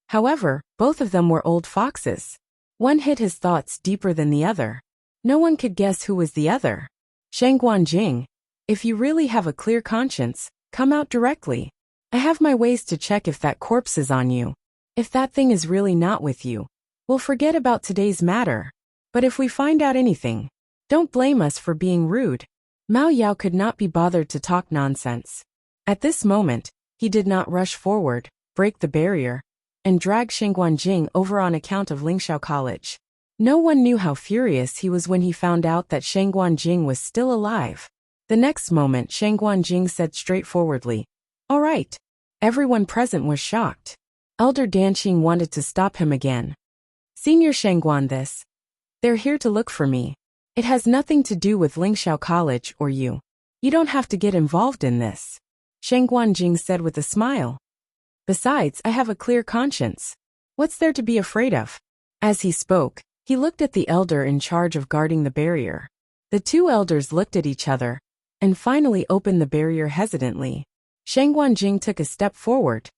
However, both of them were old foxes. One hid his thoughts deeper than the other. No one could guess who was the other. Shen Guanjing, if you really have a clear conscience, come out directly. I have my ways to check if that corpse is on you. If that thing is really not with you, we'll forget about today's matter. But if we find out anything, don't blame us for being rude. Mao Yao could not be bothered to talk nonsense. At this moment, he did not rush forward, break the barrier, and drag Shen Guanjing over on account of Lingxiao College. No one knew how furious he was when he found out that Shen Guanjing was still alive. The next moment Shen Guanjing said straightforwardly, "All right." Everyone present was shocked. Elder Danqing wanted to stop him again. Senior Shengguan, they're here to look for me. It has nothing to do with Lingxiao College or you. You don't have to get involved in this. Shen Guanjing said with a smile. Besides, I have a clear conscience. What's there to be afraid of? As he spoke, he looked at the elder in charge of guarding the barrier. The 2 elders looked at each other, and finally opened the barrier hesitantly. Shen Guanjing took a step forward.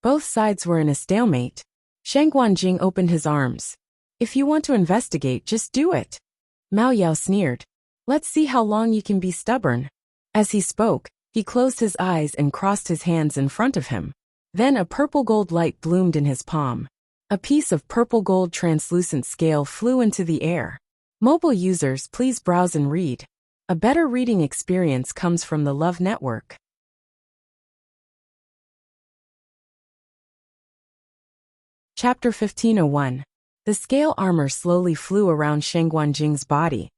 Both sides were in a stalemate. Shen Guanjing opened his arms. If you want to investigate, just do it. Mao Yao sneered. Let's see how long you can be stubborn. As he spoke, he closed his eyes and crossed his hands in front of him. Then a purple gold light bloomed in his palm. A piece of purple gold translucent scale flew into the air. Mobile users, please browse and read. A better reading experience comes from the Love Network. Chapter 1501. The scale armor slowly flew around Shen Guanjing's body,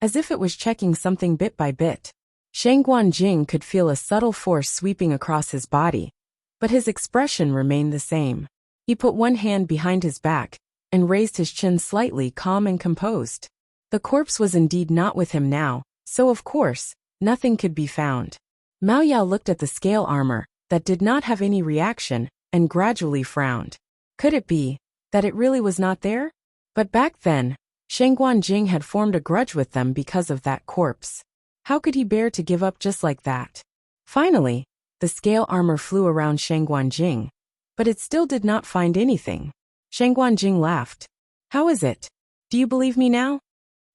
as if it was checking something bit by bit. Shen Guanjing could feel a subtle force sweeping across his body, but his expression remained the same. He put one hand behind his back and raised his chin slightly, calm and composed. The corpse was indeed not with him now, so of course, nothing could be found. Mao Yao looked at the scale armor, that did not have any reaction, and gradually frowned. Could it be that it really was not there? But back then, Sheng Guanjing had formed a grudge with them because of that corpse. How could he bear to give up just like that? Finally, the scale armor flew around Sheng Guanjing, but it still did not find anything. Sheng Guanjing laughed. How is it? Do you believe me now?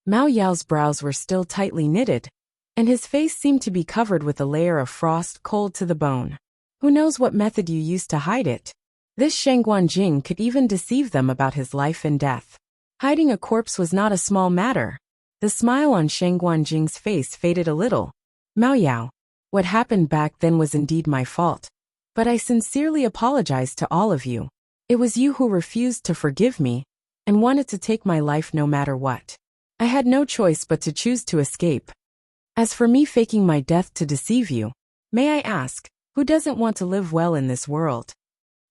Mao Yao's brows were still tightly knitted, and his face seemed to be covered with a layer of frost cold to the bone. Who knows what method you used to hide it? This Sheng Guanjing could even deceive them about his life and death. Hiding a corpse was not a small matter. The smile on Sheng Guanjing's face faded a little. Mao Yao, what happened back then was indeed my fault. But I sincerely apologize to all of you. It was you who refused to forgive me and wanted to take my life no matter what. I had no choice but to choose to escape. As for me faking my death to deceive you, may I ask, who doesn't want to live well in this world?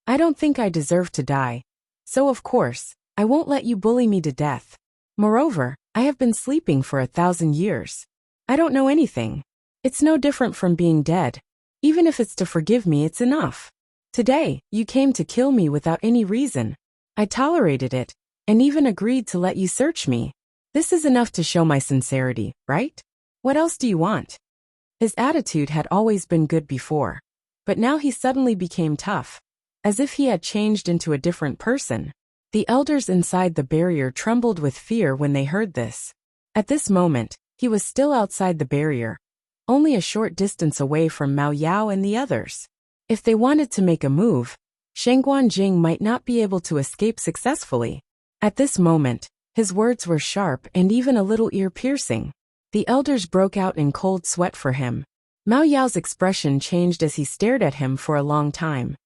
I don't think I deserve to die. So of course, I won't let you bully me to death. Moreover, I have been sleeping for 1,000 years. I don't know anything. It's no different from being dead. Even if it's to forgive me, it's enough. Today, you came to kill me without any reason. I tolerated it, and even agreed to let you search me. This is enough to show my sincerity, right? What else do you want? His attitude had always been good before, but now he suddenly became tough, as if he had changed into a different person. The elders inside the barrier trembled with fear when they heard this. At this moment, he was still outside the barrier, only a short distance away from Mao Yao and the others. If they wanted to make a move, Sheng Guanjing might not be able to escape successfully. At this moment, his words were sharp and even a little ear-piercing. The elders broke out in cold sweat for him. Mao Yao's expression changed as he stared at him for a long time.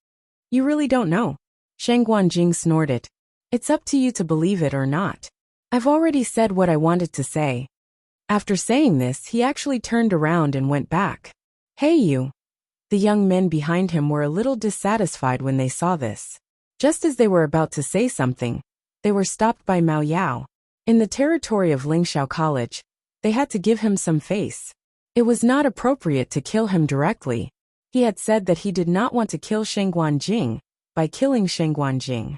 You really don't know? Sheng Guanjing snorted. It's up to you to believe it or not. I've already said what I wanted to say. After saying this, he actually turned around and went back. Hey you! The young men behind him were a little dissatisfied when they saw this. Just as they were about to say something, they were stopped by Mao Yao. In the territory of Lingxiao College, they had to give him some face. It was not appropriate to kill him directly. He had said that he did not want to kill Sheng Guanjing by killing Sheng Guanjing.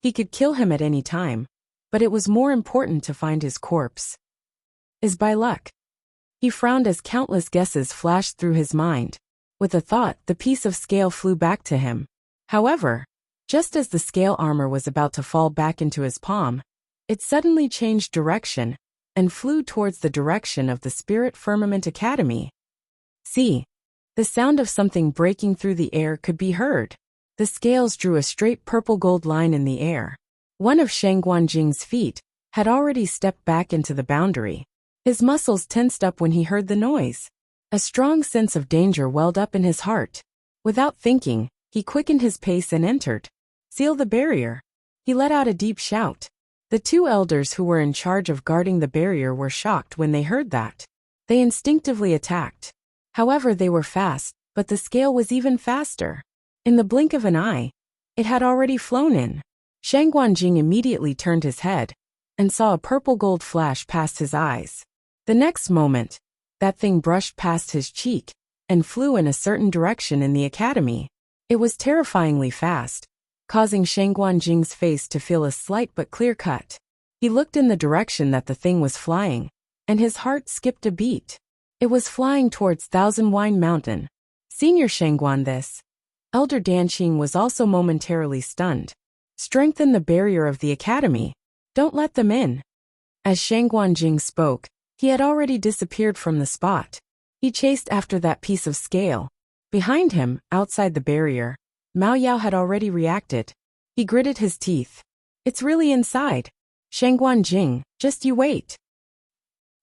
He could kill him at any time, but it was more important to find his corpse. Is by luck. He frowned as countless guesses flashed through his mind. With a thought, the piece of scale flew back to him. However, just as the scale armor was about to fall back into his palm, it suddenly changed direction and flew towards the direction of the Spirit Firmament Academy. See, the sound of something breaking through the air could be heard. The scales drew a straight purple gold line in the air. One of Sheng Guanjing's feet had already stepped back into the boundary. His muscles tensed up when he heard the noise. A strong sense of danger welled up in his heart. Without thinking, he quickened his pace and entered. Seal the barrier. He let out a deep shout. The two elders who were in charge of guarding the barrier were shocked when they heard that. They instinctively attacked. However, they were fast, but the scale was even faster. In the blink of an eye, it had already flown in. Sheng Guanjing immediately turned his head and saw a purple gold flash past his eyes. The next moment, that thing brushed past his cheek and flew in a certain direction in the academy. It was terrifyingly fast, causing Sheng Guanjing's face to feel a slight but clear cut. He looked in the direction that the thing was flying, and his heart skipped a beat. It was flying towards Thousand Wine Mountain. Senior Sheng Guan this. Elder Danqing was also momentarily stunned. Strengthen the barrier of the academy. Don't let them in. As Sheng Guanjing spoke, he had already disappeared from the spot. He chased after that piece of scale. Behind him, outside the barrier, Mao Yao had already reacted. He gritted his teeth. It's really inside. Sheng Guanjing, just you wait.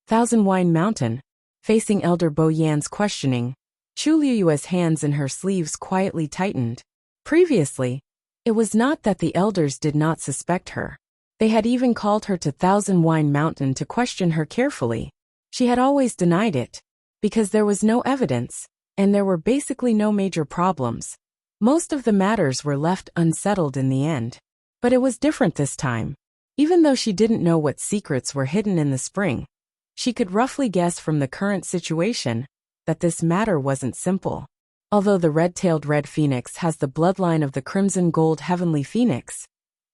Thousand Wine Mountain. Facing Elder Bo Yan's questioning, Chu Liyue's hands in her sleeves quietly tightened. Previously, it was not that the elders did not suspect her. They had even called her to Thousand Wine Mountain to question her carefully. She had always denied it, because there was no evidence, and there were basically no major problems. Most of the matters were left unsettled in the end. But it was different this time. Even though she didn't know what secrets were hidden in the spring, she could roughly guess from the current situation that this matter wasn't simple. Although the red-tailed red phoenix has the bloodline of the crimson gold heavenly phoenix,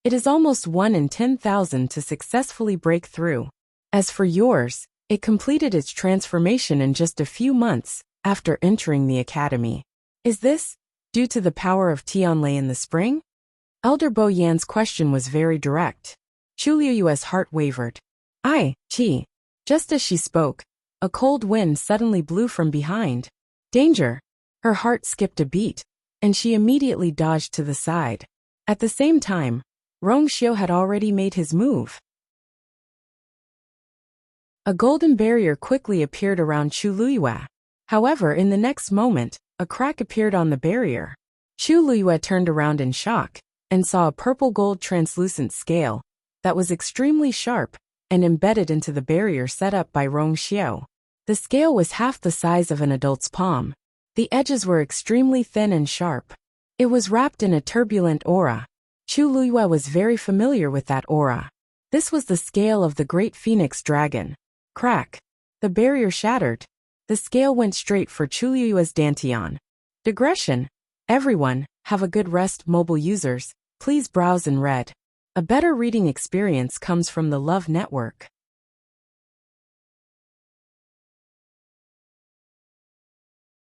it is almost 1 in 10,000 to successfully break through. As for yours, it completed its transformation in just a few months after entering the academy. Is this due to the power of Tianlei in the spring? Elder Bo Yan's question was very direct. Chu Liyue's heart wavered. Chi. Just as she spoke, a cold wind suddenly blew from behind. Danger! Her heart skipped a beat, and she immediately dodged to the side. At the same time, Rongxiu had already made his move. A golden barrier quickly appeared around Chu Liyue. However, in the next moment, a crack appeared on the barrier. Chu Liyue turned around in shock and saw a purple-gold translucent scale that was extremely sharp and embedded into the barrier set up by Rongxiu. The scale was half the size of an adult's palm. The edges were extremely thin and sharp. It was wrapped in a turbulent aura. Chu Liyue was very familiar with that aura. This was the scale of the great phoenix dragon. Crack. The barrier shattered. The scale went straight for Chu Liyue's dantian. Digression. Everyone, have a good rest. Mobile users, please browse and read. A better reading experience comes from the Love Network.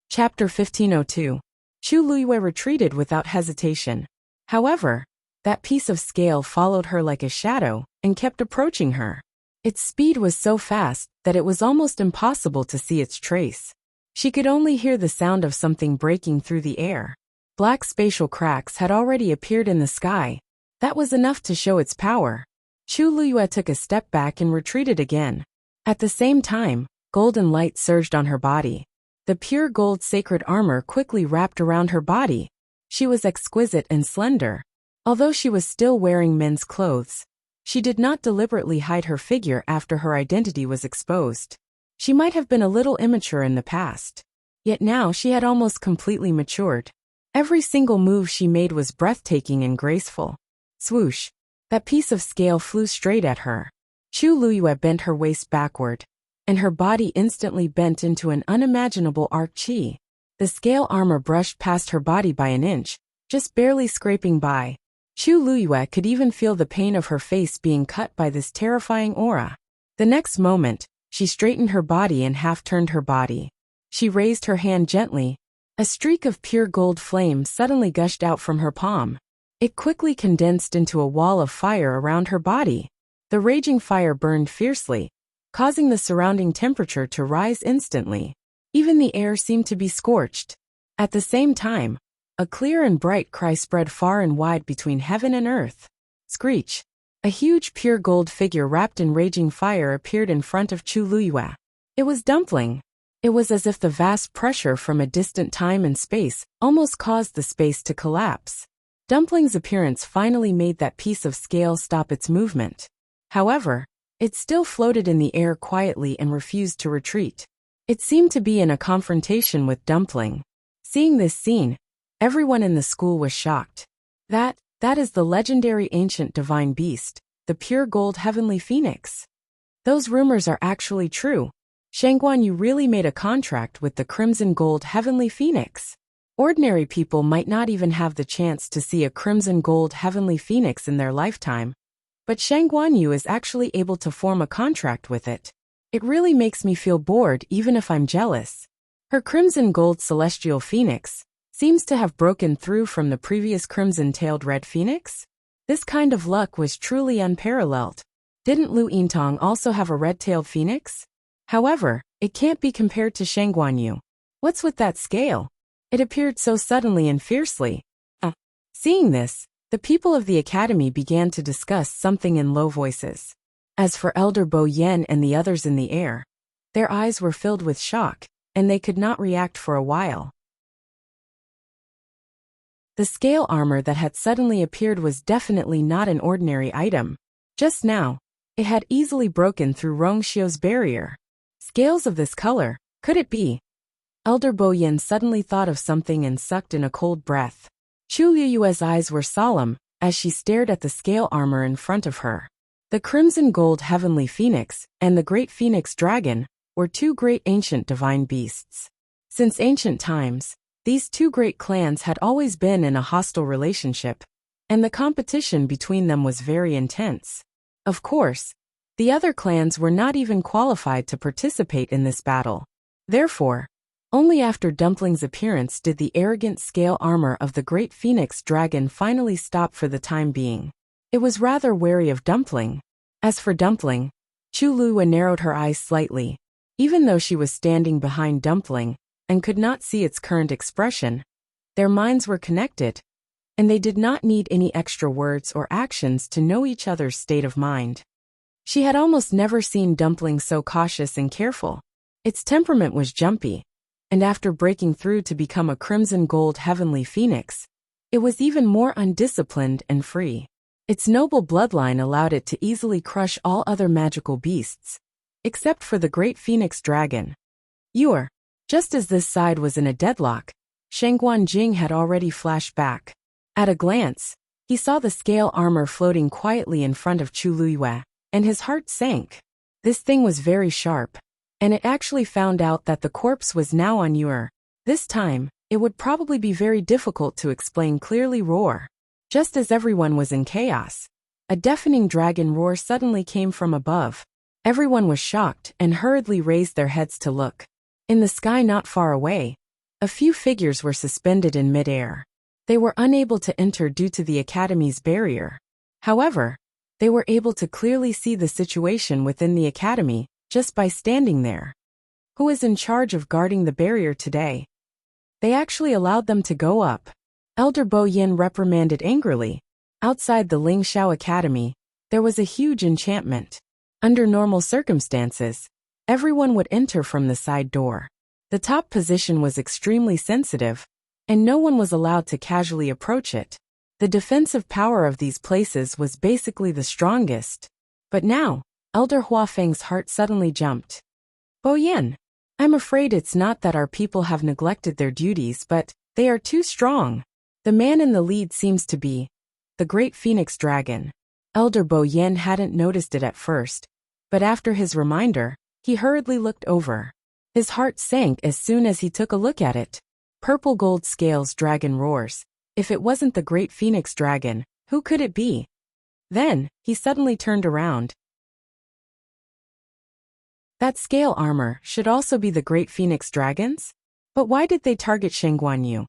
Chapter 1502. Chu Liyue retreated without hesitation. However, that piece of scale followed her like a shadow and kept approaching her. Its speed was so fast that it was almost impossible to see its trace. She could only hear the sound of something breaking through the air. Black spatial cracks had already appeared in the sky. That was enough to show its power. Chu Liyue took a step back and retreated again. At the same time, golden light surged on her body. The pure gold sacred armor quickly wrapped around her body. She was exquisite and slender. Although she was still wearing men's clothes, she did not deliberately hide her figure after her identity was exposed. She might have been a little immature in the past. Yet now she had almost completely matured. Every single move she made was breathtaking and graceful. Swoosh! That piece of scale flew straight at her. Chu Liyue bent her waist backward, and her body instantly bent into an unimaginable arc chi. The scale armor brushed past her body by an inch, just barely scraping by. Chu Liyue could even feel the pain of her face being cut by this terrifying aura. The next moment, she straightened her body and half-turned her body. She raised her hand gently. A streak of pure gold flame suddenly gushed out from her palm. It quickly condensed into a wall of fire around her body. The raging fire burned fiercely, causing the surrounding temperature to rise instantly. Even the air seemed to be scorched. At the same time, a clear and bright cry spread far and wide between heaven and earth. Screech! A huge pure gold figure wrapped in raging fire appeared in front of Chu Liyue. It was Dumpling. It was as if the vast pressure from a distant time and space almost caused the space to collapse. Dumpling's appearance finally made that piece of scale stop its movement. However, it still floated in the air quietly and refused to retreat. It seemed to be in a confrontation with Dumpling. Seeing this scene, everyone in the school was shocked. That is the legendary ancient divine beast, the pure gold heavenly phoenix. Those rumors are actually true. Shangguanyu really made a contract with the crimson gold heavenly phoenix. Ordinary people might not even have the chance to see a crimson gold heavenly phoenix in their lifetime, but Shangguanyu is actually able to form a contract with it. It really makes me feel bored even if I'm jealous. Her crimson gold celestial phoenix seems to have broken through from the previous crimson-tailed red phoenix. This kind of luck was truly unparalleled. Didn't Lu Yintong also have a red-tailed phoenix? However, it can't be compared to Shangguanyu. What's with that scale? It appeared so suddenly and fiercely. Seeing this, the people of the academy began to discuss something in low voices. As for Elder Bo Yan and the others in the air, their eyes were filled with shock, and they could not react for a while. The scale armor that had suddenly appeared was definitely not an ordinary item. Just now, it had easily broken through Rongxiu's barrier. Scales of this color, could it be? Elder Bo Yan suddenly thought of something and sucked in a cold breath. Chu Liyue's eyes were solemn as she stared at the scale armor in front of her. The crimson gold heavenly phoenix and the great phoenix dragon were two great ancient divine beasts. Since ancient times, these two great clans had always been in a hostile relationship, and the competition between them was very intense. Of course, the other clans were not even qualified to participate in this battle. Therefore, only after Dumpling's appearance did the arrogant scale armor of the great phoenix dragon finally stop for the time being. It was rather wary of Dumpling. As for Dumpling, Chu Liyue narrowed her eyes slightly. Even though she was standing behind Dumpling and could not see its current expression, their minds were connected, and they did not need any extra words or actions to know each other's state of mind. She had almost never seen Dumpling so cautious and careful. Its temperament was jumpy, and after breaking through to become a crimson gold heavenly phoenix, it was even more undisciplined and free. Its noble bloodline allowed it to easily crush all other magical beasts, except for the great phoenix dragon. Just as this side was in a deadlock, Shangguan Jing had already flashed back. At a glance, he saw the scale armor floating quietly in front of Chu Liyue, and his heart sank. This thing was very sharp, and it actually found out that the corpse was now on Yuer. This time, it would probably be very difficult to explain clearly. Roar. Just as everyone was in chaos, a deafening dragon roar suddenly came from above. Everyone was shocked and hurriedly raised their heads to look. In the sky not far away, a few figures were suspended in midair. They were unable to enter due to the academy's barrier. However, they were able to clearly see the situation within the academy just by standing there. Who is in charge of guarding the barrier today? They actually allowed them to go up. Elder Bo Yin reprimanded angrily. Outside the Ling Xiao Academy, there was a huge enchantment. Under normal circumstances, everyone would enter from the side door. The top position was extremely sensitive, and no one was allowed to casually approach it. The defensive power of these places was basically the strongest. But now, Elder Huafeng's heart suddenly jumped. Bo Yin, I'm afraid it's not that our people have neglected their duties, but they are too strong. The man in the lead seems to be the great phoenix dragon. Elder Bo Yin hadn't noticed it at first, but after his reminder, he hurriedly looked over. His heart sank as soon as he took a look at it. Purple gold scales dragon roars. If it wasn't the great phoenix dragon, who could it be? Then, he suddenly turned around. That scale armor should also be the great phoenix dragon's? But why did they target Shangguan Yu?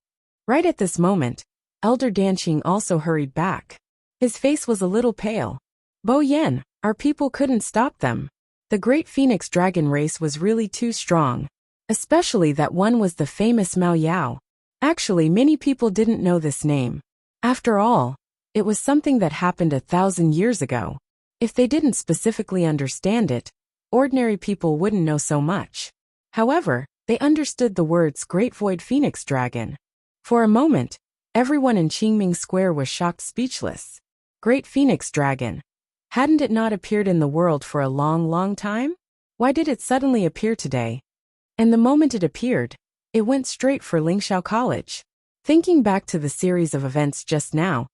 Right at this moment, Elder Danqing also hurried back. His face was a little pale. Bo Yin, our people couldn't stop them. The great phoenix dragon race was really too strong. Especially that one was the famous Mao Yao. Actually, many people didn't know this name. After all, it was something that happened 1,000 years ago. If they didn't specifically understand it, ordinary people wouldn't know so much. However, they understood the words Great Void Phoenix Dragon. For a moment, everyone in Qingming Square was shocked speechless. Great Phoenix Dragon. Hadn't it not appeared in the world for a long time? Why did it suddenly appear today? And the moment it appeared, it went straight for Lingxiao College. Thinking back to the series of events just now,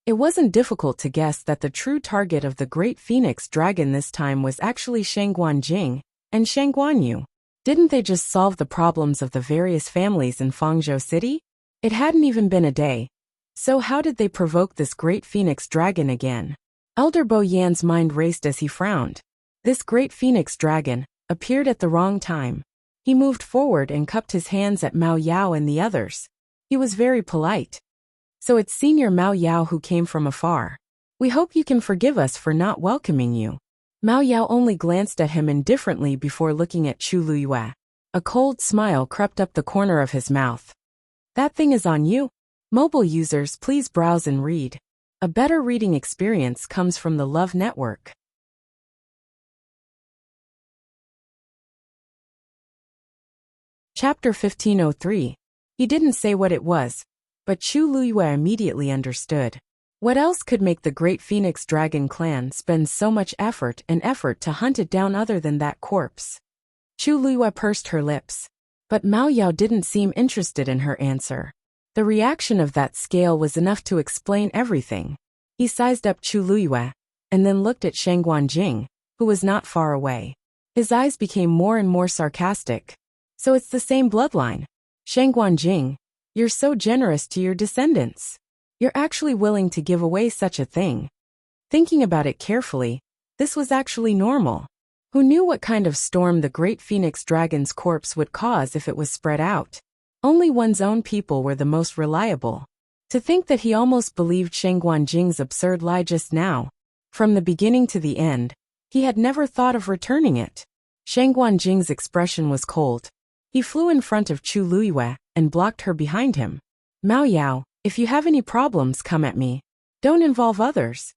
it wasn't difficult to guess that the true target of the Great Phoenix Dragon this time was actually Shangguan Jing and Shangguan Yu. Didn't they just solve the problems of the various families in Fangzhou City? It hadn't even been a day. So how did they provoke this Great Phoenix Dragon again? Elder Bo Yan's mind raced as he frowned. This Great Phoenix Dragon appeared at the wrong time. He moved forward and cupped his hands at Mao Yao and the others. He was very polite. So it's Senior Mao Yao who came from afar. We hope you can forgive us for not welcoming you. Mao Yao only glanced at him indifferently before looking at Chu Liyue. A cold smile crept up the corner of his mouth. That thing is on you. Mobile users, please browse and read. A better reading experience comes from the Love Network. Chapter 1503. He didn't say what it was, but Chu Liyue immediately understood. What else could make the Great Phoenix Dragon clan spend so much effort to hunt it down other than that corpse? Chu Liyue pursed her lips, but Mao Yao didn't seem interested in her answer. The reaction of that scale was enough to explain everything. He sized up Chu Luyue, and then looked at Shang Guanjing, who was not far away. His eyes became more and more sarcastic. So it's the same bloodline. Shang Guanjing, you're so generous to your descendants. You're actually willing to give away such a thing. Thinking about it carefully, this was actually normal. Who knew what kind of storm the great phoenix dragon's corpse would cause if it was spread out? Only one's own people were the most reliable. To think that he almost believed Shang Guanjing's absurd lie just now. From the beginning to the end, he had never thought of returning it. Shang Guanjing's expression was cold. He flew in front of Chu Luyue and blocked her behind him. Mao Yao, if you have any problems, come at me. Don't involve others.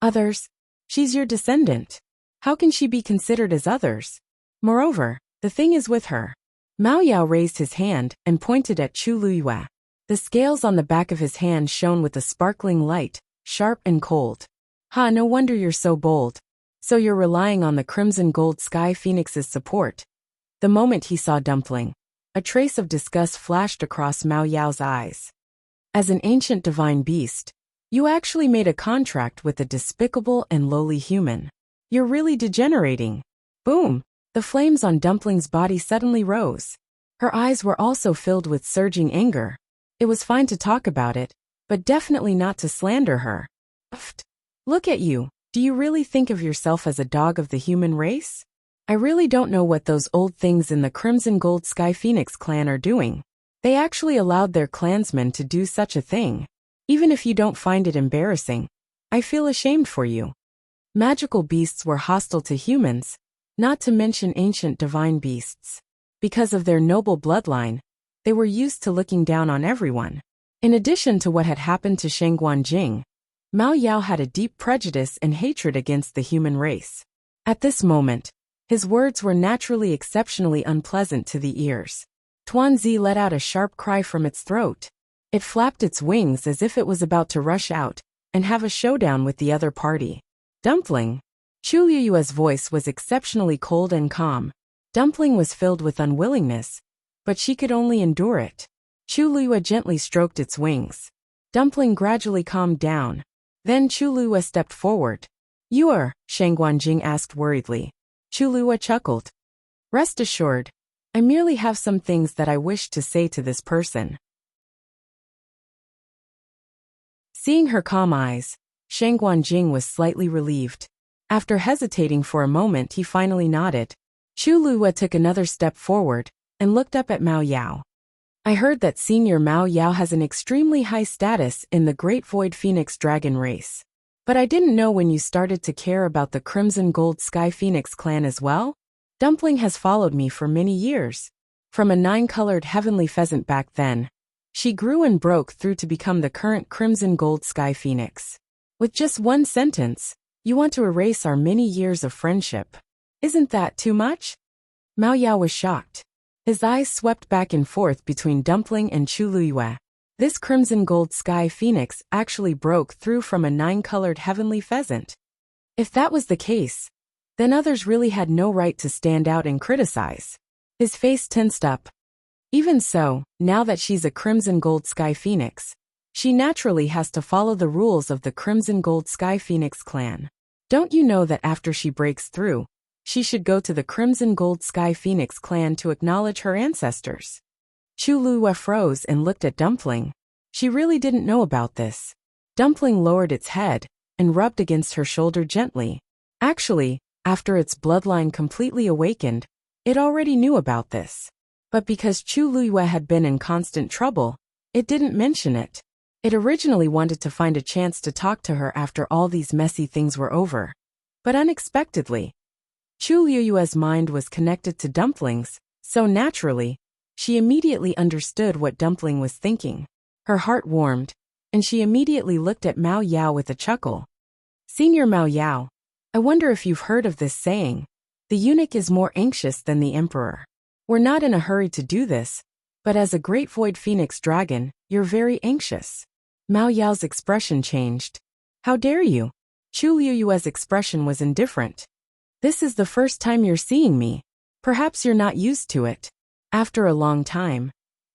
Others? She's your descendant. How can she be considered as others? Moreover, the thing is with her. Mao Yao raised his hand and pointed at Chu Luyue. The scales on the back of his hand shone with a sparkling light, sharp and cold. Ha, no wonder you're so bold. So you're relying on the crimson gold sky phoenix's support. The moment he saw Dumpling, a trace of disgust flashed across Mao Yao's eyes. As an ancient divine beast, you actually made a contract with a despicable and lowly human. You're really degenerating. Boom! The flames on Dumpling's body suddenly rose. Her eyes were also filled with surging anger. It was fine to talk about it, but definitely not to slander her. Pfft. Look at you. Do you really think of yourself as a dog of the human race? I really don't know what those old things in the Crimson Gold Sky Phoenix clan are doing. They actually allowed their clansmen to do such a thing. Even if you don't find it embarrassing, I feel ashamed for you. Magical beasts were hostile to humans, not to mention ancient divine beasts. Because of their noble bloodline, they were used to looking down on everyone. In addition to what had happened to Shang Guanjing, Mao Yao had a deep prejudice and hatred against the human race. At this moment, his words were naturally exceptionally unpleasant to the ears. Tuanzi let out a sharp cry from its throat. It flapped its wings as if it was about to rush out and have a showdown with the other party. Dumpling. Chu Luyue's voice was exceptionally cold and calm. Dumpling was filled with unwillingness, but she could only endure it. Chu Luyue gently stroked its wings. Dumpling gradually calmed down. Then Chu Luyue stepped forward. You are? Shang Guanjing asked worriedly. Chu Luyue chuckled. Rest assured, I merely have some things that I wish to say to this person. Seeing her calm eyes, Shang Guanjing was slightly relieved. After hesitating for a moment, he finally nodded. Chu Luyue took another step forward and looked up at Mao Yao. I heard that Senior Mao Yao has an extremely high status in the Great Void Phoenix Dragon race. But I didn't know when you started to care about the Crimson Gold Sky Phoenix clan as well. Dumpling has followed me for many years. From a 9-colored heavenly pheasant back then, she grew and broke through to become the current Crimson Gold Sky Phoenix. With just one sentence, you want to erase our many years of friendship. Isn't that too much? Mao Yao was shocked. His eyes swept back and forth between Dumpling and Chu Luyue. This Crimson Gold Sky Phoenix actually broke through from a 9-colored heavenly pheasant. If that was the case, then others really had no right to stand out and criticize. His face tensed up. Even so, now that she's a Crimson Gold Sky Phoenix, she naturally has to follow the rules of the Crimson Gold Sky Phoenix clan. Don't you know that after she breaks through, she should go to the Crimson Gold Sky Phoenix clan to acknowledge her ancestors? Chu Luyue froze and looked at Dumpling. She really didn't know about this. Dumpling lowered its head and rubbed against her shoulder gently. Actually, after its bloodline completely awakened, it already knew about this. But because Chu Luyue had been in constant trouble, it didn't mention it. It originally wanted to find a chance to talk to her after all these messy things were over. But unexpectedly, Chu Luyue's mind was connected to Dumpling's, so naturally, she immediately understood what Dumpling was thinking. Her heart warmed, and she immediately looked at Mao Yao with a chuckle. Senior Mao Yao, I wonder if you've heard of this saying, the eunuch is more anxious than the emperor. We're not in a hurry to do this, but as a Great Void Phoenix Dragon, you're very anxious. Mao Yao's expression changed. How dare you? Chu Luyue's expression was indifferent. This is the first time you're seeing me. Perhaps you're not used to it. After a long time,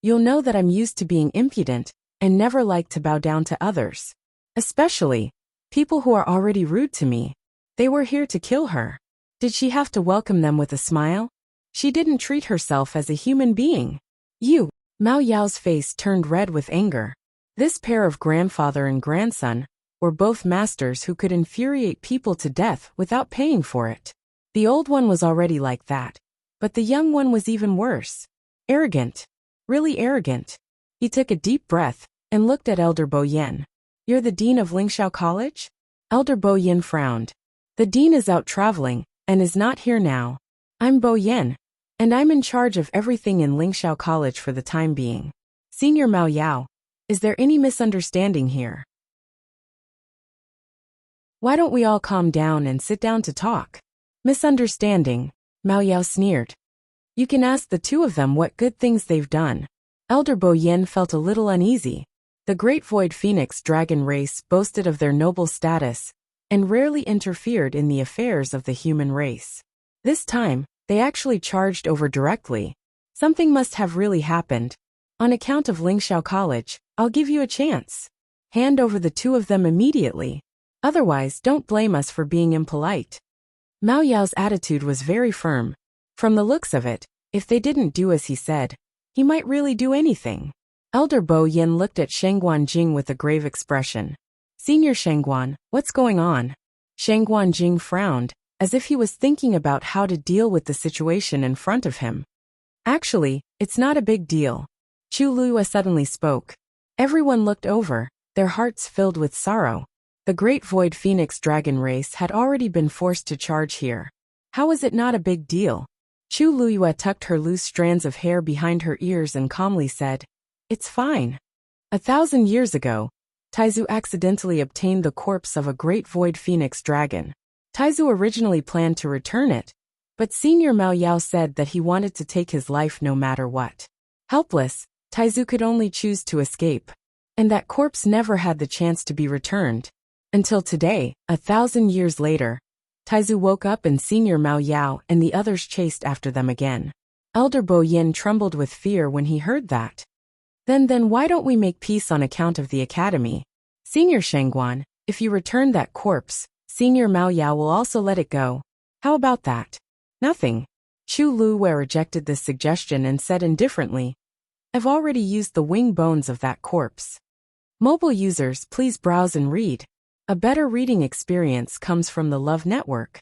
you'll know that I'm used to being impudent and never like to bow down to others. Especially people who are already rude to me. They were here to kill her. Did she have to welcome them with a smile? She didn't treat herself as a human being. You. Mao Yao's face turned red with anger. This pair of grandfather and grandson were both masters who could infuriate people to death without paying for it. The old one was already like that, but the young one was even worse. Arrogant. Really arrogant. He took a deep breath and looked at Elder Bo Yen. You're the dean of Lingxiao College? Elder Bo Yen frowned. The dean is out traveling and is not here now. I'm Bo Yen, and I'm in charge of everything in Lingxiao College for the time being. Senior Mao Yao, is there any misunderstanding here? Why don't we all calm down and sit down to talk? Misunderstanding, Mao Yao sneered. You can ask the two of them what good things they've done. Elder Bo Yen felt a little uneasy. The Great Void Phoenix Dragon race boasted of their noble status and rarely interfered in the affairs of the human race. This time, they actually charged over directly. Something must have really happened. On account of Lingxiao College, I'll give you a chance. Hand over the two of them immediately. Otherwise, don't blame us for being impolite. Mao Yao's attitude was very firm. From the looks of it, if they didn't do as he said, he might really do anything. Elder Bo Yin looked at Shangguan Jing with a grave expression. Senior Shangguan, what's going on? Shangguan Jing frowned, as if he was thinking about how to deal with the situation in front of him. Actually, it's not a big deal. Chu Luiyue suddenly spoke. Everyone looked over, their hearts filled with sorrow. The Great Void Phoenix Dragon race had already been forced to charge here. How is it not a big deal? Chu Luiyue tucked her loose strands of hair behind her ears and calmly said, It's fine. 1,000 years ago, Taizu accidentally obtained the corpse of a Great Void Phoenix Dragon. Taizu originally planned to return it, but Senior Mao Yao said that he wanted to take his life no matter what. Helpless, Taizu could only choose to escape, and that corpse never had the chance to be returned. Until today, 1,000 years later, Taizu woke up and Senior Mao Yao and the others chased after them again. Elder Bo Yin trembled with fear when he heard that. Then why don't we make peace on account of the academy? Senior Shangguan, if you return that corpse, Senior Mao Yao will also let it go. How about that? Nothing. Chu Luiyue rejected this suggestion and said indifferently, I've already used the wing bones of that corpse. Mobile users, please browse and read. A better reading experience comes from the Love Network.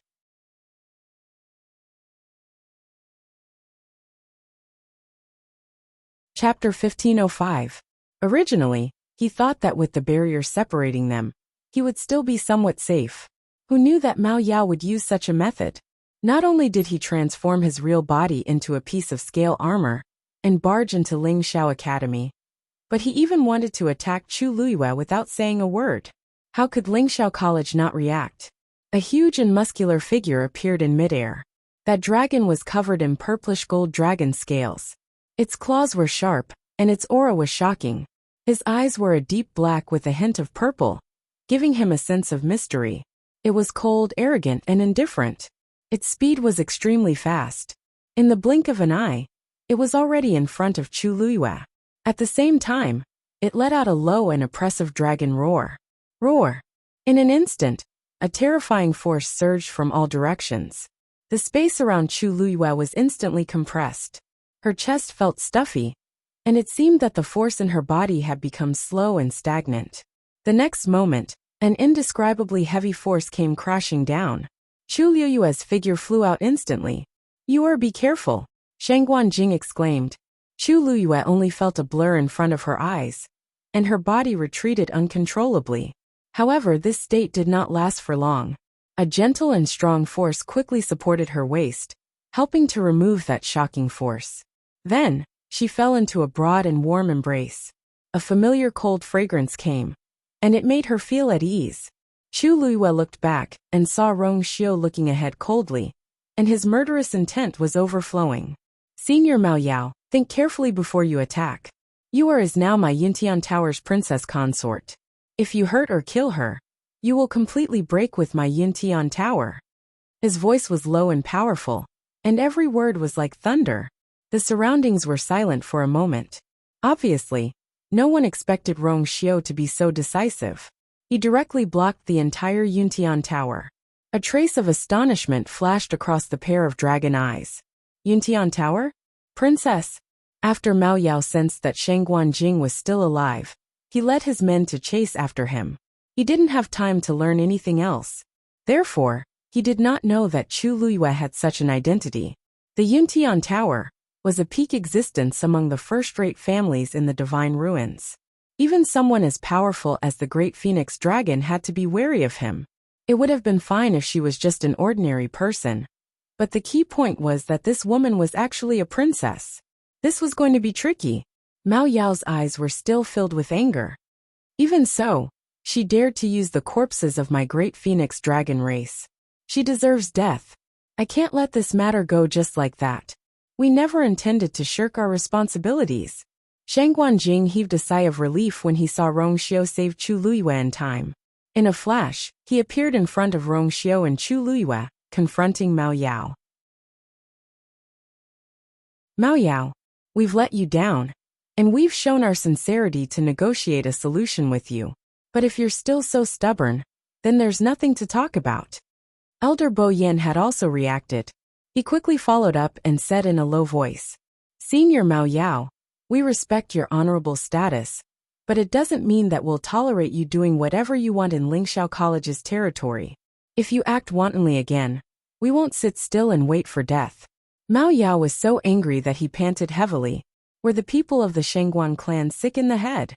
Chapter 1505. Originally, he thought that with the barrier separating them, he would still be somewhat safe. Who knew that Mao Yao would use such a method? Not only did he transform his real body into a piece of scale armor and barge into Lingxiao Academy, but he even wanted to attack Chu Luiyue without saying a word. How could Lingxiao College not react? A huge and muscular figure appeared in midair. That dragon was covered in purplish gold dragon scales. Its claws were sharp, and its aura was shocking. His eyes were a deep black with a hint of purple, giving him a sense of mystery. It was cold, arrogant, and indifferent. Its speed was extremely fast. In the blink of an eye, it was already in front of Chu Luiyue. At the same time, it let out a low and oppressive dragon roar. Roar! In an instant, a terrifying force surged from all directions. The space around Chu Luiyue was instantly compressed. Her chest felt stuffy, and it seemed that the force in her body had become slow and stagnant. The next moment, an indescribably heavy force came crashing down. Chu Luiyue's figure flew out instantly. Be careful, Shangguan Jing exclaimed. Chu Luiyue only felt a blur in front of her eyes, and her body retreated uncontrollably. However, this state did not last for long. A gentle and strong force quickly supported her waist, helping to remove that shocking force. Then, she fell into a broad and warm embrace. A familiar cold fragrance came, and it made her feel at ease. Chu Luiyue looked back and saw Rong Xiu looking ahead coldly, and his murderous intent was overflowing. Senior Mao Yao, think carefully before you attack. You is now my Yintian Tower's princess consort. If you hurt or kill her, you will completely break with my Yintian Tower. His voice was low and powerful, and every word was like thunder. The surroundings were silent for a moment. Obviously, no one expected Rong Xiu to be so decisive. He directly blocked the entire Yuntian Tower. A trace of astonishment flashed across the pair of dragon eyes. Yuntian Tower? Princess? After Mao Yao sensed that Shang Guanjing was still alive, he led his men to chase after him. He didn't have time to learn anything else. Therefore, he did not know that Chu Luiyue had such an identity. The Yuntian Tower was a peak existence among the first-rate families in the Divine Ruins. Even someone as powerful as the Great Phoenix Dragon had to be wary of him. It would have been fine if she was just an ordinary person. But the key point was that this woman was actually a princess. This was going to be tricky. Mao Yao's eyes were still filled with anger. Even so, she dared to use the corpses of my Great Phoenix Dragon race. She deserves death. I can't let this matter go just like that. We never intended to shirk our responsibilities. Shang Guanjing heaved a sigh of relief when he saw Rong Xiu save Chu Luiyue in time. In a flash, he appeared in front of Rong Xiu and Chu Luiyue, confronting Mao Yao. Mao Yao, we've let you down, and we've shown our sincerity to negotiate a solution with you. But if you're still so stubborn, then there's nothing to talk about. Elder Bo Yin had also reacted. He quickly followed up and said in a low voice, Senior Mao Yao, we respect your honorable status, but it doesn't mean that we'll tolerate you doing whatever you want in Lingxiao College's territory. If you act wantonly again, we won't sit still and wait for death. Mao Yao was so angry that he panted heavily. Were the people of the Shengguan clan sick in the head?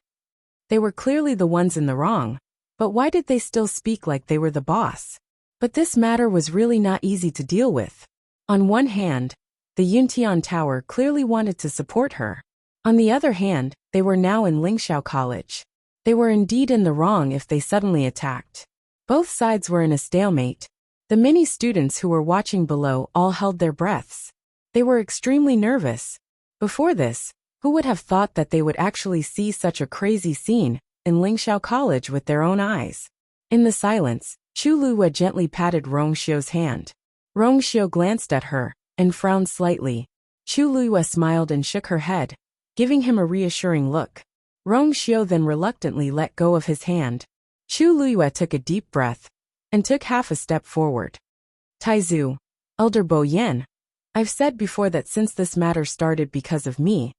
They were clearly the ones in the wrong, but why did they still speak like they were the boss? But this matter was really not easy to deal with. On one hand, the Yuntian Tower clearly wanted to support her. On the other hand, they were now in Lingxiao College. They were indeed in the wrong if they suddenly attacked. Both sides were in a stalemate. The many students who were watching below all held their breaths. They were extremely nervous. Before this, who would have thought that they would actually see such a crazy scene in Lingxiao College with their own eyes? In the silence, Chu Luiyue gently patted Rong Xiu's hand. Rong Xiu glanced at her and frowned slightly. Chu Luiyue smiled and shook her head, giving him a reassuring look. Rong Xiu then reluctantly let go of his hand. Chu Luiyue took a deep breath and took half a step forward. Taizu, Elder Bo Yin, I've said before that since this matter started because of me,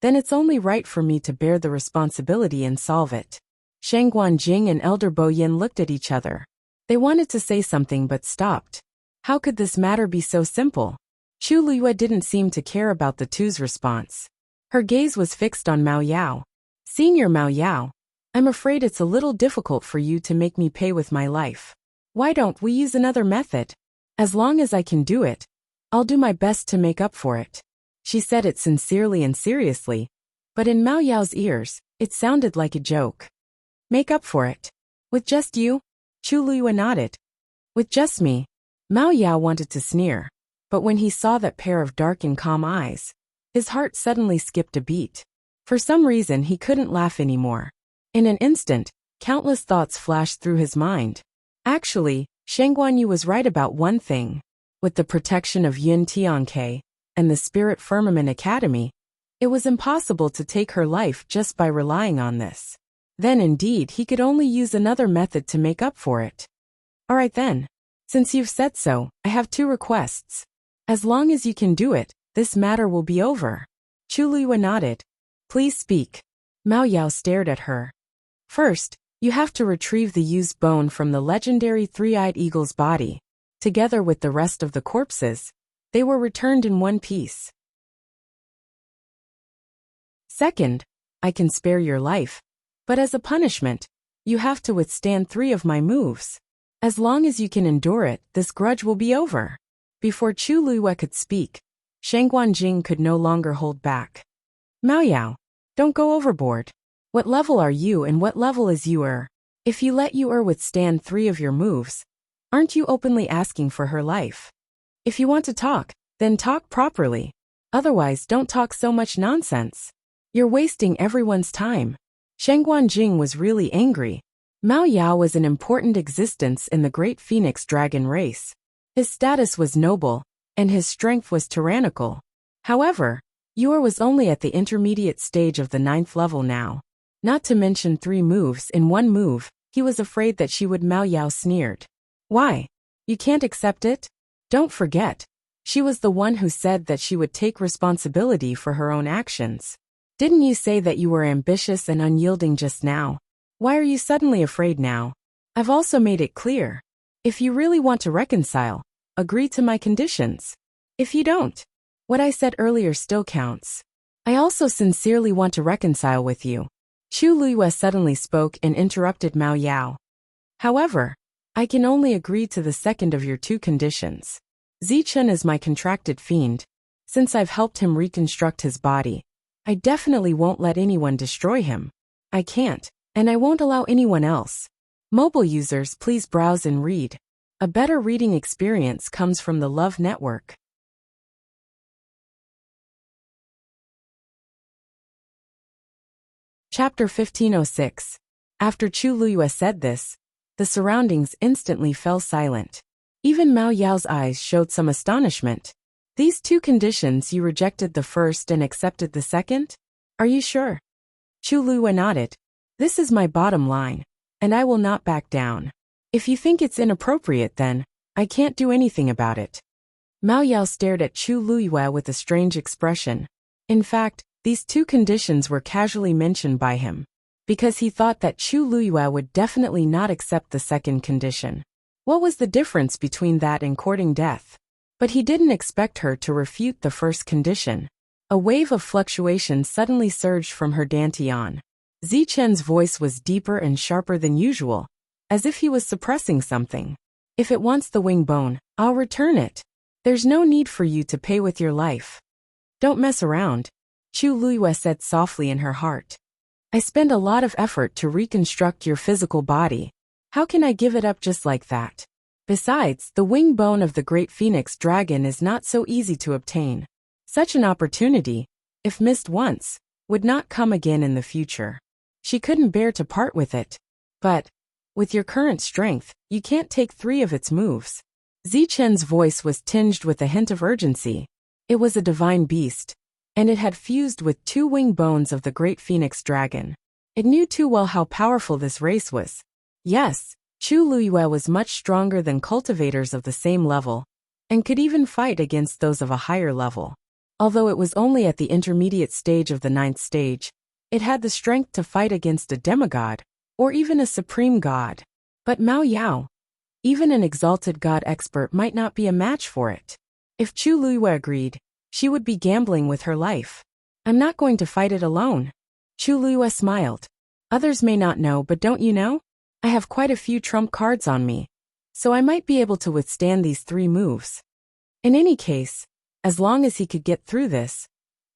then it's only right for me to bear the responsibility and solve it. Shang Guanjing and Elder Bo Yin looked at each other. They wanted to say something but stopped. How could this matter be so simple? Chu Luiyue didn't seem to care about the two's response. Her gaze was fixed on Mao Yao. Senior Mao Yao, I'm afraid it's a little difficult for you to make me pay with my life. Why don't we use another method? As long as I can do it, I'll do my best to make up for it. She said it sincerely and seriously, but in Mao Yao's ears, it sounded like a joke. Make up for it? With just you? Chu Luiyue nodded. With just me? Mao Yao wanted to sneer, but when he saw that pair of dark and calm eyes, his heart suddenly skipped a beat. For some reason he couldn't laugh anymore. In an instant, countless thoughts flashed through his mind. Actually, Shang Guanyu was right about one thing. With the protection of Yun Tianke and the Spirit Firmament Academy, it was impossible to take her life just by relying on this. Then indeed he could only use another method to make up for it. Alright then. Since you've said so, I have two requests. As long as you can do it, this matter will be over. Chu Luiyue nodded. Please speak. Mao Yao stared at her. First, you have to retrieve the used bone from the legendary three-eyed eagle's body. Together with the rest of the corpses, they were returned in one piece. Second, I can spare your life, but as a punishment, you have to withstand 3 of my moves. As long as you can endure it, this grudge will be over. Before Chu Luiyue could speak, Shang Guanjing could no longer hold back. Mao Yao, don't go overboard. What level are you and what level is Yu-Er? If you let Yu-Er withstand 3 of your moves, aren't you openly asking for her life? If you want to talk, then talk properly. Otherwise, don't talk so much nonsense. You're wasting everyone's time. Shang Guanjing was really angry. Mao Yao was an important existence in the Great Phoenix Dragon race. His status was noble, and his strength was tyrannical. However, Yor was only at the intermediate stage of the 9th level now. Not to mention 3 moves in 1 move, he was afraid that she would. Mao Yao sneered. Why? You can't accept it? Don't forget. She was the one who said that she would take responsibility for her own actions. Didn't you say that you were ambitious and unyielding just now? Why are you suddenly afraid now? I've also made it clear. If you really want to reconcile, agree to my conditions. If you don't, what I said earlier still counts. I also sincerely want to reconcile with you. Chu Luiyue suddenly spoke and interrupted Mao Yao. However, I can only agree to the second of your 2 conditions. Zichen is my contracted fiend. Since I've helped him reconstruct his body, I definitely won't let anyone destroy him. I can't, and I won't allow anyone else. Mobile users, please browse and read. A better reading experience comes from the Love Network. Chapter 1506. After Chu Luiyue said this, the surroundings instantly fell silent. Even Mao Yao's eyes showed some astonishment. These 2 conditions, you rejected the first and accepted the second? Are you sure? Chu Luiyue nodded. This is my bottom line, and I will not back down. If you think it's inappropriate, then I can't do anything about it. Mao Yao stared at Chu Luiyue with a strange expression. In fact, these 2 conditions were casually mentioned by him, because he thought that Chu Luiyue would definitely not accept the second condition. What was the difference between that and courting death? But he didn't expect her to refute the first condition. A wave of fluctuation suddenly surged from her dantian. Zichen's voice was deeper and sharper than usual, as if he was suppressing something. If it wants the wing bone, I'll return it. There's no need for you to pay with your life. Don't mess around, Chu Luiyue said softly in her heart. I spend a lot of effort to reconstruct your physical body. How can I give it up just like that? Besides, the wing bone of the great phoenix dragon is not so easy to obtain. Such an opportunity, if missed once, would not come again in the future. She couldn't bear to part with it. But, with your current strength, you can't take 3 of its moves. Zichen's voice was tinged with a hint of urgency. It was a divine beast, and it had fused with 2 wing bones of the great phoenix dragon. It knew too well how powerful this race was. Yes, Chu Luiyue was much stronger than cultivators of the same level, and could even fight against those of a higher level. Although it was only at the intermediate stage of the 9th stage, it had the strength to fight against a demigod, or even a supreme god. But Mao Yao, even an exalted god expert, might not be a match for it. If Chu Luiyue agreed, she would be gambling with her life. I'm not going to fight it alone. Chu Luiyue smiled. Others may not know, but don't you know? I have quite a few trump cards on me, so I might be able to withstand these 3 moves. In any case, as long as he could get through this,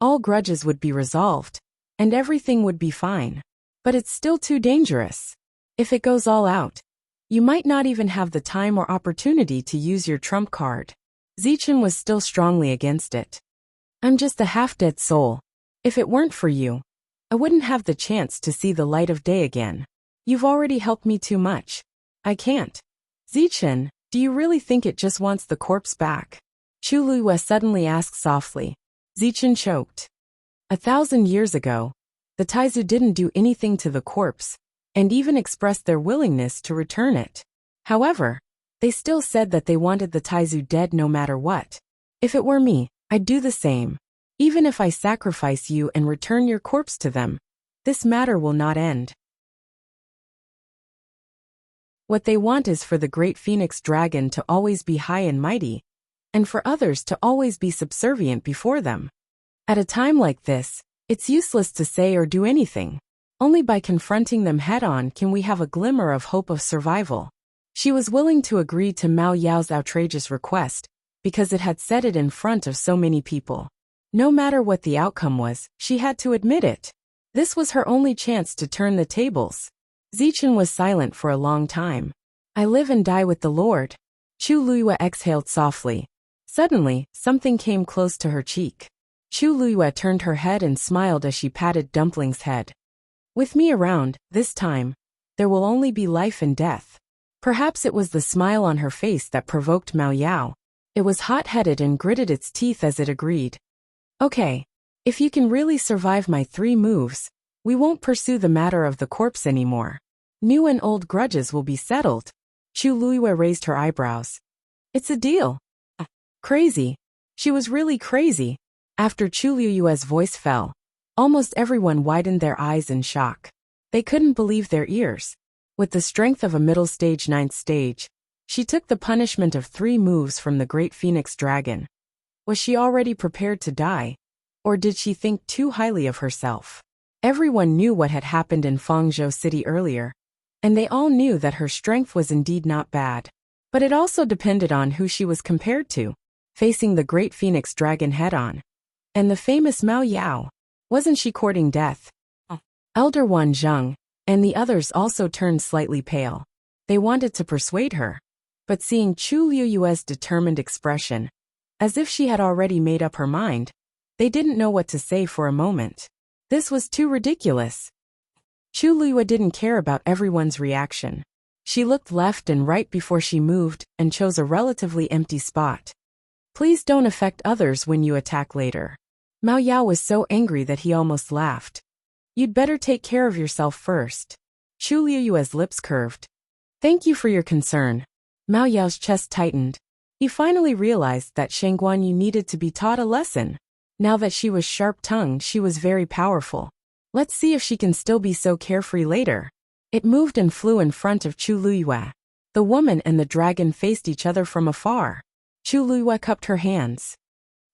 all grudges would be resolved, and everything would be fine. But it's still too dangerous. If it goes all out, you might not even have the time or opportunity to use your trump card. Zichen was still strongly against it. I'm just a half-dead soul. If it weren't for you, I wouldn't have the chance to see the light of day again. You've already helped me too much. I can't. Zichen, do you really think it just wants the corpse back? Chu Luiyue suddenly asked softly. Zichen choked. 1,000 years ago, the Taizu didn't do anything to the corpse, and even expressed their willingness to return it. However, they still said that they wanted the Taizu dead no matter what. If it were me, I'd do the same. Even if I sacrifice you and return your corpse to them, this matter will not end. What they want is for the great phoenix dragon to always be high and mighty, and for others to always be subservient before them. At a time like this, it's useless to say or do anything. Only by confronting them head-on can we have a glimmer of hope of survival. She was willing to agree to Mao Yao's outrageous request, because it had said it in front of so many people. No matter what the outcome was, she had to admit it. This was her only chance to turn the tables. Zichen was silent for a long time. I live and die with the Lord. Chu Luiyue exhaled softly. Suddenly, something came close to her cheek. Chu Luiyue turned her head and smiled as she patted Dumpling's head. With me around, this time, there will only be life and death. Perhaps it was the smile on her face that provoked Mao Yao. It was hot-headed and gritted its teeth as it agreed. Okay. If you can really survive my 3 moves, we won't pursue the matter of the corpse anymore. New and old grudges will be settled. Chu Luiyue raised her eyebrows. It's a deal. Crazy. She was really crazy. After Chu Luiyue's voice fell, almost everyone widened their eyes in shock. They couldn't believe their ears. With the strength of a middle stage 9th stage, she took the punishment of 3 moves from the great phoenix dragon. Was she already prepared to die? Or did she think too highly of herself? Everyone knew what had happened in Fangzhou City earlier, and they all knew that her strength was indeed not bad. But it also depended on who she was compared to, facing the great phoenix dragon head-on. And the famous Mao Yao. Wasn't she courting death? Elder Wan Zheng and the others also turned slightly pale. They wanted to persuade her. But seeing Chu Luiyue's determined expression, as if she had already made up her mind, they didn't know what to say for a moment. This was too ridiculous. Chu Luiyue didn't care about everyone's reaction. She looked left and right before she moved and chose a relatively empty spot. Please don't affect others when you attack later. Mao Yao was so angry that he almost laughed. You'd better take care of yourself first. Chu Luiyue's lips curved. Thank you for your concern. Mao Yao's chest tightened. He finally realized that Shang Guanyu needed to be taught a lesson. Now that she was sharp-tongued, she was very powerful. Let's see if she can still be so carefree later. It moved and flew in front of Chu Luiyue. The woman and the dragon faced each other from afar. Chu Luiyue cupped her hands.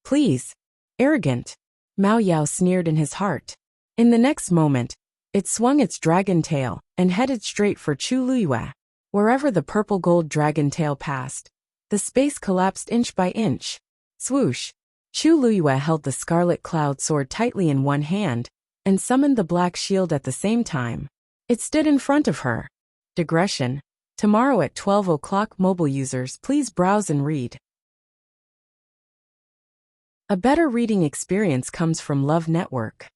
Please. Arrogant. Mao Yao sneered in his heart. In the next moment, it swung its dragon tail and headed straight for Chu Luiyue. Wherever the purple gold dragon tail passed, the space collapsed inch by inch. Swoosh. Chu Luiyue held the scarlet cloud sword tightly in one hand and summoned the black shield at the same time. It stood in front of her. Digression. Tomorrow at 12 o'clock, mobile users, please browse and read. A better reading experience comes from Love Network.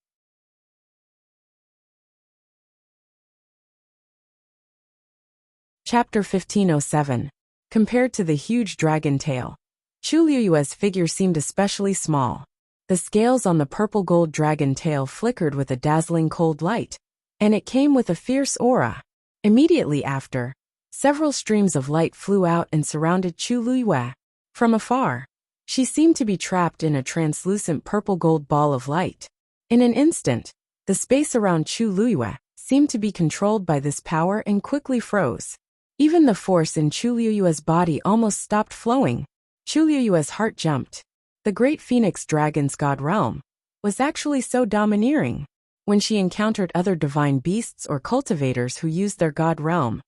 Chapter 1507. Compared to the huge dragon tail, Chu Luiyue's figure seemed especially small. The scales on the purple gold dragon tail flickered with a dazzling cold light, and it came with a fierce aura. Immediately after, several streams of light flew out and surrounded Chu Luiyue. From afar, she seemed to be trapped in a translucent purple gold ball of light. In an instant, the space around Chu Luiyue seemed to be controlled by this power and quickly froze. Even the force in Chu Luiyue's body almost stopped flowing. Chu Luiyue's heart jumped. The great phoenix dragon's god realm was actually so domineering. When she encountered other divine beasts or cultivators who used their god realm,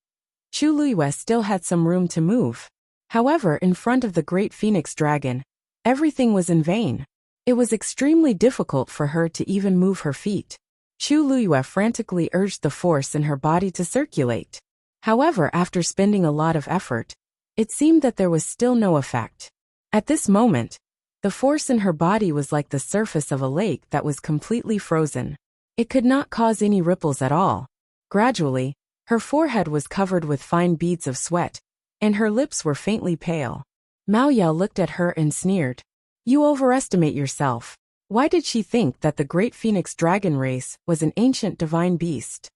Chu Luiyue still had some room to move. However, in front of the great phoenix dragon, everything was in vain. It was extremely difficult for her to even move her feet. Chu Luiyue frantically urged the force in her body to circulate. However, after spending a lot of effort, it seemed that there was still no effect. At this moment, the force in her body was like the surface of a lake that was completely frozen. It could not cause any ripples at all. Gradually, her forehead was covered with fine beads of sweat, and her lips were faintly pale. Mao Yao looked at her and sneered. You overestimate yourself. Why did she think that the great phoenix dragon race was an ancient divine beast?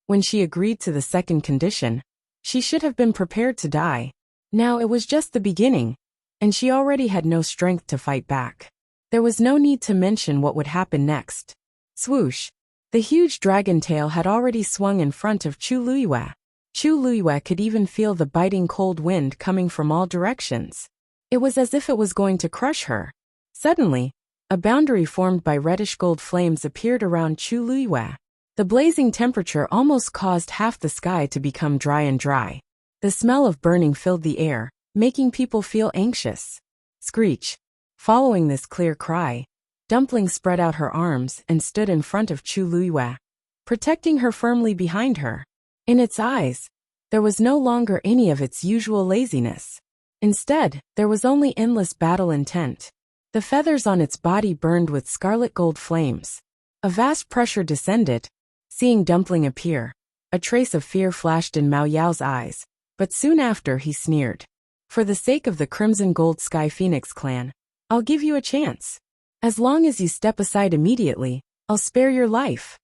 When she agreed to the second condition, she should have been prepared to die. Now it was just the beginning, and she already had no strength to fight back. There was no need to mention what would happen next. Swoosh. The huge dragon tail had already swung in front of Chu Luiyue. Chu Luiyue could even feel the biting cold wind coming from all directions. It was as if it was going to crush her. Suddenly, a boundary formed by reddish gold flames appeared around Chu Luiyue. The blazing temperature almost caused half the sky to become dry and dry. The smell of burning filled the air, making people feel anxious. Screech. Following this clear cry, Dumpling spread out her arms and stood in front of Chu Luiyue, protecting her firmly behind her. In its eyes, there was no longer any of its usual laziness. Instead, there was only endless battle intent. The feathers on its body burned with scarlet gold flames. A vast pressure descended. Seeing Dumpling appear, a trace of fear flashed in Mao Yao's eyes, but soon after he sneered. For the sake of the Crimson Gold Sky Phoenix clan, I'll give you a chance. As long as you step aside immediately, I'll spare your life.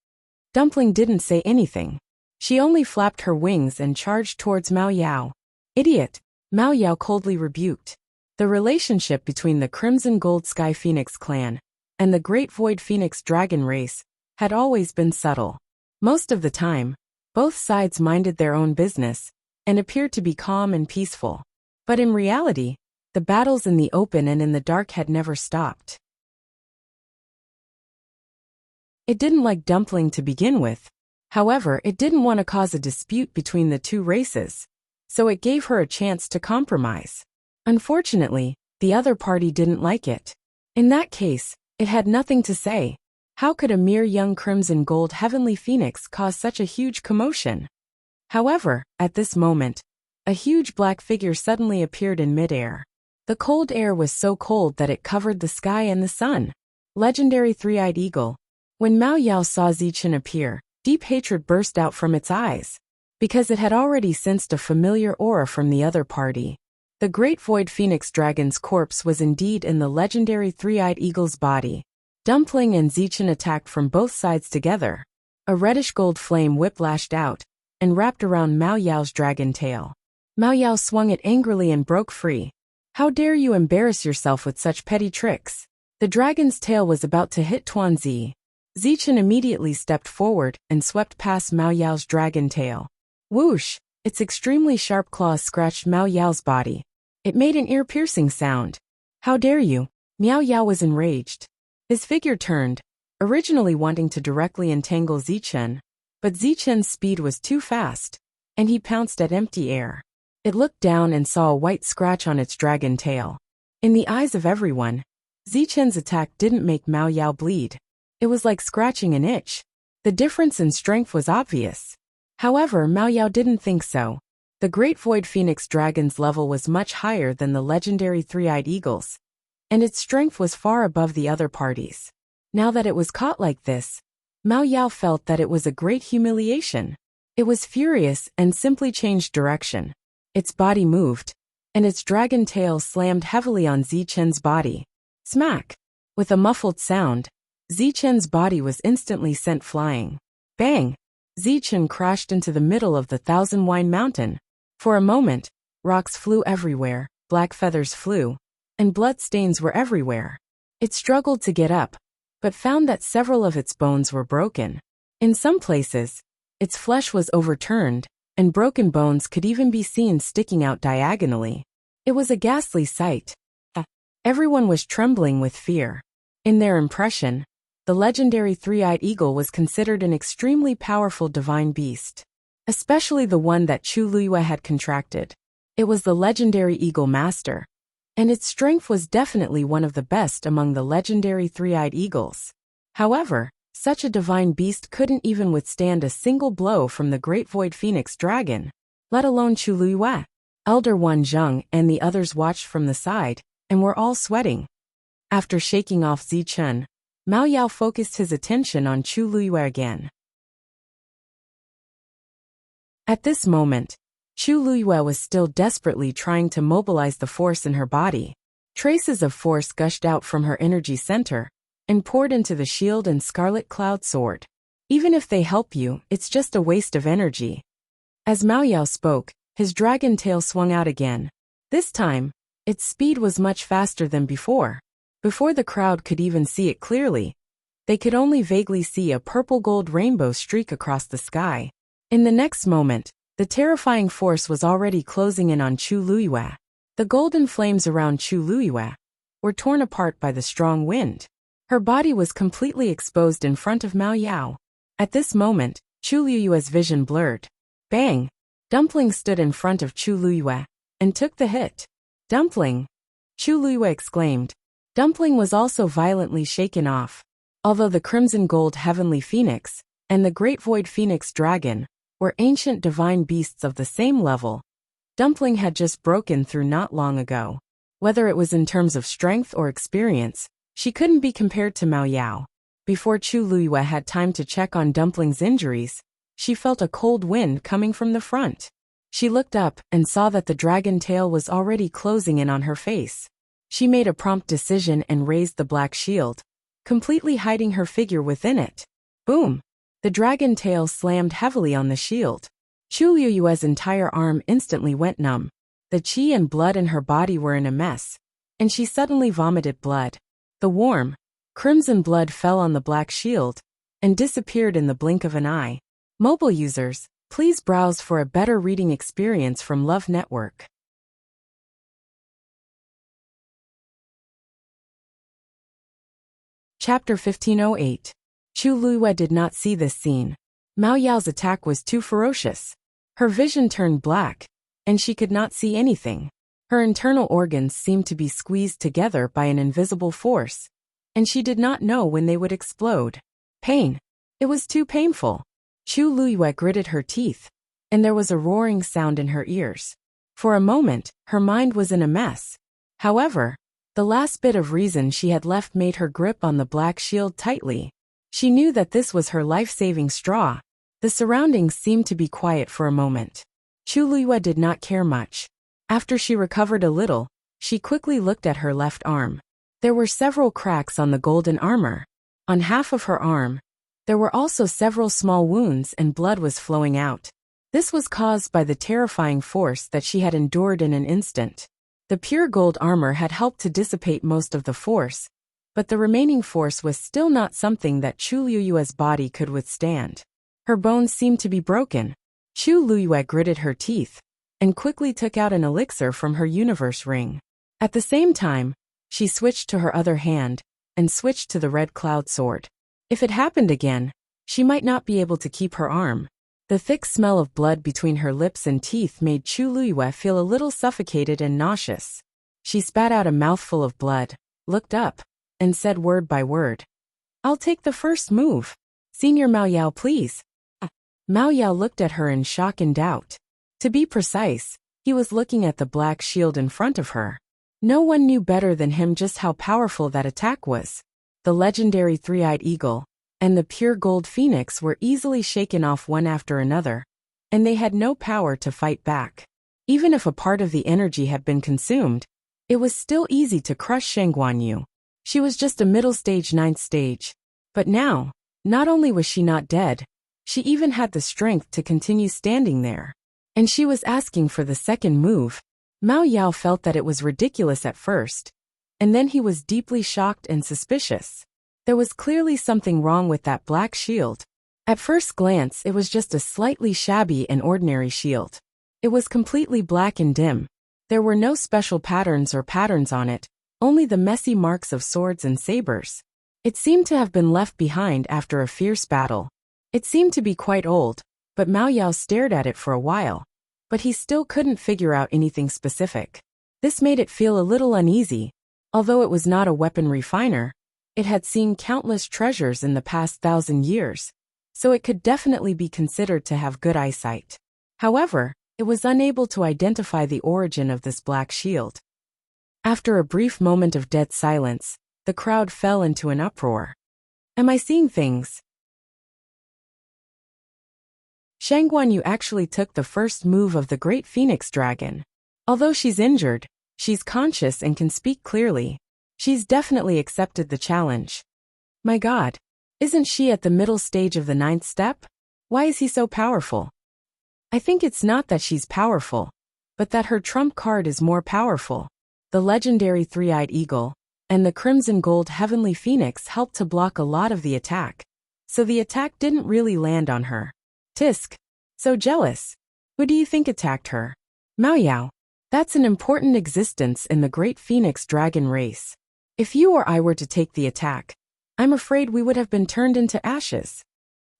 Dumpling didn't say anything. She only flapped her wings and charged towards Mao Yao. Idiot, Mao Yao coldly rebuked. The relationship between the Crimson Gold Sky Phoenix clan and the Great Void Phoenix Dragon race had always been subtle. Most of the time, both sides minded their own business and appeared to be calm and peaceful. But in reality, the battles in the open and in the dark had never stopped. It didn't like Dumpling to begin with. However, it didn't want to cause a dispute between the two races, so it gave her a chance to compromise. Unfortunately, the other party didn't like it. In that case, it had nothing to say. How could a mere young Crimson Gold Heavenly Phoenix cause such a huge commotion? However, at this moment, a huge black figure suddenly appeared in midair. The cold air was so cold that it covered the sky and the sun. Legendary Three-Eyed Eagle. When Mao Yao saw Zichen appear, deep hatred burst out from its eyes, because it had already sensed a familiar aura from the other party. The Great Void Phoenix Dragon's corpse was indeed in the legendary Three-Eyed Eagle's body. Dumpling and Zichen attacked from both sides together. A reddish-gold flame whiplashed out and wrapped around Mao Yao's dragon tail. Mao Yao swung it angrily and broke free. How dare you embarrass yourself with such petty tricks? The dragon's tail was about to hit Tuanzi. Zichen immediately stepped forward and swept past Mao Yao's dragon tail. Whoosh! Its extremely sharp claws scratched Mao Yao's body. It made an ear-piercing sound. How dare you? Mao Yao was enraged. His figure turned, originally wanting to directly entangle Zichen, but Zichen's speed was too fast, and he pounced at empty air. It looked down and saw a white scratch on its dragon tail. In the eyes of everyone, Zichen's attack didn't make Mao Yao bleed. It was like scratching an itch. The difference in strength was obvious. However, Mao Yao didn't think so. The Great Void Phoenix Dragon's level was much higher than the legendary Three-Eyed Eagle's, and its strength was far above the other parties. Now that it was caught like this, Mao Yao felt that it was a great humiliation. It was furious and simply changed direction. Its body moved, and its dragon tail slammed heavily on Zichen's body. Smack! With a muffled sound, Zichen's body was instantly sent flying. Bang! Zichen crashed into the middle of the Thousand Wine Mountain. For a moment, rocks flew everywhere, black feathers flew, and blood stains were everywhere. It struggled to get up, but found that several of its bones were broken. In some places, its flesh was overturned, and broken bones could even be seen sticking out diagonally. It was a ghastly sight. Everyone was trembling with fear. In their impression, the legendary Three-Eyed Eagle was considered an extremely powerful divine beast, especially the one that Chu Luiyue had contracted. It was the legendary Eagle Master, and its strength was definitely one of the best among the legendary Three-Eyed Eagles. However, such a divine beast couldn't even withstand a single blow from the Great Void Phoenix Dragon, let alone Chu Luiyue. Elder Wan Zheng and the others watched from the side, and were all sweating. After shaking off Zichen, Mao Yao focused his attention on Chu Luiyue again. At this moment, Chu Luiyue was still desperately trying to mobilize the force in her body. Traces of force gushed out from her energy center and poured into the shield and Scarlet Cloud sword. Even if they help you, it's just a waste of energy. As Mao Yao spoke, his dragon tail swung out again. This time, its speed was much faster than before. Before the crowd could even see it clearly, they could only vaguely see a purple-gold rainbow streak across the sky. In the next moment, the terrifying force was already closing in on Chu Luiyue. The golden flames around Chu Luiyue were torn apart by the strong wind. Her body was completely exposed in front of Mao Yao. At this moment, Chu Luiyue's vision blurred. Bang! Dumpling stood in front of Chu Luiyue and took the hit. Dumpling! Chu Luiyue exclaimed. Dumpling was also violently shaken off. Although the Crimson Gold Heavenly Phoenix and the Great Void Phoenix Dragon were ancient divine beasts of the same level, Dumpling had just broken through not long ago. Whether it was in terms of strength or experience, she couldn't be compared to Mao Yao. Before Chu Luiyue had time to check on Dumpling's injuries, she felt a cold wind coming from the front. She looked up and saw that the dragon tail was already closing in on her face. She made a prompt decision and raised the black shield, completely hiding her figure within it. Boom! The dragon tail slammed heavily on the shield. Chu Liyue's entire arm instantly went numb. The qi and blood in her body were in a mess, and she suddenly vomited blood. The warm, crimson blood fell on the black shield and disappeared in the blink of an eye. Mobile users, please browse for a better reading experience from Love Network. Chapter 1508. Chu Liyue did not see this scene. Mao Yao's attack was too ferocious. Her vision turned black, and she could not see anything. Her internal organs seemed to be squeezed together by an invisible force, and she did not know when they would explode. Pain. It was too painful. Chu Liyue gritted her teeth, and there was a roaring sound in her ears. For a moment, her mind was in a mess. However, the last bit of reason she had left made her grip on the black shield tightly. She knew that this was her life-saving straw. The surroundings seemed to be quiet for a moment. Chu Liyue did not care much. After she recovered a little, she quickly looked at her left arm. There were several cracks on the golden armor. On half of her arm, there were also several small wounds and blood was flowing out. This was caused by the terrifying force that she had endured in an instant. The pure gold armor had helped to dissipate most of the force, but the remaining force was still not something that Chu Liyue's body could withstand. Her bones seemed to be broken. Chu Liyue gritted her teeth and quickly took out an elixir from her universe ring. At the same time, she switched to her other hand and switched to the red cloud sword. If it happened again, she might not be able to keep her arm. The thick smell of blood between her lips and teeth made Chu Liyue feel a little suffocated and nauseous. She spat out a mouthful of blood, looked up, and said word by word, "I'll take the first move. Senior Mao Yao, please." Mao Yao looked at her in shock and doubt. To be precise, he was looking at the black shield in front of her. No one knew better than him just how powerful that attack was. The legendary three-eyed eagle and the pure gold phoenix were easily shaken off one after another, and they had no power to fight back. Even if a part of the energy had been consumed, it was still easy to crush Shang Guanyu. She was just a middle stage, ninth stage. But now, not only was she not dead, she even had the strength to continue standing there. And she was asking for the second move. Mao Yao felt that it was ridiculous at first, and then he was deeply shocked and suspicious. There was clearly something wrong with that black shield. At first glance, it was just a slightly shabby and ordinary shield. It was completely black and dim. There were no special patterns on it, only the messy marks of swords and sabers. It seemed to have been left behind after a fierce battle. It seemed to be quite old, but Mao Yao stared at it for a while, but he still couldn't figure out anything specific. This made it feel a little uneasy. Although it was not a weapon refiner, it had seen countless treasures in the past 1,000 years, so it could definitely be considered to have good eyesight. However, it was unable to identify the origin of this black shield. After a brief moment of dead silence, the crowd fell into an uproar. Am I seeing things? Shang Guanyu actually took the first move of the Great Phoenix Dragon. Although she's injured, she's conscious and can speak clearly. She's definitely accepted the challenge. My God, isn't she at the middle stage of the 9th step? Why is he so powerful? I think it's not that she's powerful, but that her trump card is more powerful. The legendary three-eyed eagle and the crimson gold heavenly phoenix helped to block a lot of the attack, so the attack didn't really land on her. Tisk. So jealous. Who do you think attacked her? Mao Yao. That's an important existence in the Great Phoenix Dragon race. If you or I were to take the attack, I'm afraid we would have been turned into ashes.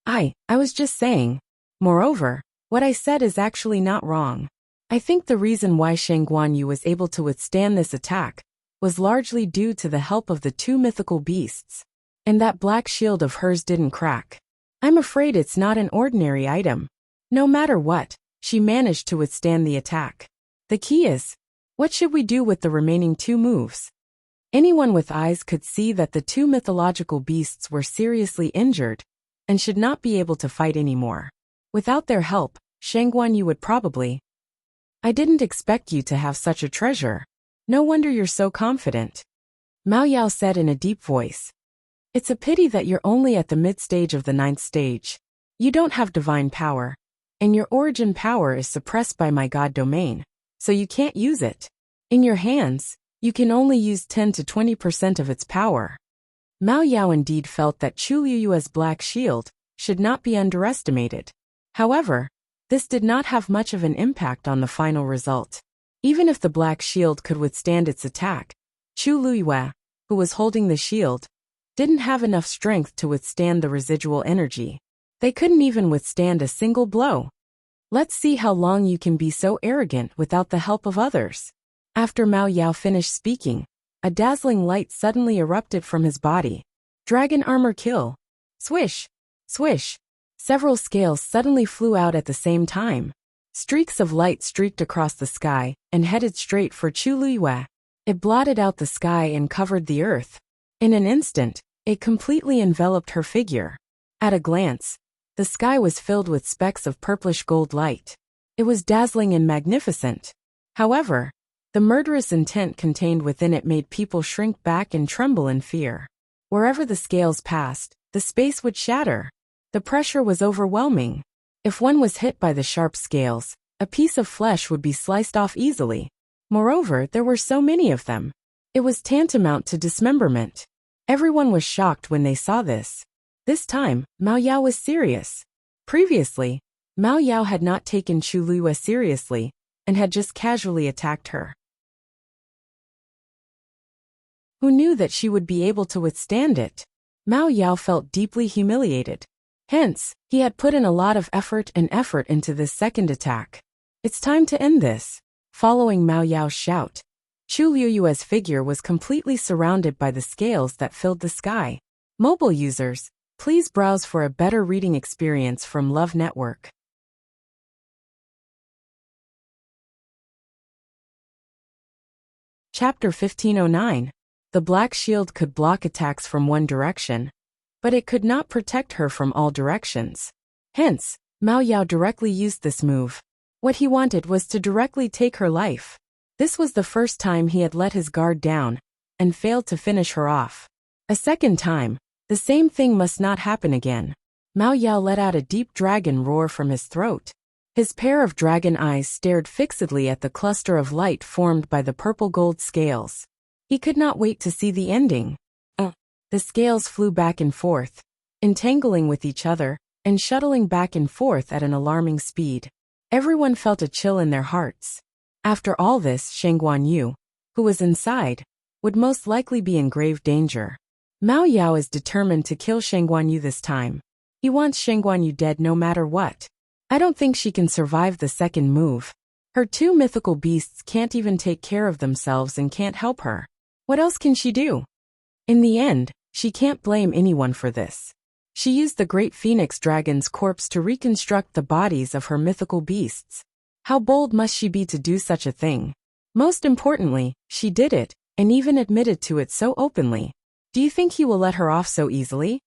I was just saying. Moreover, what I said is actually not wrong. I think the reason why Shang Guanyu was able to withstand this attack was largely due to the help of the two mythical beasts. And that black shield of hers didn't crack. I'm afraid it's not an ordinary item. No matter what, she managed to withstand the attack. The key is, what should we do with the remaining two moves? Anyone with eyes could see that the two mythological beasts were seriously injured and should not be able to fight anymore. Without their help, Shang Guanyu would probably... I didn't expect you to have such a treasure. No wonder you're so confident. Mao Yao said in a deep voice. It's a pity that you're only at the mid-stage of the 9th stage. You don't have divine power, and your origin power is suppressed by my god domain, so you can't use it. In your hands, you can only use 10 to 20% of its power. Mao Yao indeed felt that Chu Liyue's black shield should not be underestimated. However, this did not have much of an impact on the final result. Even if the black shield could withstand its attack, Chu Liyue, who was holding the shield, didn't have enough strength to withstand the residual energy. They couldn't even withstand a single blow. Let's see how long you can be so arrogant without the help of others. After Mao Yao finished speaking, a dazzling light suddenly erupted from his body. Dragon armor kill. Swish! Swish! Several scales suddenly flew out at the same time. Streaks of light streaked across the sky and headed straight for Chu Liyue. It blotted out the sky and covered the earth. In an instant, it completely enveloped her figure. At a glance, the sky was filled with specks of purplish gold light. It was dazzling and magnificent. However, the murderous intent contained within it made people shrink back and tremble in fear. Wherever the scales passed, the space would shatter. The pressure was overwhelming. If one was hit by the sharp scales, a piece of flesh would be sliced off easily. Moreover, there were so many of them. It was tantamount to dismemberment. Everyone was shocked when they saw this. This time, Mao Yao was serious. Previously, Mao Yao had not taken Chu Liyue seriously and had just casually attacked her. Who knew that she would be able to withstand it? Mao Yao felt deeply humiliated. Hence, he had put in a lot of effort into this second attack. It's time to end this. Following Mao Yao's shout, Chu Liyue's figure was completely surrounded by the scales that filled the sky. Mobile users, please browse for a better reading experience from Love Network. Chapter 1509. The black shield could block attacks from one direction, but it could not protect her from all directions. Hence, Mao Yao directly used this move. What he wanted was to directly take her life. This was the first time he had let his guard down and failed to finish her off. A second time, the same thing must not happen again. Mao Yao let out a deep dragon roar from his throat. His pair of dragon eyes stared fixedly at the cluster of light formed by the purple gold scales. He could not wait to see the ending. The scales flew back and forth, entangling with each other and shuttling back and forth at an alarming speed. Everyone felt a chill in their hearts. After all this, Sheng Guanyu, who was inside, would most likely be in grave danger. Mao Yao is determined to kill Sheng Guanyu this time. He wants Sheng Guanyu dead no matter what. I don't think she can survive the second move. Her two mythical beasts can't even take care of themselves and can't help her. What else can she do? In the end, she can't blame anyone for this. She used the great phoenix dragon's corpse to reconstruct the bodies of her mythical beasts. How bold must she be to do such a thing? Most importantly, she did it, and even admitted to it so openly. Do you think he will let her off so easily?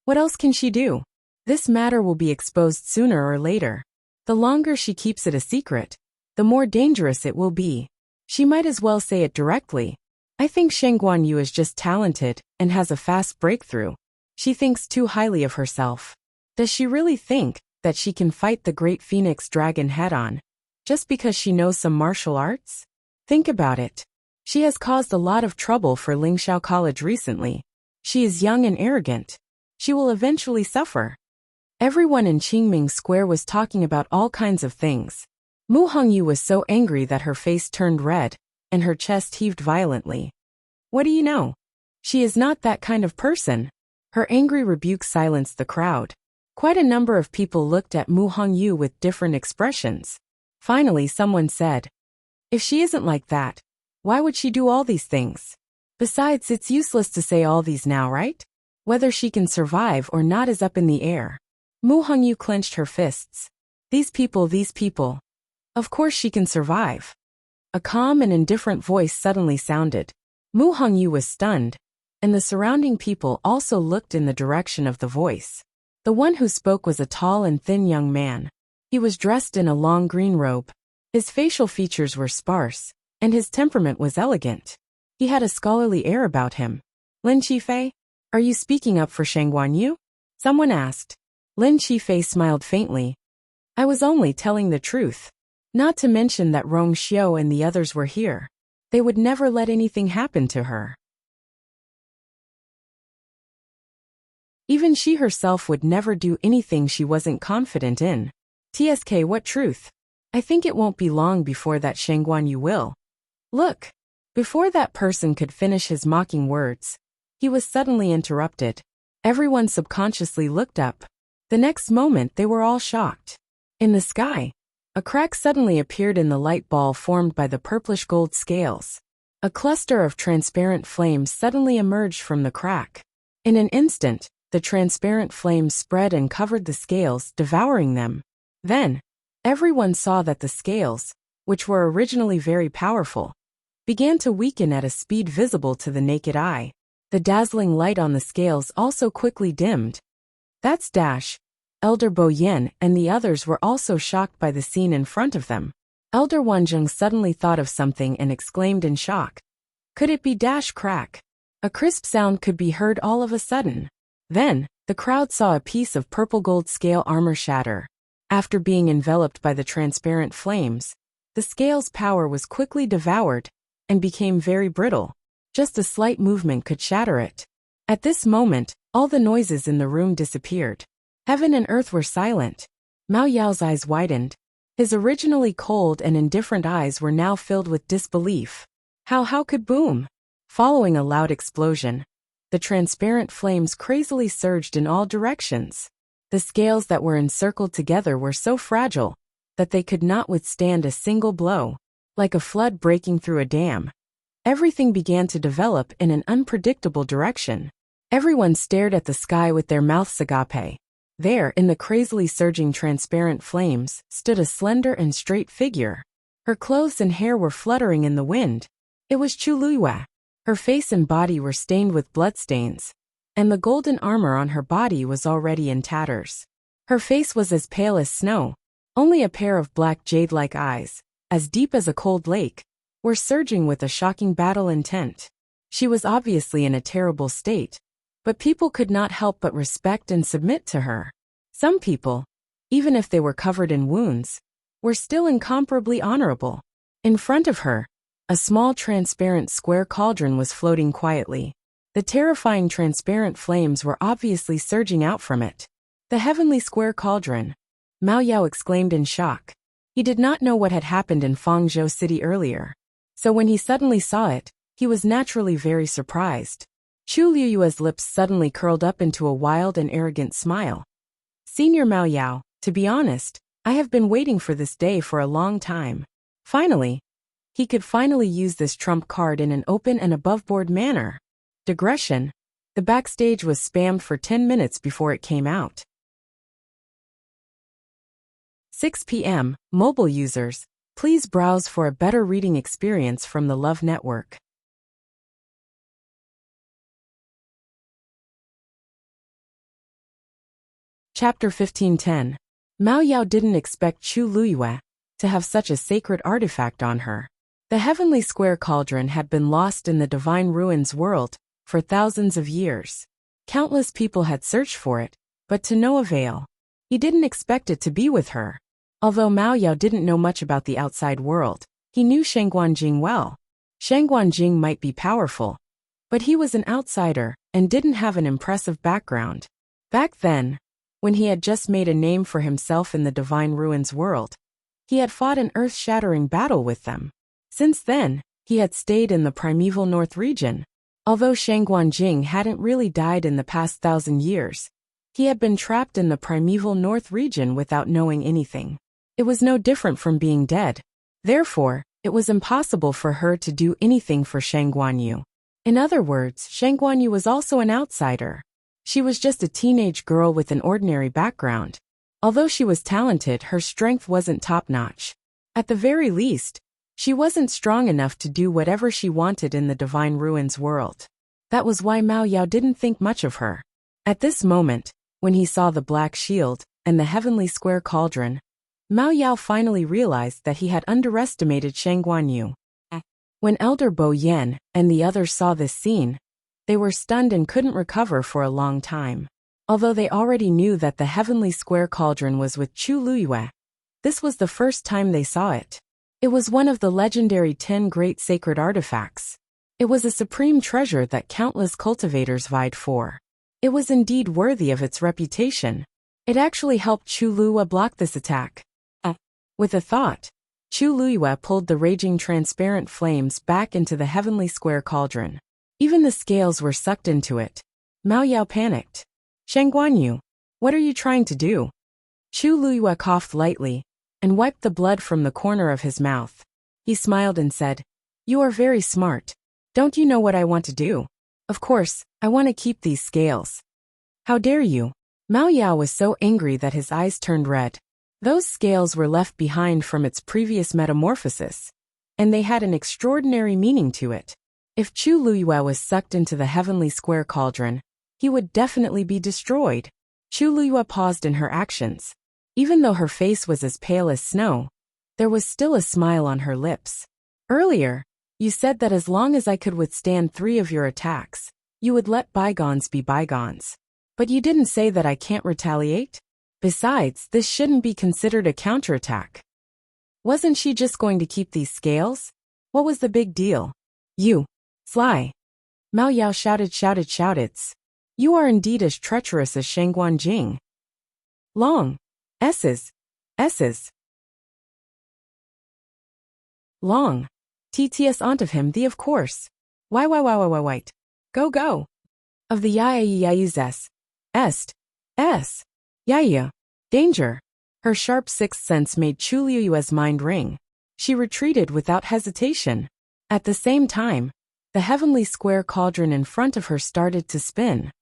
What else can she do? This matter will be exposed sooner or later. The longer she keeps it a secret, the more dangerous it will be. She might as well say it directly. I think Sheng Guanyu is just talented and has a fast breakthrough. She thinks too highly of herself. Does she really think that she can fight the great phoenix dragon head-on, just because she knows some martial arts? Think about it. She has caused a lot of trouble for Lingxiao College recently. She is young and arrogant. She will eventually suffer. Everyone in Qingming Square was talking about all kinds of things. Mu Hongyu was so angry that her face turned red, and her chest heaved violently. What do you know? She is not that kind of person. Her angry rebuke silenced the crowd. Quite a number of people looked at Mu Hongyu with different expressions. Finally, someone said, "If she isn't like that, why would she do all these things? Besides, it's useless to say all these now, right? Whether she can survive or not is up in the air." Mu Hongyu clenched her fists. These people. Of course she can survive." A calm and indifferent voice suddenly sounded. Mu Hongyu was stunned, and the surrounding people also looked in the direction of the voice. The one who spoke was a tall and thin young man. He was dressed in a long green robe. His facial features were sparse, and his temperament was elegant. He had a scholarly air about him. Lin Qifei, are you speaking up for Shang Guanyu? Someone asked. Lin Qifei smiled faintly. I was only telling the truth. Not to mention that Rong Xiu and the others were here. They would never let anything happen to her. Even she herself would never do anything she wasn't confident in. TSK, what truth? I think it won't be long before that Shang Guanyu will. Look. Before that person could finish his mocking words, he was suddenly interrupted. Everyone subconsciously looked up. The next moment they were all shocked. In the sky, a crack suddenly appeared in the light ball formed by the purplish gold scales. A cluster of transparent flames suddenly emerged from the crack. In an instant, the transparent flames spread and covered the scales, devouring them. Then, everyone saw that the scales, which were originally very powerful, began to weaken at a speed visible to the naked eye. The dazzling light on the scales also quickly dimmed. That's Dash. Elder Bo Yen and the others were also shocked by the scene in front of them. Elder Wanzheng suddenly thought of something and exclaimed in shock. Could it be Dash crack? A crisp sound could be heard all of a sudden. Then, the crowd saw a piece of purple gold scale armor shatter. After being enveloped by the transparent flames, the scale's power was quickly devoured and became very brittle. Just a slight movement could shatter it. At this moment, all the noises in the room disappeared. Heaven and earth were silent. Mao Yao's eyes widened. His originally cold and indifferent eyes were now filled with disbelief. How could boom? Following a loud explosion, the transparent flames crazily surged in all directions. The scales that were encircled together were so fragile that they could not withstand a single blow. Like a flood breaking through a dam, everything began to develop in an unpredictable direction. Everyone stared at the sky with their mouths agape. There, in the crazily surging transparent flames, stood a slender and straight figure. Her clothes and hair were fluttering in the wind. It was Chu Luiyue. Her face and body were stained with bloodstains, and the golden armor on her body was already in tatters. Her face was as pale as snow. Only a pair of black jade-like eyes, as deep as a cold lake, were surging with a shocking battle intent. She was obviously in a terrible state, but people could not help but respect and submit to her. Some people, even if they were covered in wounds, were still incomparably honorable. In front of her, a small transparent square cauldron was floating quietly. The terrifying transparent flames were obviously surging out from it. The heavenly square cauldron, Mao Yao exclaimed in shock. He did not know what had happened in Fangzhou City earlier. So when he suddenly saw it, he was naturally very surprised. Chu Liyue's lips suddenly curled up into a wild and arrogant smile. Senior Mao Yao, to be honest, I have been waiting for this day for a long time. Finally, he could finally use this trump card in an open and above-board manner. Digression. The backstage was spammed for 10 minutes before it came out. 6 p.m. Mobile users, please browse for a better reading experience from the Love Network. Chapter 1510. Mao Yao didn't expect Chu Luiyue to have such a sacred artifact on her. The heavenly square cauldron had been lost in the divine ruins world for thousands of years. Countless people had searched for it, but to no avail. He didn't expect it to be with her. Although Mao Yao didn't know much about the outside world, he knew Shang Guanjing well. Shang Guanjing might be powerful, but he was an outsider and didn't have an impressive background. Back then, when he had just made a name for himself in the divine ruins world, he had fought an earth-shattering battle with them. Since then, he had stayed in the primeval north region. Although Shang Guanjing hadn't really died in the past 1,000 years, he had been trapped in the primeval north region without knowing anything. It was no different from being dead. Therefore, it was impossible for her to do anything for Shang Guanyu. In other words, Shang Guanyu was also an outsider. She was just a teenage girl with an ordinary background. Although she was talented, her strength wasn't top-notch. At the very least, she wasn't strong enough to do whatever she wanted in the divine ruins world. That was why Mao Yao didn't think much of her. At this moment, when he saw the black shield and the heavenly square cauldron, Mao Yao finally realized that he had underestimated Shang Guanyu. When Elder Bo Yen and the others saw this scene, they were stunned and couldn't recover for a long time. Although they already knew that the heavenly square cauldron was with Chu Luyue, this was the first time they saw it. It was one of the legendary 10 great sacred artifacts. It was a supreme treasure that countless cultivators vied for. It was indeed worthy of its reputation. It actually helped Chu Luyue block this attack. With a thought, Chu Luyue pulled the raging transparent flames back into the heavenly square cauldron. Even the scales were sucked into it. Mao Yao panicked. Shang Guanyu, what are you trying to do? Chu Luyue coughed lightly and wiped the blood from the corner of his mouth. He smiled and said, "You are very smart. Don't you know what I want to do? Of course, I want to keep these scales." How dare you? Mao Yao was so angry that his eyes turned red. Those scales were left behind from its previous metamorphosis, and they had an extraordinary meaning to it. If Chu Luyue was sucked into the heavenly square cauldron, he would definitely be destroyed. Chu Luyue paused in her actions. Even though her face was as pale as snow, there was still a smile on her lips. Earlier, you said that as long as I could withstand 3 of your attacks, you would let bygones be bygones. But you didn't say that I can't retaliate? Besides, this shouldn't be considered a counterattack. Wasn't she just going to keep these scales? What was the big deal? You, sly. Mao Yao shouted. You are indeed as treacherous as Shangguan Jing. Long. S's. Long. TTS ont of him the of course. Why. Go. Of the yayayayus est. S. Yaya. Danger. Her sharp sixth sense made Chu Luyue's mind ring. She retreated without hesitation. At the same time, the heavenly square cauldron in front of her started to spin.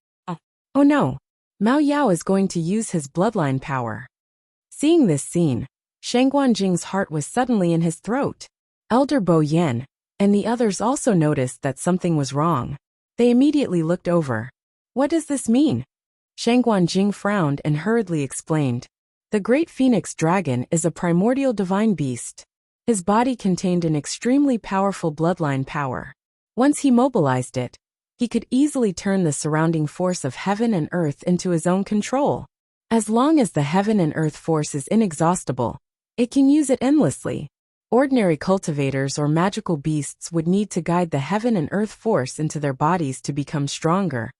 Oh no! Mao Yao is going to use his bloodline power. Seeing this scene, Shangguan Jing's heart was suddenly in his throat. Elder Bo Yen and the others also noticed that something was wrong. They immediately looked over. What does this mean? Shangguan Jing frowned and hurriedly explained. The great phoenix dragon is a primordial divine beast. His body contained an extremely powerful bloodline power. Once he mobilized it, he could easily turn the surrounding force of heaven and earth into his own control. As long as the heaven and earth force is inexhaustible, it can use it endlessly. Ordinary cultivators or magical beasts would need to guide the heaven and earth force into their bodies to become stronger,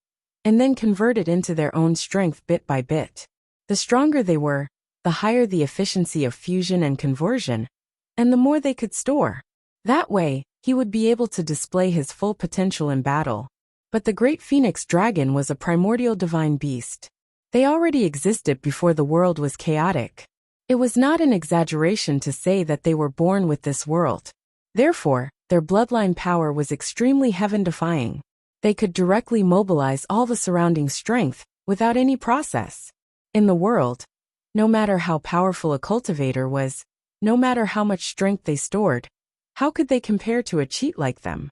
and then convert it into their own strength bit by bit. The stronger they were, the higher the efficiency of fusion and conversion, and the more they could store. That way, he would be able to display his full potential in battle. But the great phoenix dragon was a primordial divine beast. They already existed before the world was chaotic. It was not an exaggeration to say that they were born with this world. Therefore, their bloodline power was extremely heaven-defying. They could directly mobilize all the surrounding strength without any process. In the world, no matter how powerful a cultivator was, no matter how much strength they stored, how could they compare to a cheat like them?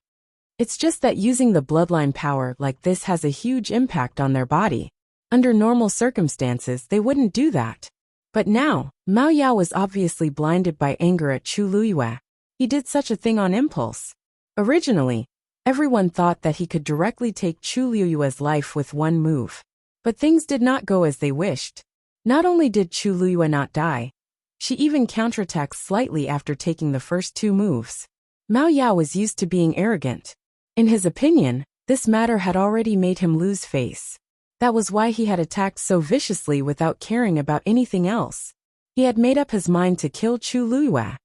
It's just that using the bloodline power like this has a huge impact on their body. Under normal circumstances, they wouldn't do that. But now, Mao Yao was obviously blinded by anger at Chu Luyue. He did such a thing on impulse. Originally, everyone thought that he could directly take Chu Luyue's life with one move. But things did not go as they wished. Not only did Chu Luyue not die, she even counterattacked slightly after taking the first 2 moves. Mao Yao was used to being arrogant. In his opinion, this matter had already made him lose face. That was why he had attacked so viciously without caring about anything else. He had made up his mind to kill Chu Luyue.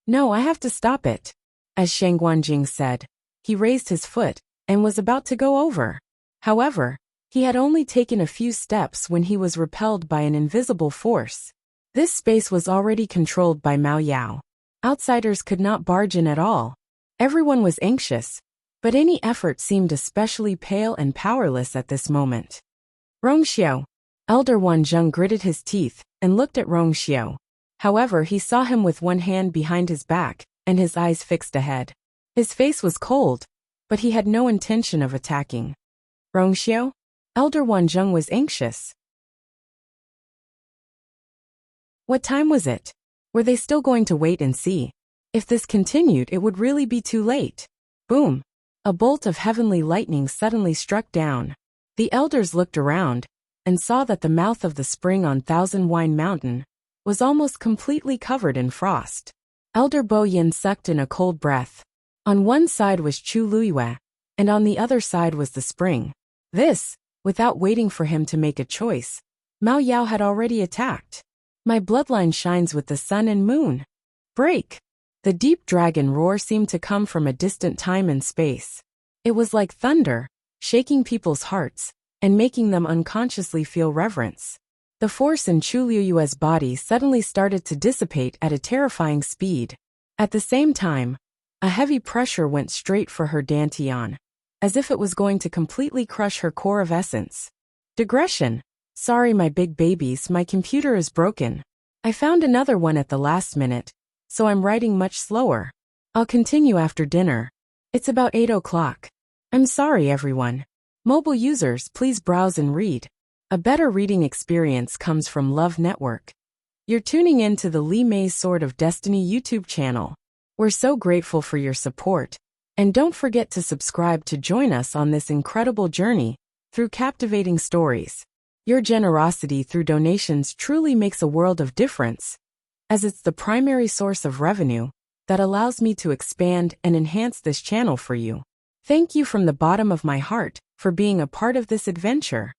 No, I have to stop it. As Shangguan Jing said, he raised his foot and was about to go over. However, he had only taken a few steps when he was repelled by an invisible force. This space was already controlled by Mao Yao. Outsiders could not barge in at all. Everyone was anxious, but any effort seemed especially pale and powerless at this moment. Rongxiao. Elder Wanzheng gritted his teeth and looked at Rongxiao. However, he saw him with one hand behind his back and his eyes fixed ahead. His face was cold, but he had no intention of attacking. Rongxiao? Elder Wanzheng was anxious. What time was it? Were they still going to wait and see? If this continued, it would really be too late. Boom! A bolt of heavenly lightning suddenly struck down. The elders looked around and saw that the mouth of the spring on Thousand Wine Mountain was almost completely covered in frost. Elder Bo Yin sucked in a cold breath. On one side was Chu Luiyue, and on the other side was the spring. This, without waiting for him to make a choice, Mao Yao had already attacked. My bloodline shines with the sun and moon. Break! The deep dragon roar seemed to come from a distant time and space. It was like thunder, shaking people's hearts and making them unconsciously feel reverence. The force in Chu Luiyue's body suddenly started to dissipate at a terrifying speed. At the same time, a heavy pressure went straight for her dantian, as if it was going to completely crush her core of essence. Digression. Sorry my big babies, my computer is broken. I found another one at the last minute, so I'm writing much slower. I'll continue after dinner. It's about 8 o'clock. I'm sorry everyone. Mobile users, please browse and read. A better reading experience comes from Love Network. You're tuning in to the Li Mei's Sword of Destiny YouTube channel. We're so grateful for your support, and don't forget to subscribe to join us on this incredible journey through captivating stories. Your generosity through donations truly makes a world of difference, as it's the primary source of revenue that allows me to expand and enhance this channel for you. Thank you from the bottom of my heart for being a part of this adventure.